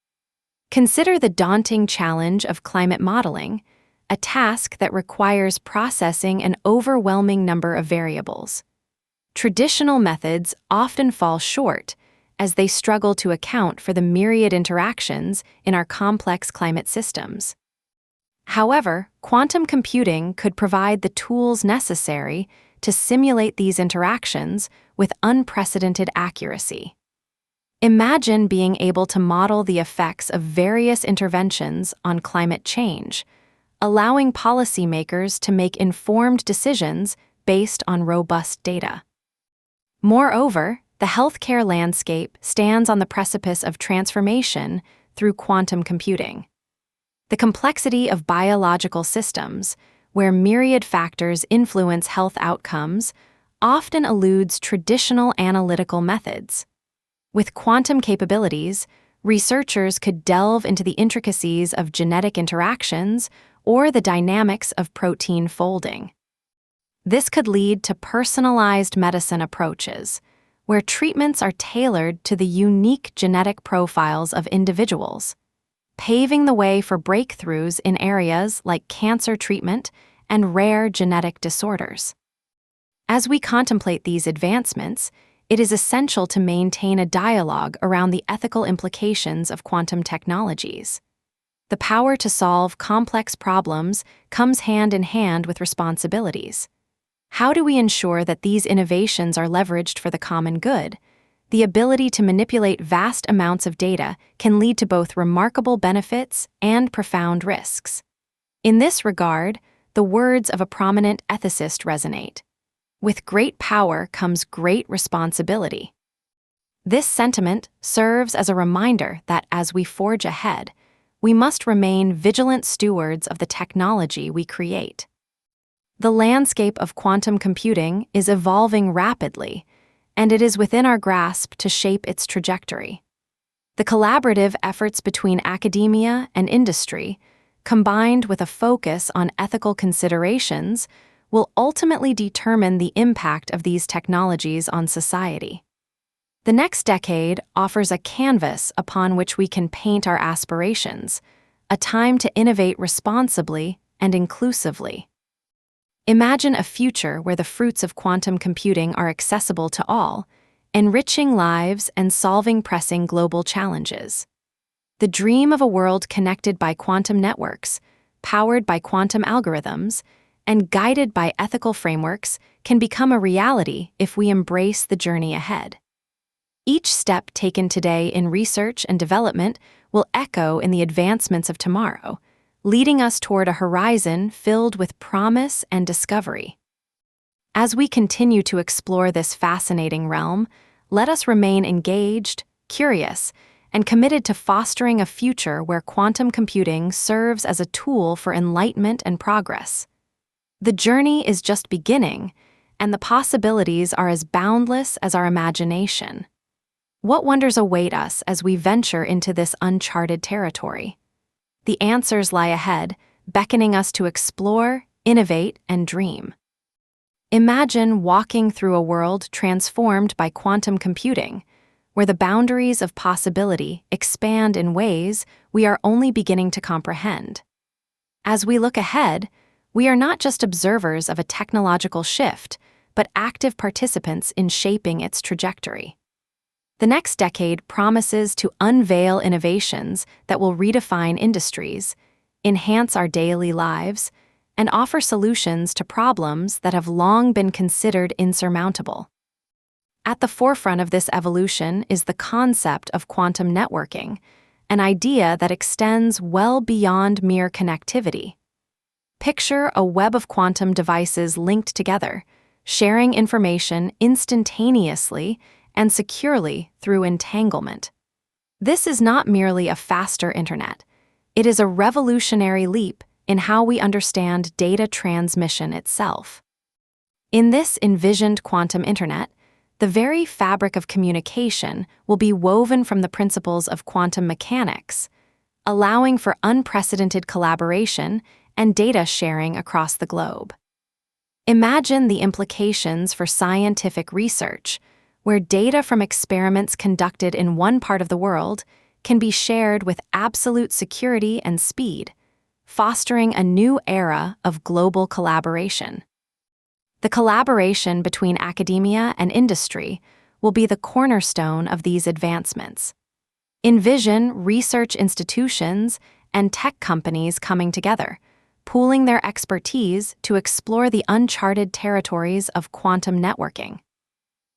Consider the daunting challenge of climate modeling, a task that requires processing an overwhelming number of variables. Traditional methods often fall short as they struggle to account for the myriad interactions in our complex climate systems. However, quantum computing could provide the tools necessary to simulate these interactions with unprecedented accuracy. Imagine being able to model the effects of various interventions on climate change, allowing policymakers to make informed decisions based on robust data. Moreover, the healthcare landscape stands on the precipice of transformation through quantum computing. The complexity of biological systems, where myriad factors influence health outcomes, often eludes traditional analytical methods. With quantum capabilities, researchers could delve into the intricacies of genetic interactions or the dynamics of protein folding. This could lead to personalized medicine approaches, where treatments are tailored to the unique genetic profiles of individuals, paving the way for breakthroughs in areas like cancer treatment and rare genetic disorders. As we contemplate these advancements, it is essential to maintain a dialogue around the ethical implications of quantum technologies. The power to solve complex problems comes hand in hand with responsibilities. How do we ensure that these innovations are leveraged for the common good? The ability to manipulate vast amounts of data can lead to both remarkable benefits and profound risks. In this regard, the words of a prominent ethicist resonate. With great power comes great responsibility. This sentiment serves as a reminder that as we forge ahead, we must remain vigilant stewards of the technology we create. The landscape of quantum computing is evolving rapidly, and it is within our grasp to shape its trajectory. The collaborative efforts between academia and industry, combined with a focus on ethical considerations, will ultimately determine the impact of these technologies on society. The next decade offers a canvas upon which we can paint our aspirations, a time to innovate responsibly and inclusively. Imagine a future where the fruits of quantum computing are accessible to all, enriching lives and solving pressing global challenges. The dream of a world connected by quantum networks, powered by quantum algorithms, and guided by ethical frameworks can become a reality if we embrace the journey ahead. Each step taken today in research and development will echo in the advancements of tomorrow, leading us toward a horizon filled with promise and discovery. As we continue to explore this fascinating realm, let us remain engaged, curious, and committed to fostering a future where quantum computing serves as a tool for enlightenment and progress. The journey is just beginning, and the possibilities are as boundless as our imagination. What wonders await us as we venture into this uncharted territory? The answers lie ahead, beckoning us to explore, innovate, and dream. Imagine walking through a world transformed by quantum computing, where the boundaries of possibility expand in ways we are only beginning to comprehend. As we look ahead, we are not just observers of a technological shift, but active participants in shaping its trajectory. The next decade promises to unveil innovations that will redefine industries, enhance our daily lives, and offer solutions to problems that have long been considered insurmountable. At the forefront of this evolution is the concept of quantum networking, an idea that extends well beyond mere connectivity. Picture a web of quantum devices linked together, sharing information instantaneously and securely through entanglement. This is not merely a faster internet. It is a revolutionary leap in how we understand data transmission itself. In this envisioned quantum internet, the very fabric of communication will be woven from the principles of quantum mechanics, allowing for unprecedented collaboration and data sharing across the globe. Imagine the implications for scientific research, where data from experiments conducted in one part of the world can be shared with absolute security and speed, fostering a new era of global collaboration. The collaboration between academia and industry will be the cornerstone of these advancements. Envision research institutions and tech companies coming together, pooling their expertise to explore the uncharted territories of quantum networking.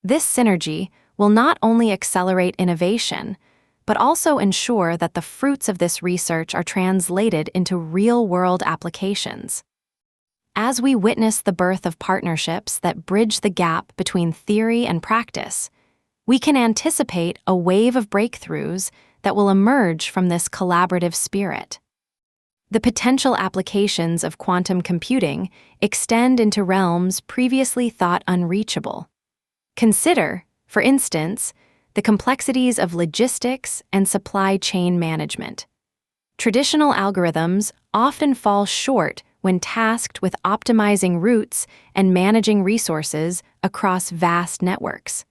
This synergy will not only accelerate innovation, but also ensure that the fruits of this research are translated into real-world applications. As we witness the birth of partnerships that bridge the gap between theory and practice, we can anticipate a wave of breakthroughs that will emerge from this collaborative spirit. The potential applications of quantum computing extend into realms previously thought unreachable. Consider, for instance, the complexities of logistics and supply chain management. Traditional algorithms often fall short when tasked with optimizing routes and managing resources across vast networks.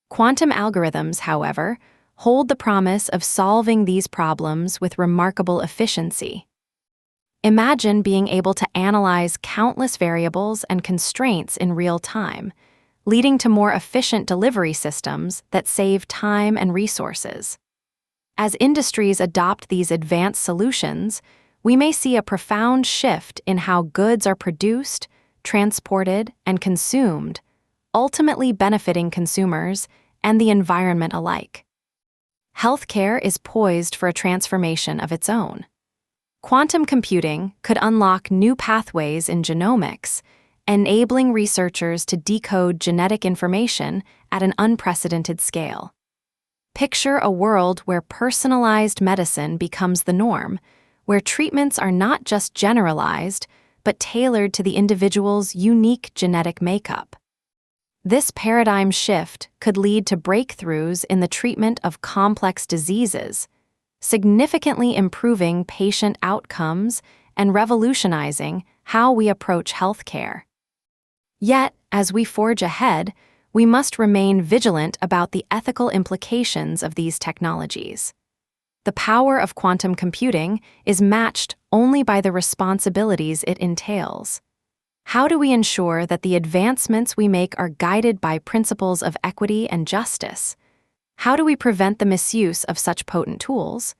Quantum algorithms, however, hold the promise of solving these problems with remarkable efficiency. Imagine being able to analyze countless variables and constraints in real time, leading to more efficient delivery systems that save time and resources. As industries adopt these advanced solutions, we may see a profound shift in how goods are produced, transported, and consumed, ultimately benefiting consumers and the environment alike. Healthcare is poised for a transformation of its own. Quantum computing could unlock new pathways in genomics, enabling researchers to decode genetic information at an unprecedented scale. Picture a world where personalized medicine becomes the norm, where treatments are not just generalized, but tailored to the individual's unique genetic makeup. This paradigm shift could lead to breakthroughs in the treatment of complex diseases, significantly improving patient outcomes and revolutionizing how we approach healthcare. Yet, as we forge ahead, we must remain vigilant about the ethical implications of these technologies. The power of quantum computing is matched only by the responsibilities it entails. How do we ensure that the advancements we make are guided by principles of equity and justice? How do we prevent the misuse of such potent tools?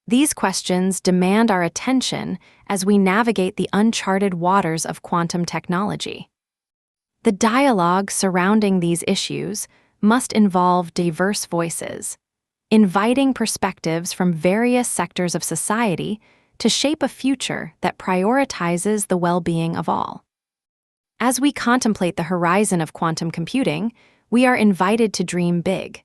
These questions demand our attention as we navigate the uncharted waters of quantum technology. The dialogue surrounding these issues must involve diverse voices, inviting perspectives from various sectors of society to shape a future that prioritizes the well-being of all. As we contemplate the horizon of quantum computing, we are invited to dream big.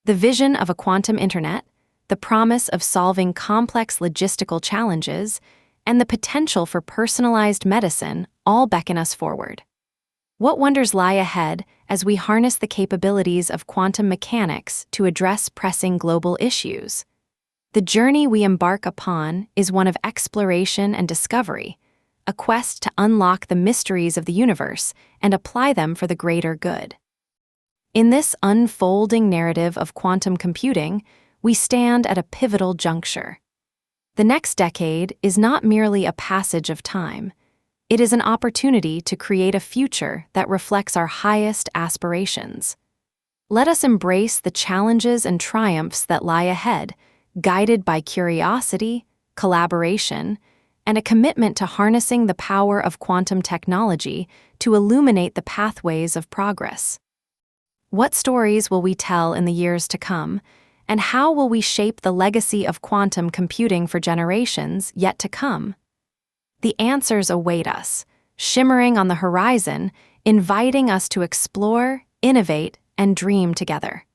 The vision of a quantum internet, the promise of solving complex logistical challenges, and the potential for personalized medicine all beckon us forward. What wonders lie ahead as we harness the capabilities of quantum mechanics to address pressing global issues? The journey we embark upon is one of exploration and discovery, a quest to unlock the mysteries of the universe and apply them for the greater good. In this unfolding narrative of quantum computing, we stand at a pivotal juncture. The next decade is not merely a passage of time. It is an opportunity to create a future that reflects our highest aspirations. Let us embrace the challenges and triumphs that lie ahead, guided by curiosity, collaboration, and a commitment to harnessing the power of quantum technology to illuminate the pathways of progress. What stories will we tell in the years to come, and how will we shape the legacy of quantum computing for generations yet to come? The answers await us, shimmering on the horizon, inviting us to explore, innovate, and dream together.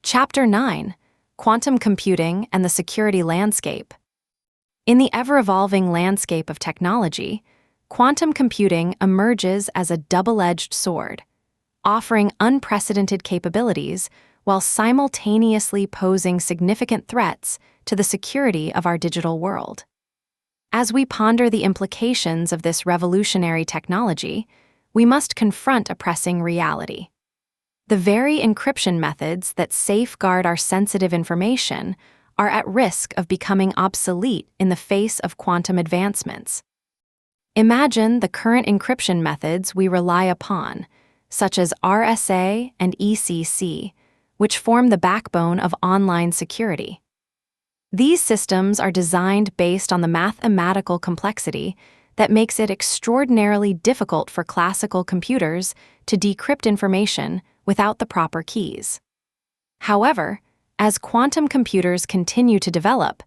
Chapter 9: Quantum Computing and the Security Landscape. In the ever-evolving landscape of technology, quantum computing emerges as a double-edged sword, offering unprecedented capabilities while simultaneously posing significant threats to the security of our digital world. As we ponder the implications of this revolutionary technology, we must confront a pressing reality. The very encryption methods that safeguard our sensitive information are at risk of becoming obsolete in the face of quantum advancements. Imagine the current encryption methods we rely upon, such as RSA and ECC, which form the backbone of online security. These systems are designed based on the mathematical complexity that makes it extraordinarily difficult for classical computers to decrypt information without the proper keys. However, as quantum computers continue to develop,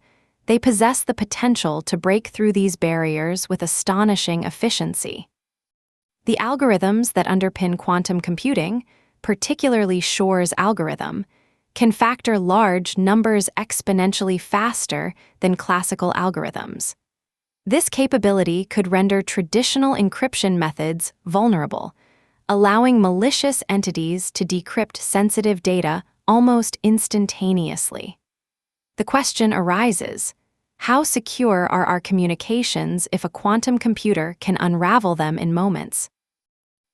they possess the potential to break through these barriers with astonishing efficiency. The algorithms that underpin quantum computing, particularly Shor's algorithm, can factor large numbers exponentially faster than classical algorithms. This capability could render traditional encryption methods vulnerable, allowing malicious entities to decrypt sensitive data almost instantaneously. The question arises: how secure are our communications if a quantum computer can unravel them in moments?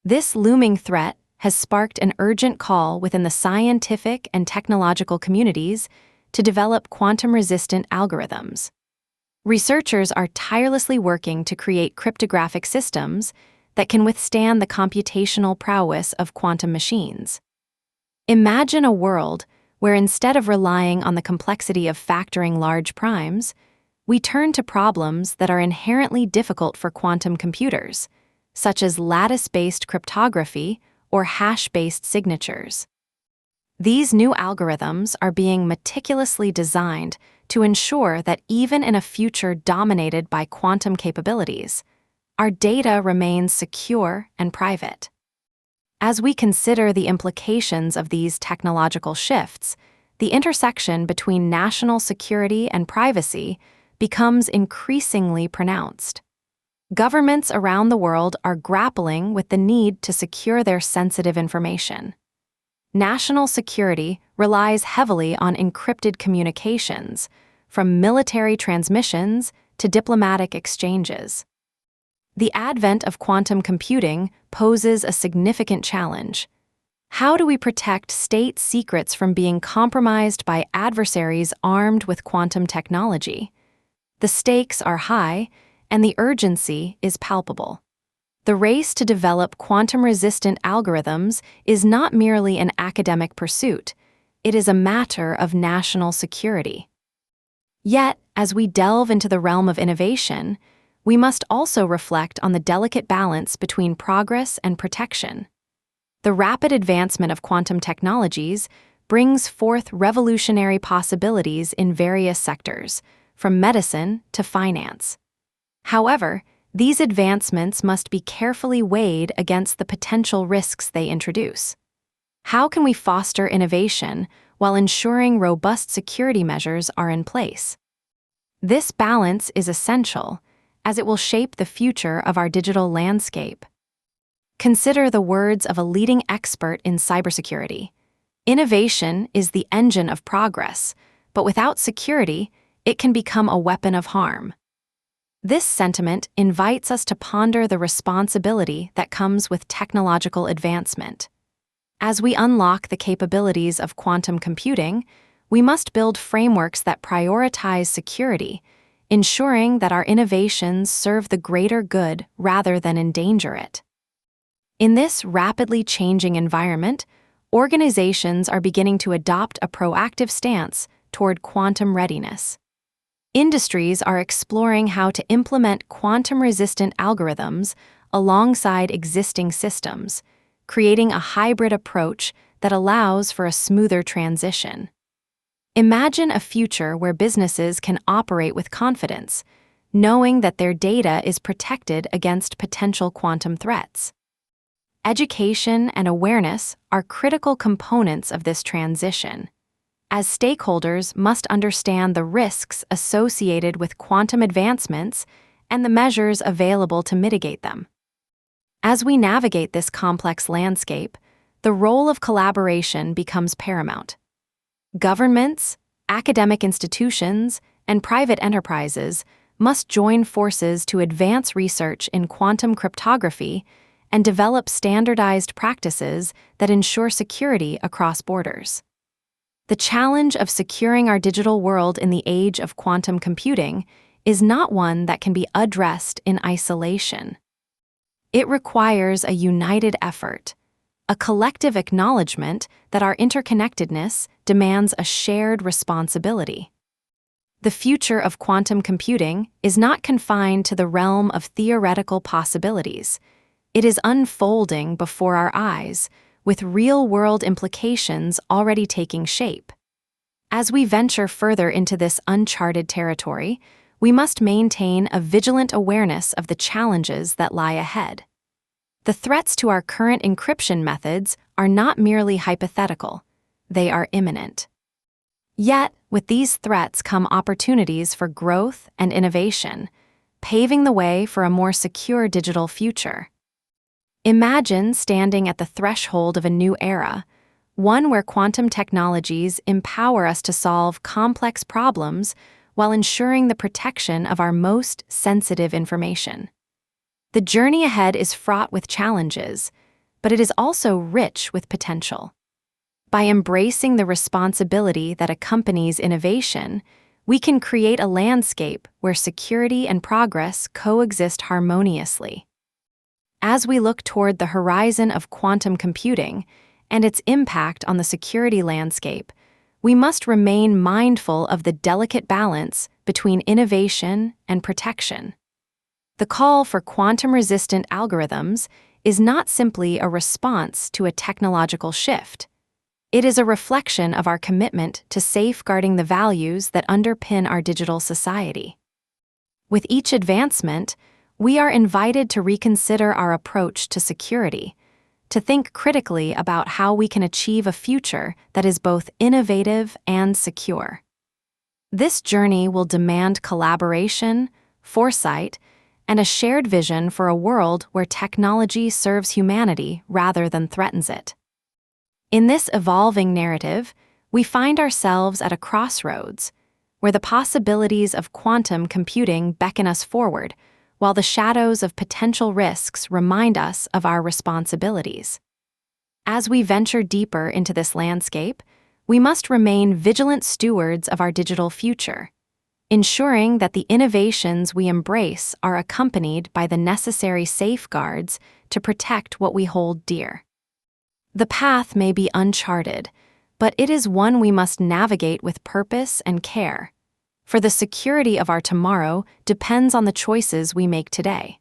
This looming threat has sparked an urgent call within the scientific and technological communities to develop quantum-resistant algorithms. Researchers are tirelessly working to create cryptographic systems that can withstand the computational prowess of quantum machines. Imagine a world where instead of relying on the complexity of factoring large primes, we turn to problems that are inherently difficult for quantum computers, such as lattice-based cryptography or hash-based signatures. These new algorithms are being meticulously designed to ensure that even in a future dominated by quantum capabilities, our data remains secure and private. As we consider the implications of these technological shifts, the intersection between national security and privacy becomes increasingly pronounced. Governments around the world are grappling with the need to secure their sensitive information. National security relies heavily on encrypted communications, from military transmissions to diplomatic exchanges. The advent of quantum computing poses a significant challenge. How do we protect state secrets from being compromised by adversaries armed with quantum technology? The stakes are high, and the urgency is palpable. The race to develop quantum-resistant algorithms is not merely an academic pursuit, it is a matter of national security. Yet, as we delve into the realm of innovation, we must also reflect on the delicate balance between progress and protection. The rapid advancement of quantum technologies brings forth revolutionary possibilities in various sectors, from medicine to finance. However, these advancements must be carefully weighed against the potential risks they introduce. How can we foster innovation while ensuring robust security measures are in place? This balance is essential, as it will shape the future of our digital landscape. Consider the words of a leading expert in cybersecurity. Innovation is the engine of progress, but without security, it can become a weapon of harm. This sentiment invites us to ponder the responsibility that comes with technological advancement. As we unlock the capabilities of quantum computing, we must build frameworks that prioritize security, ensuring that our innovations serve the greater good rather than endanger it. In this rapidly changing environment, organizations are beginning to adopt a proactive stance toward quantum readiness. Industries are exploring how to implement quantum-resistant algorithms alongside existing systems, creating a hybrid approach that allows for a smoother transition. Imagine a future where businesses can operate with confidence, knowing that their data is protected against potential quantum threats. Education and awareness are critical components of this transition, as stakeholders must understand the risks associated with quantum advancements and the measures available to mitigate them. As we navigate this complex landscape, the role of collaboration becomes paramount. Governments, academic institutions, and private enterprises must join forces to advance research in quantum cryptography and develop standardized practices that ensure security across borders. The challenge of securing our digital world in the age of quantum computing is not one that can be addressed in isolation. It requires a united effort, a collective acknowledgement that our interconnectedness demands a shared responsibility. The future of quantum computing is not confined to the realm of theoretical possibilities. It is unfolding before our eyes, with real-world implications already taking shape. As we venture further into this uncharted territory, we must maintain a vigilant awareness of the challenges that lie ahead. The threats to our current encryption methods are not merely hypothetical, they are imminent. Yet, with these threats come opportunities for growth and innovation, paving the way for a more secure digital future. Imagine standing at the threshold of a new era, one where quantum technologies empower us to solve complex problems while ensuring the protection of our most sensitive information. The journey ahead is fraught with challenges, but it is also rich with potential. By embracing the responsibility that accompanies innovation, we can create a landscape where security and progress coexist harmoniously. As we look toward the horizon of quantum computing and its impact on the security landscape, we must remain mindful of the delicate balance between innovation and protection. The call for quantum-resistant algorithms is not simply a response to a technological shift. It is a reflection of our commitment to safeguarding the values that underpin our digital society. With each advancement, we are invited to reconsider our approach to security, to think critically about how we can achieve a future that is both innovative and secure. This journey will demand collaboration, foresight, and a shared vision for a world where technology serves humanity rather than threatens it. In this evolving narrative, we find ourselves at a crossroads, where the possibilities of quantum computing beckon us forward, while the shadows of potential risks remind us of our responsibilities. As we venture deeper into this landscape, we must remain vigilant stewards of our digital future, ensuring that the innovations we embrace are accompanied by the necessary safeguards to protect what we hold dear. The path may be uncharted, but it is one we must navigate with purpose and care, for the security of our tomorrow depends on the choices we make today.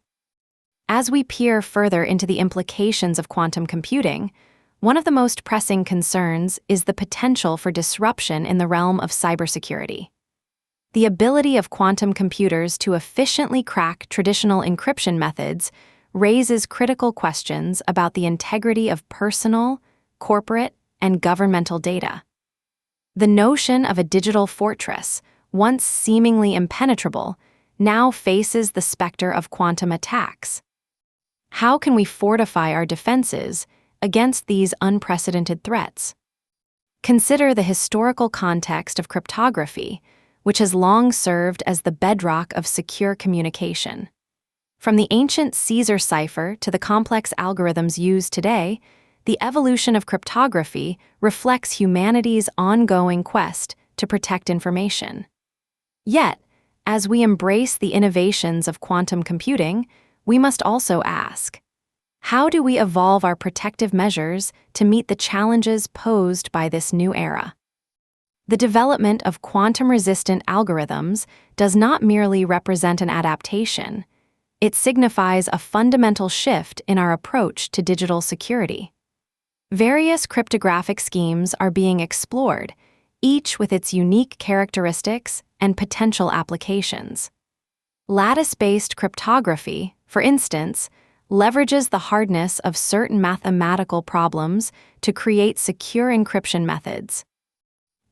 As we peer further into the implications of quantum computing, one of the most pressing concerns is the potential for disruption in the realm of cybersecurity. The ability of quantum computers to efficiently crack traditional encryption methods raises critical questions about the integrity of personal, corporate, and governmental data. The notion of a digital fortress, once seemingly impenetrable, now faces the specter of quantum attacks. How can we fortify our defenses against these unprecedented threats? Consider the historical context of cryptography, which has long served as the bedrock of secure communication. From the ancient Caesar cipher to the complex algorithms used today, the evolution of cryptography reflects humanity's ongoing quest to protect information. Yet, as we embrace the innovations of quantum computing, we must also ask, how do we evolve our protective measures to meet the challenges posed by this new era? The development of quantum-resistant algorithms does not merely represent an adaptation. It signifies a fundamental shift in our approach to digital security. Various cryptographic schemes are being explored, each with its unique characteristics and potential applications. Lattice-based cryptography, for instance, leverages the hardness of certain mathematical problems to create secure encryption methods.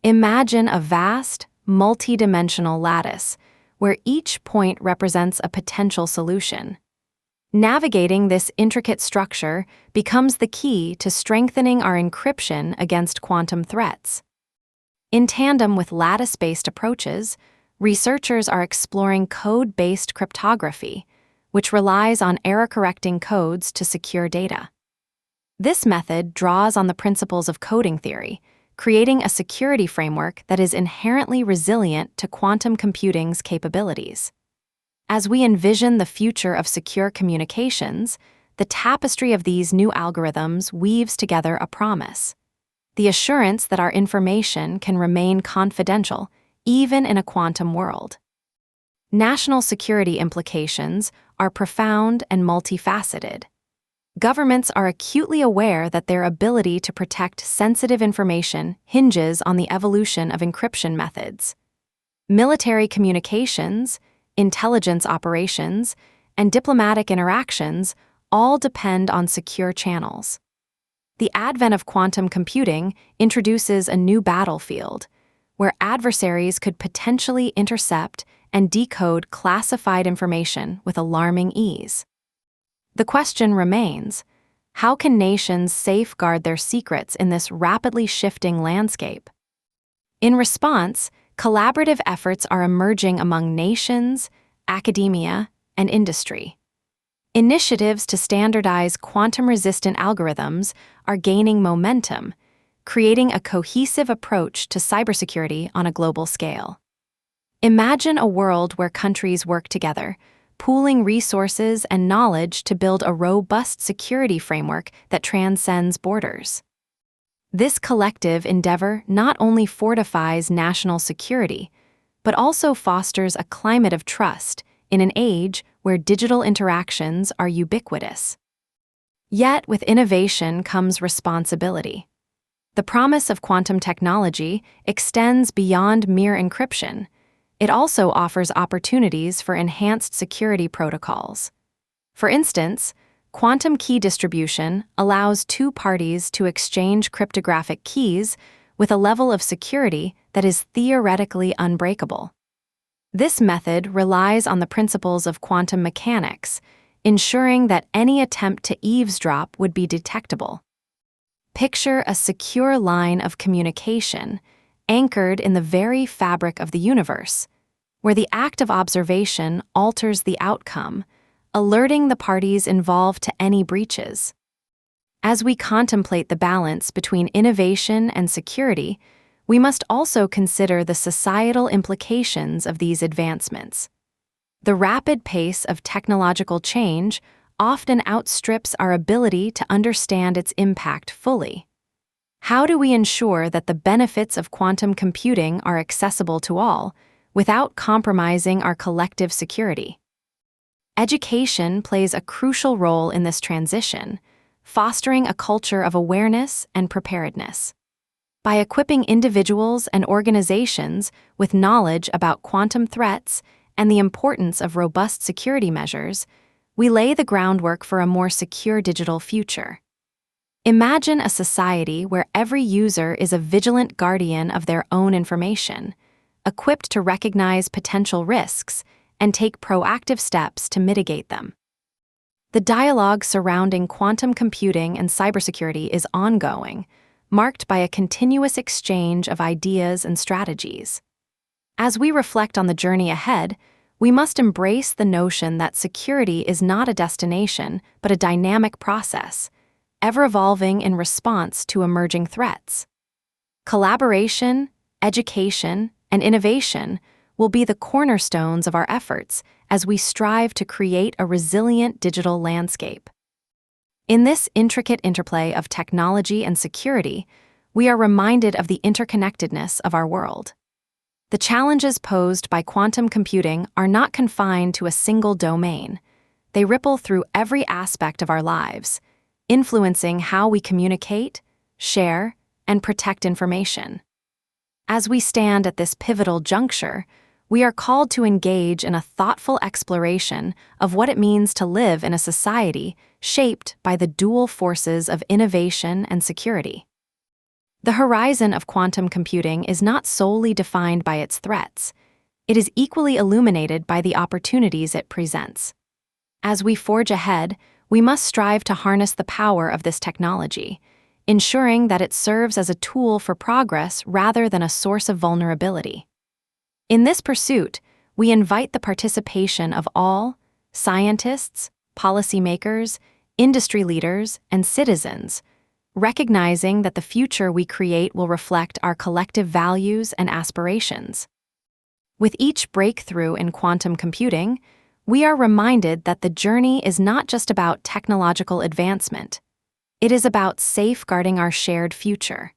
Imagine a vast, multi-dimensional lattice, where each point represents a potential solution. Navigating this intricate structure becomes the key to strengthening our encryption against quantum threats. In tandem with lattice-based approaches, researchers are exploring code-based cryptography, which relies on error-correcting codes to secure data. This method draws on the principles of coding theory, creating a security framework that is inherently resilient to quantum computing's capabilities. As we envision the future of secure communications, the tapestry of these new algorithms weaves together a promise: the assurance that our information can remain confidential, even in a quantum world. National security implications are profound and multifaceted. Governments are acutely aware that their ability to protect sensitive information hinges on the evolution of encryption methods. Military communications, intelligence operations, and diplomatic interactions all depend on secure channels. The advent of quantum computing introduces a new battlefield, where adversaries could potentially intercept and decode classified information with alarming ease. The question remains, how can nations safeguard their secrets in this rapidly shifting landscape? In response, collaborative efforts are emerging among nations, academia, and industry. Initiatives to standardize quantum-resistant algorithms are gaining momentum, creating a cohesive approach to cybersecurity on a global scale. Imagine a world where countries work together, pooling resources and knowledge to build a robust security framework that transcends borders. This collective endeavor not only fortifies national security, but also fosters a climate of trust in an age where digital interactions are ubiquitous. Yet, with innovation comes responsibility. The promise of quantum technology extends beyond mere encryption. It also offers opportunities for enhanced security protocols. For instance, quantum key distribution allows two parties to exchange cryptographic keys with a level of security that is theoretically unbreakable. This method relies on the principles of quantum mechanics, ensuring that any attempt to eavesdrop would be detectable. Picture a secure line of communication anchored in the very fabric of the universe, where the act of observation alters the outcome, alerting the parties involved to any breaches. As we contemplate the balance between innovation and security, we must also consider the societal implications of these advancements. The rapid pace of technological change often outstrips our ability to understand its impact fully. How do we ensure that the benefits of quantum computing are accessible to all without compromising our collective security? Education plays a crucial role in this transition, fostering a culture of awareness and preparedness. By equipping individuals and organizations with knowledge about quantum threats and the importance of robust security measures, we lay the groundwork for a more secure digital future. Imagine a society where every user is a vigilant guardian of their own information, equipped to recognize potential risks and take proactive steps to mitigate them. The dialogue surrounding quantum computing and cybersecurity is ongoing, marked by a continuous exchange of ideas and strategies. As we reflect on the journey ahead, we must embrace the notion that security is not a destination, but a dynamic process, ever evolving in response to emerging threats. Collaboration, education, and innovation will be the cornerstones of our efforts as we strive to create a resilient digital landscape. In this intricate interplay of technology and security, we are reminded of the interconnectedness of our world. The challenges posed by quantum computing are not confined to a single domain. They ripple through every aspect of our lives, influencing how we communicate, share, and protect information. As we stand at this pivotal juncture, we are called to engage in a thoughtful exploration of what it means to live in a society shaped by the dual forces of innovation and security. The horizon of quantum computing is not solely defined by its threats. It is equally illuminated by the opportunities it presents. As we forge ahead, we must strive to harness the power of this technology, ensuring that it serves as a tool for progress rather than a source of vulnerability. In this pursuit, we invite the participation of all scientists, policymakers, industry leaders, and citizens, recognizing that the future we create will reflect our collective values and aspirations. With each breakthrough in quantum computing, we are reminded that the journey is not just about technological advancement. It is about safeguarding our shared future.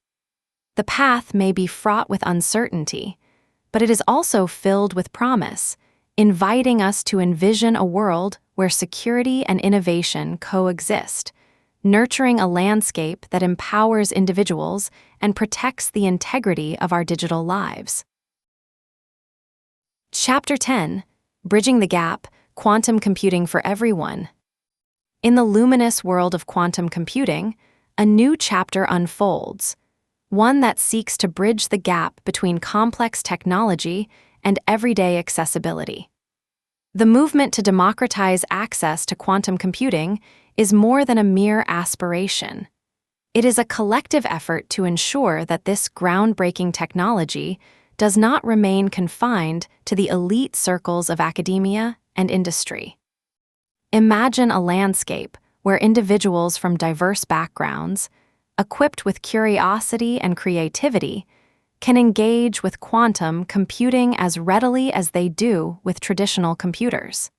The path may be fraught with uncertainty, but it is also filled with promise, inviting us to envision a world where security and innovation coexist, nurturing a landscape that empowers individuals and protects the integrity of our digital lives. Chapter 10: Bridging the Gap, Quantum Computing for Everyone. In the luminous world of quantum computing, a new chapter unfolds, one that seeks to bridge the gap between complex technology and everyday accessibility. The movement to democratize access to quantum computing is more than a mere aspiration. It is a collective effort to ensure that this groundbreaking technology does not remain confined to the elite circles of academia and industry. Imagine a landscape where individuals from diverse backgrounds, equipped with curiosity and creativity, can engage with quantum computing as readily as they do with traditional computers.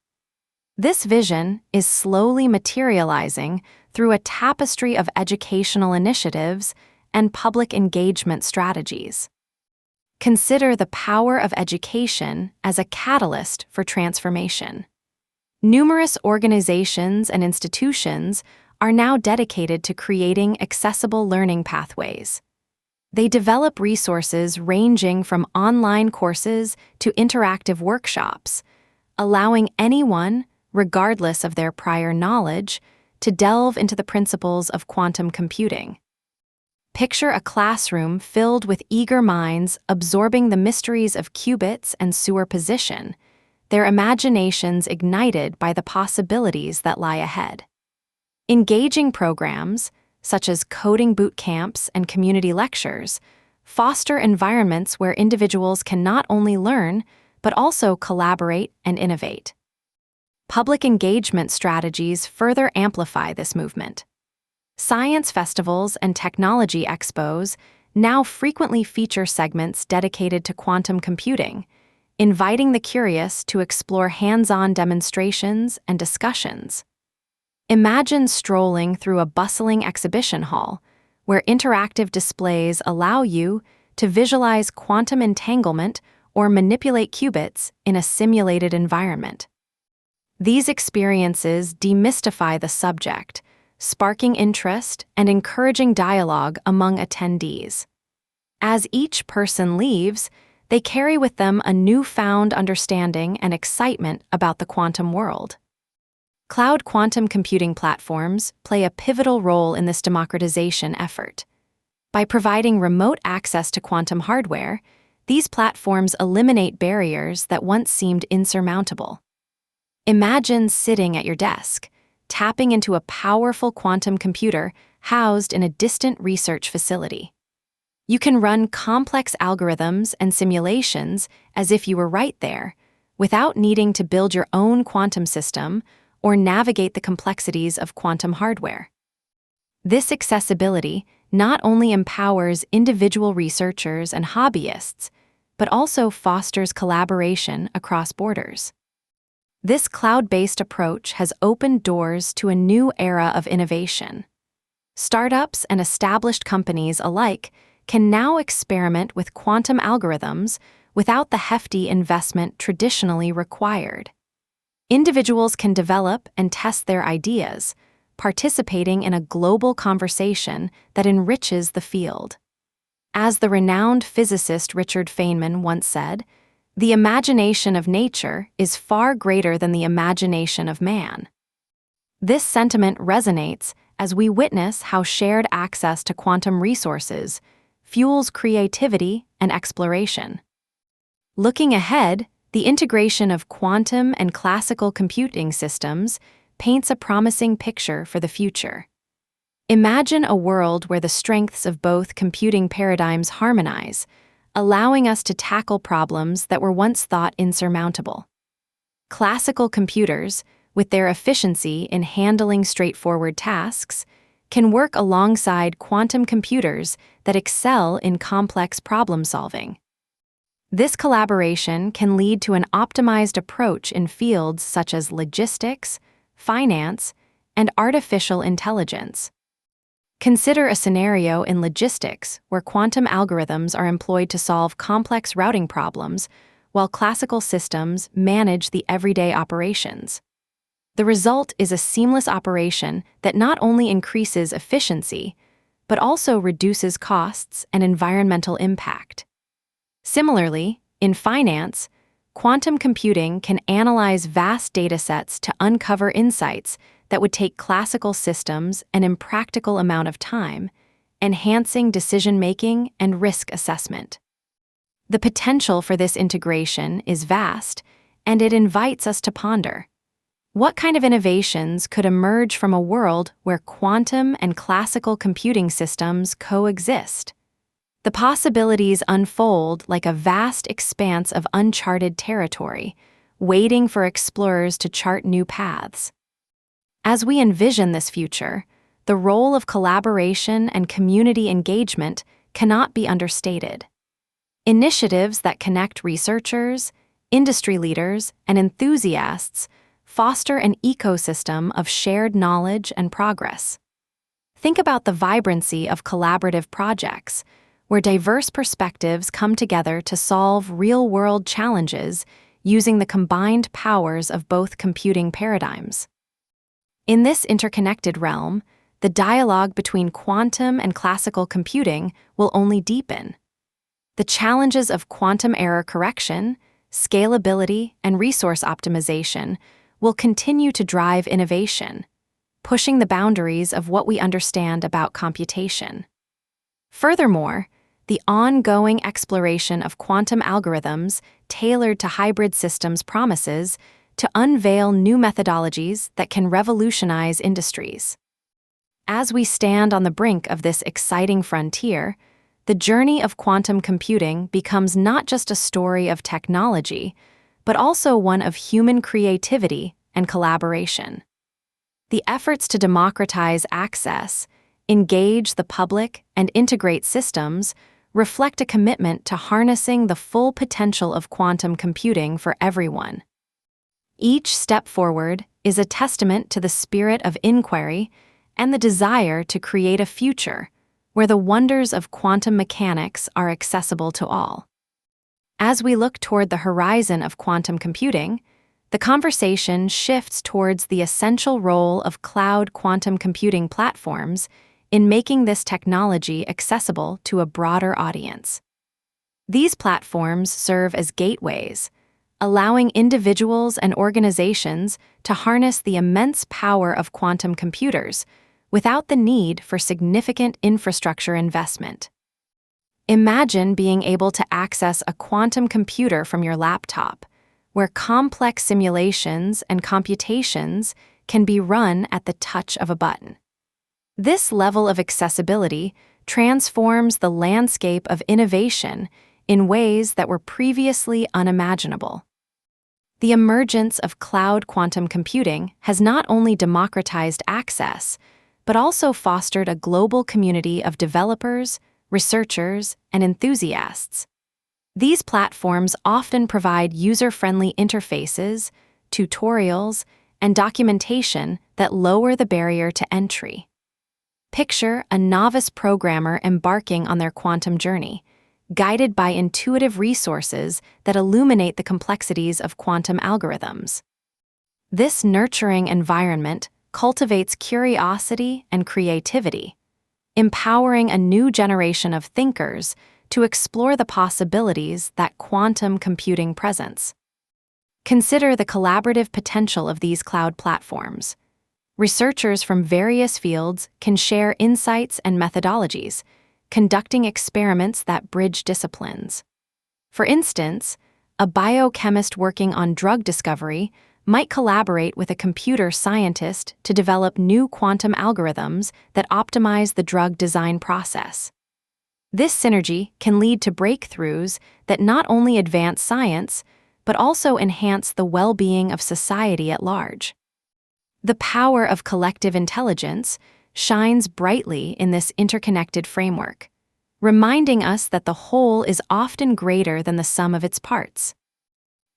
This vision is slowly materializing through a tapestry of educational initiatives and public engagement strategies. Consider the power of education as a catalyst for transformation. Numerous organizations and institutions are now dedicated to creating accessible learning pathways. They develop resources ranging from online courses to interactive workshops, allowing anyone, regardless of their prior knowledge, to delve into the principles of quantum computing. Picture a classroom filled with eager minds absorbing the mysteries of qubits and superposition, their imaginations ignited by the possibilities that lie ahead. Engaging programs, such as coding boot camps and community lectures, foster environments where individuals can not only learn, but also collaborate and innovate. Public engagement strategies further amplify this movement. Science festivals and technology expos now frequently feature segments dedicated to quantum computing, inviting the curious to explore hands-on demonstrations and discussions. Imagine strolling through a bustling exhibition hall, where interactive displays allow you to visualize quantum entanglement or manipulate qubits in a simulated environment. These experiences demystify the subject, sparking interest and encouraging dialogue among attendees. As each person leaves, they carry with them a newfound understanding and excitement about the quantum world. Cloud quantum computing platforms play a pivotal role in this democratization effort. By providing remote access to quantum hardware, these platforms eliminate barriers that once seemed insurmountable. Imagine sitting at your desk, tapping into a powerful quantum computer housed in a distant research facility. You can run complex algorithms and simulations as if you were right there, without needing to build your own quantum system or navigate the complexities of quantum hardware. This accessibility not only empowers individual researchers and hobbyists, but also fosters collaboration across borders. This cloud-based approach has opened doors to a new era of innovation. Startups and established companies alike can now experiment with quantum algorithms without the hefty investment traditionally required. Individuals can develop and test their ideas, participating in a global conversation that enriches the field. As the renowned physicist Richard Feynman once said, "The imagination of nature is far greater than the imagination of man." This sentiment resonates as we witness how shared access to quantum resources fuels creativity and exploration. Looking ahead, the integration of quantum and classical computing systems paints a promising picture for the future. Imagine a world where the strengths of both computing paradigms harmonize, allowing us to tackle problems that were once thought insurmountable. Classical computers, with their efficiency in handling straightforward tasks, can work alongside quantum computers that excel in complex problem-solving. This collaboration can lead to an optimized approach in fields such as logistics, finance, and artificial intelligence. Consider a scenario in logistics where quantum algorithms are employed to solve complex routing problems, while classical systems manage the everyday operations. The result is a seamless operation that not only increases efficiency, but also reduces costs and environmental impact. Similarly, in finance, quantum computing can analyze vast datasets to uncover insights that would take classical systems an impractical amount of time, enhancing decision-making and risk assessment. The potential for this integration is vast, and it invites us to ponder. What kind of innovations could emerge from a world where quantum and classical computing systems coexist? The possibilities unfold like a vast expanse of uncharted territory, waiting for explorers to chart new paths. As we envision this future, the role of collaboration and community engagement cannot be understated. Initiatives that connect researchers, industry leaders, and enthusiasts foster an ecosystem of shared knowledge and progress. Think about the vibrancy of collaborative projects, where diverse perspectives come together to solve real-world challenges using the combined powers of both computing paradigms. In this interconnected realm, the dialogue between quantum and classical computing will only deepen. The challenges of quantum error correction, scalability, and resource optimization will continue to drive innovation, pushing the boundaries of what we understand about computation. Furthermore, the ongoing exploration of quantum algorithms tailored to hybrid systems promises to unveil new methodologies that can revolutionize industries. As we stand on the brink of this exciting frontier, the journey of quantum computing becomes not just a story of technology, but also one of human creativity and collaboration. The efforts to democratize access, engage the public, and integrate systems reflect a commitment to harnessing the full potential of quantum computing for everyone. Each step forward is a testament to the spirit of inquiry and the desire to create a future where the wonders of quantum mechanics are accessible to all. As we look toward the horizon of quantum computing, the conversation shifts towards the essential role of cloud quantum computing platforms in making this technology accessible to a broader audience. These platforms serve as gateways, allowing individuals and organizations to harness the immense power of quantum computers without the need for significant infrastructure investment. Imagine being able to access a quantum computer from your laptop, where complex simulations and computations can be run at the touch of a button. This level of accessibility transforms the landscape of innovation in ways that were previously unimaginable. The emergence of cloud quantum computing has not only democratized access, but also fostered a global community of developers, researchers, and enthusiasts. These platforms often provide user-friendly interfaces, tutorials, and documentation that lower the barrier to entry. Picture a novice programmer embarking on their quantum journey, guided by intuitive resources that illuminate the complexities of quantum algorithms. This nurturing environment cultivates curiosity and creativity, empowering a new generation of thinkers to explore the possibilities that quantum computing presents. Consider the collaborative potential of these cloud platforms. Researchers from various fields can share insights and methodologies, conducting experiments that bridge disciplines. For instance, a biochemist working on drug discovery might collaborate with a computer scientist to develop new quantum algorithms that optimize the drug design process. This synergy can lead to breakthroughs that not only advance science, but also enhance the well-being of society at large. The power of collective intelligence shines brightly in this interconnected framework, reminding us that the whole is often greater than the sum of its parts.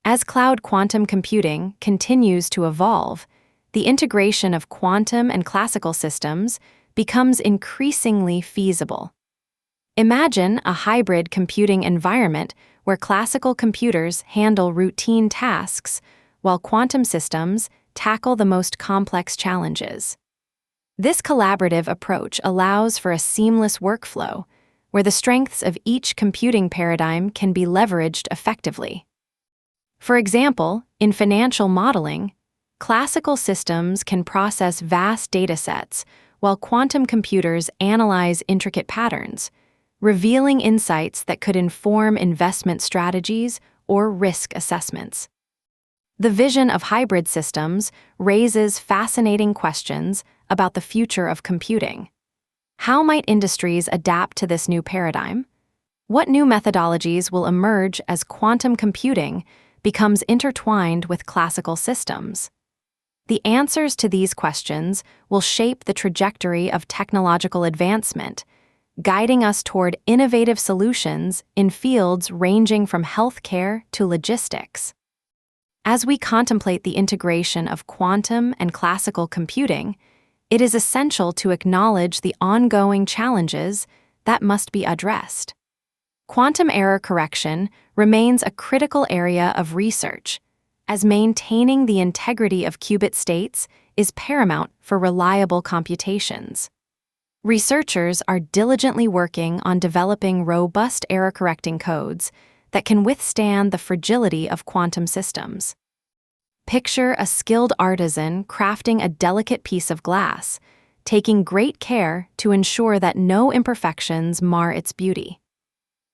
As cloud quantum computing continues to evolve, the integration of quantum and classical systems becomes increasingly feasible. Imagine a hybrid computing environment where classical computers handle routine tasks while quantum systems tackle the most complex challenges. This collaborative approach allows for a seamless workflow where the strengths of each computing paradigm can be leveraged effectively. For example, in financial modeling, classical systems can process vast datasets while quantum computers analyze intricate patterns, revealing insights that could inform investment strategies or risk assessments. The vision of hybrid systems raises fascinating questions about the future of computing. How might industries adapt to this new paradigm? What new methodologies will emerge as quantum computing becomes intertwined with classical systems? The answers to these questions will shape the trajectory of technological advancement, guiding us toward innovative solutions in fields ranging from healthcare to logistics. As we contemplate the integration of quantum and classical computing, it is essential to acknowledge the ongoing challenges that must be addressed. Quantum error correction remains a critical area of research, as maintaining the integrity of qubit states is paramount for reliable computations. Researchers are diligently working on developing robust error-correcting codes that can withstand the fragility of quantum systems. Picture a skilled artisan crafting a delicate piece of glass, taking great care to ensure that no imperfections mar its beauty.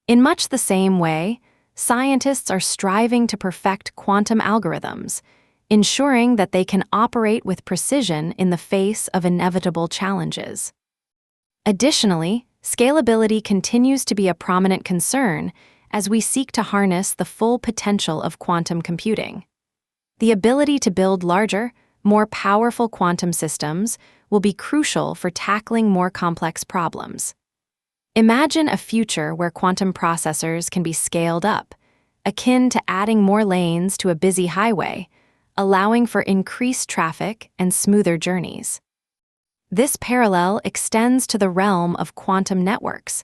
In much the same way, scientists are striving to perfect quantum algorithms, ensuring that they can operate with precision in the face of inevitable challenges. Additionally, scalability continues to be a prominent concern as we seek to harness the full potential of quantum computing. The ability to build larger, more powerful quantum systems will be crucial for tackling more complex problems. Imagine a future where quantum processors can be scaled up, akin to adding more lanes to a busy highway, allowing for increased traffic and smoother journeys. This parallel extends to the realm of quantum networks,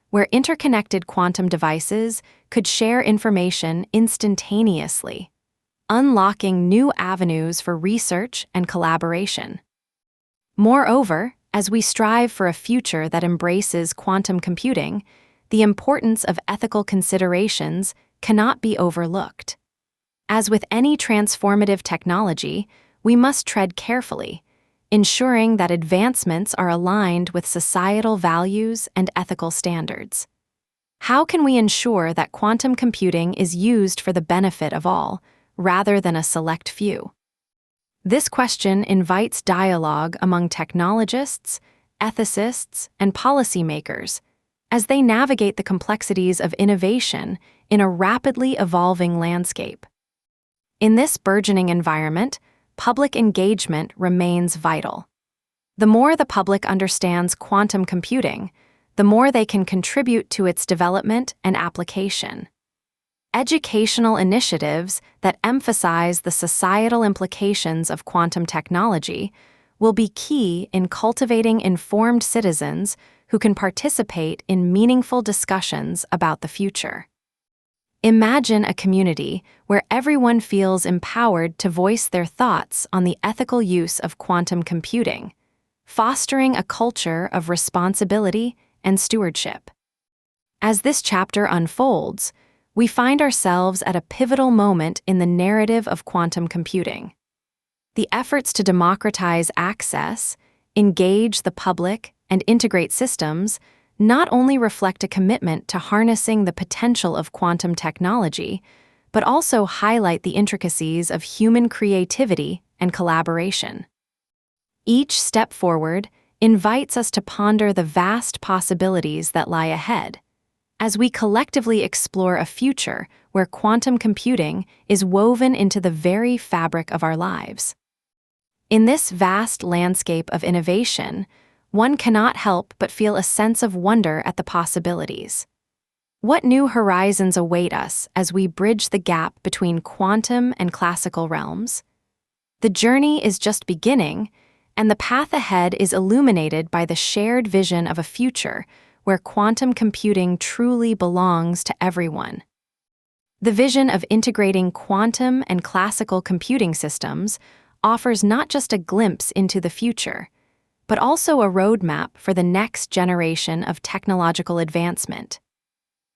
where interconnected quantum devices could share information instantaneously, unlocking new avenues for research and collaboration. Moreover, as we strive for a future that embraces quantum computing, the importance of ethical considerations cannot be overlooked. As with any transformative technology, we must tread carefully, ensuring that advancements are aligned with societal values and ethical standards. How can we ensure that quantum computing is used for the benefit of all, rather than a select few? This question invites dialogue among technologists, ethicists, and policymakers as they navigate the complexities of innovation in a rapidly evolving landscape. In this burgeoning environment, public engagement remains vital. The more the public understands quantum computing, the more they can contribute to its development and application. Educational initiatives that emphasize the societal implications of quantum technology will be key in cultivating informed citizens who can participate in meaningful discussions about the future. Imagine a community where everyone feels empowered to voice their thoughts on the ethical use of quantum computing, fostering a culture of responsibility and stewardship. As this chapter unfolds, we find ourselves at a pivotal moment in the narrative of quantum computing. The efforts to democratize access, engage the public, and integrate systems not only reflect a commitment to harnessing the potential of quantum technology, but also highlight the intricacies of human creativity and collaboration. Each step forward invites us to ponder the vast possibilities that lie ahead, as we collectively explore a future where quantum computing is woven into the very fabric of our lives. In this vast landscape of innovation, one cannot help but feel a sense of wonder at the possibilities. What new horizons await us as we bridge the gap between quantum and classical realms? The journey is just beginning, and the path ahead is illuminated by the shared vision of a future where quantum computing truly belongs to everyone. The vision of integrating quantum and classical computing systems offers not just a glimpse into the future, but also a roadmap for the next generation of technological advancement.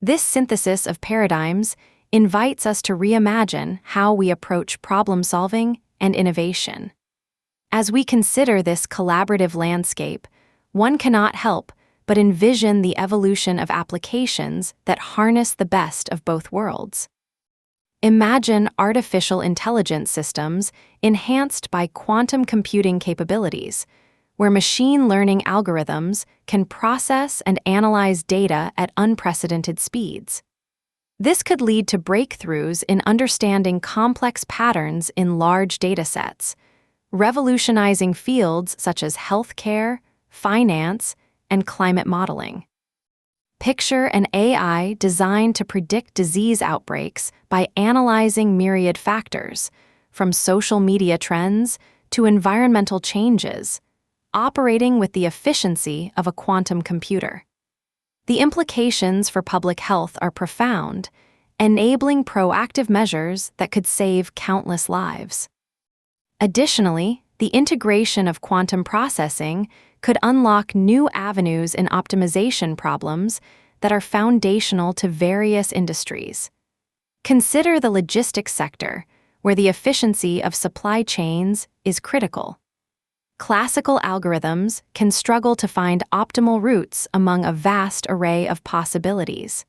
This synthesis of paradigms invites us to reimagine how we approach problem-solving and innovation. As we consider this collaborative landscape, one cannot help but envision the evolution of applications that harness the best of both worlds. Imagine artificial intelligence systems enhanced by quantum computing capabilities, where machine learning algorithms can process and analyze data at unprecedented speeds. This could lead to breakthroughs in understanding complex patterns in large datasets, revolutionizing fields such as healthcare, finance, and climate modeling. Picture an AI designed to predict disease outbreaks by analyzing myriad factors, from social media trends to environmental changes, operating with the efficiency of a quantum computer. The implications for public health are profound, enabling proactive measures that could save countless lives. Additionally, the integration of quantum processing could unlock new avenues in optimization problems that are foundational to various industries. Consider the logistics sector, where the efficiency of supply chains is critical. Classical algorithms can struggle to find optimal routes among a vast array of possibilities.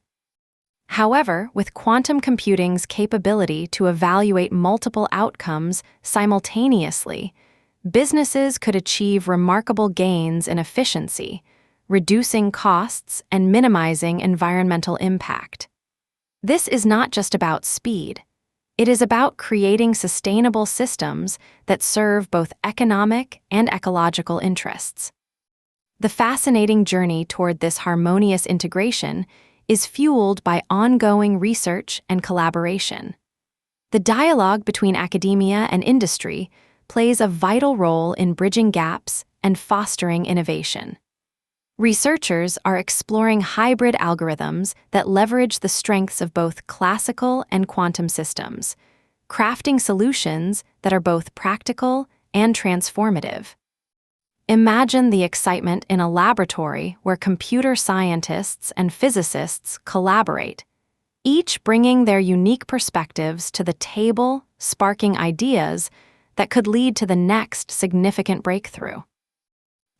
However, with quantum computing's capability to evaluate multiple outcomes simultaneously, businesses could achieve remarkable gains in efficiency, reducing costs and minimizing environmental impact. This is not just about speed. It is about creating sustainable systems that serve both economic and ecological interests. The fascinating journey toward this harmonious integration is fueled by ongoing research and collaboration. The dialogue between academia and industry plays a vital role in bridging gaps and fostering innovation. Researchers are exploring hybrid algorithms that leverage the strengths of both classical and quantum systems, crafting solutions that are both practical and transformative. Imagine the excitement in a laboratory where computer scientists and physicists collaborate, each bringing their unique perspectives to the table, sparking ideas that could lead to the next significant breakthrough.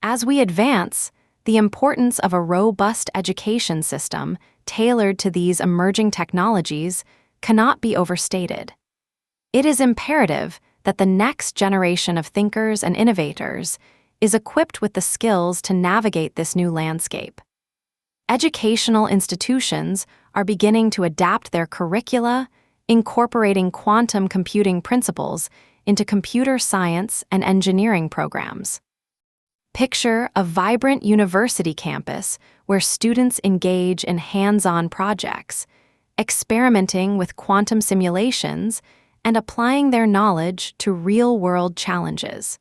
As we advance, the importance of a robust education system tailored to these emerging technologies cannot be overstated. It is imperative that the next generation of thinkers and innovators is equipped with the skills to navigate this new landscape. Educational institutions are beginning to adapt their curricula, incorporating quantum computing principles into computer science and engineering programs. Picture a vibrant university campus where students engage in hands-on projects, experimenting with quantum simulations and applying their knowledge to real-world challenges.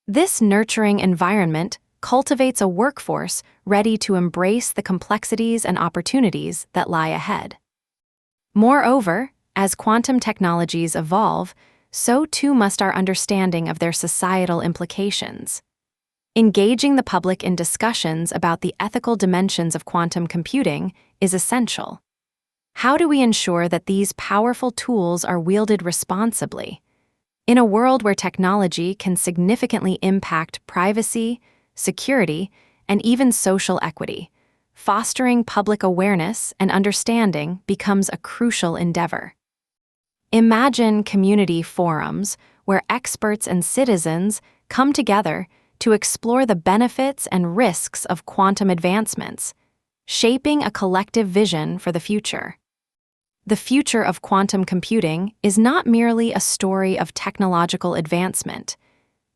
This nurturing environment cultivates a workforce ready to embrace the complexities and opportunities that lie ahead. Moreover, as quantum technologies evolve, so too must our understanding of their societal implications. Engaging the public in discussions about the ethical dimensions of quantum computing is essential. How do we ensure that these powerful tools are wielded responsibly? In a world where technology can significantly impact privacy, security, and even social equity, fostering public awareness and understanding becomes a crucial endeavor. Imagine community forums where experts and citizens come together to explore the benefits and risks of quantum advancements, shaping a collective vision for the future. The future of quantum computing is not merely a story of technological advancement.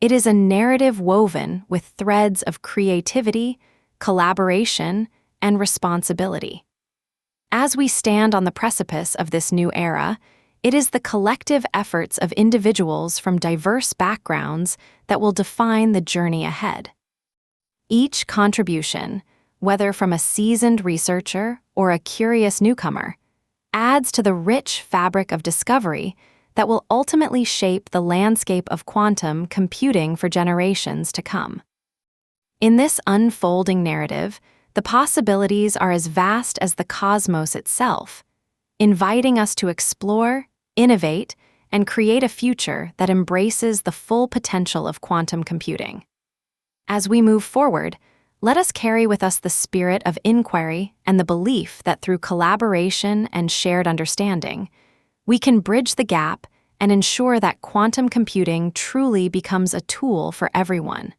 It is a narrative woven with threads of creativity, collaboration, and responsibility. As we stand on the precipice of this new era, it is the collective efforts of individuals from diverse backgrounds that will define the journey ahead. Each contribution, whether from a seasoned researcher or a curious newcomer, adds to the rich fabric of discovery that will ultimately shape the landscape of quantum computing for generations to come. In this unfolding narrative, the possibilities are as vast as the cosmos itself, inviting us to explore, innovate, and create a future that embraces the full potential of quantum computing. As we move forward, let us carry with us the spirit of inquiry and the belief that through collaboration and shared understanding, we can bridge the gap and ensure that quantum computing truly becomes a tool for everyone.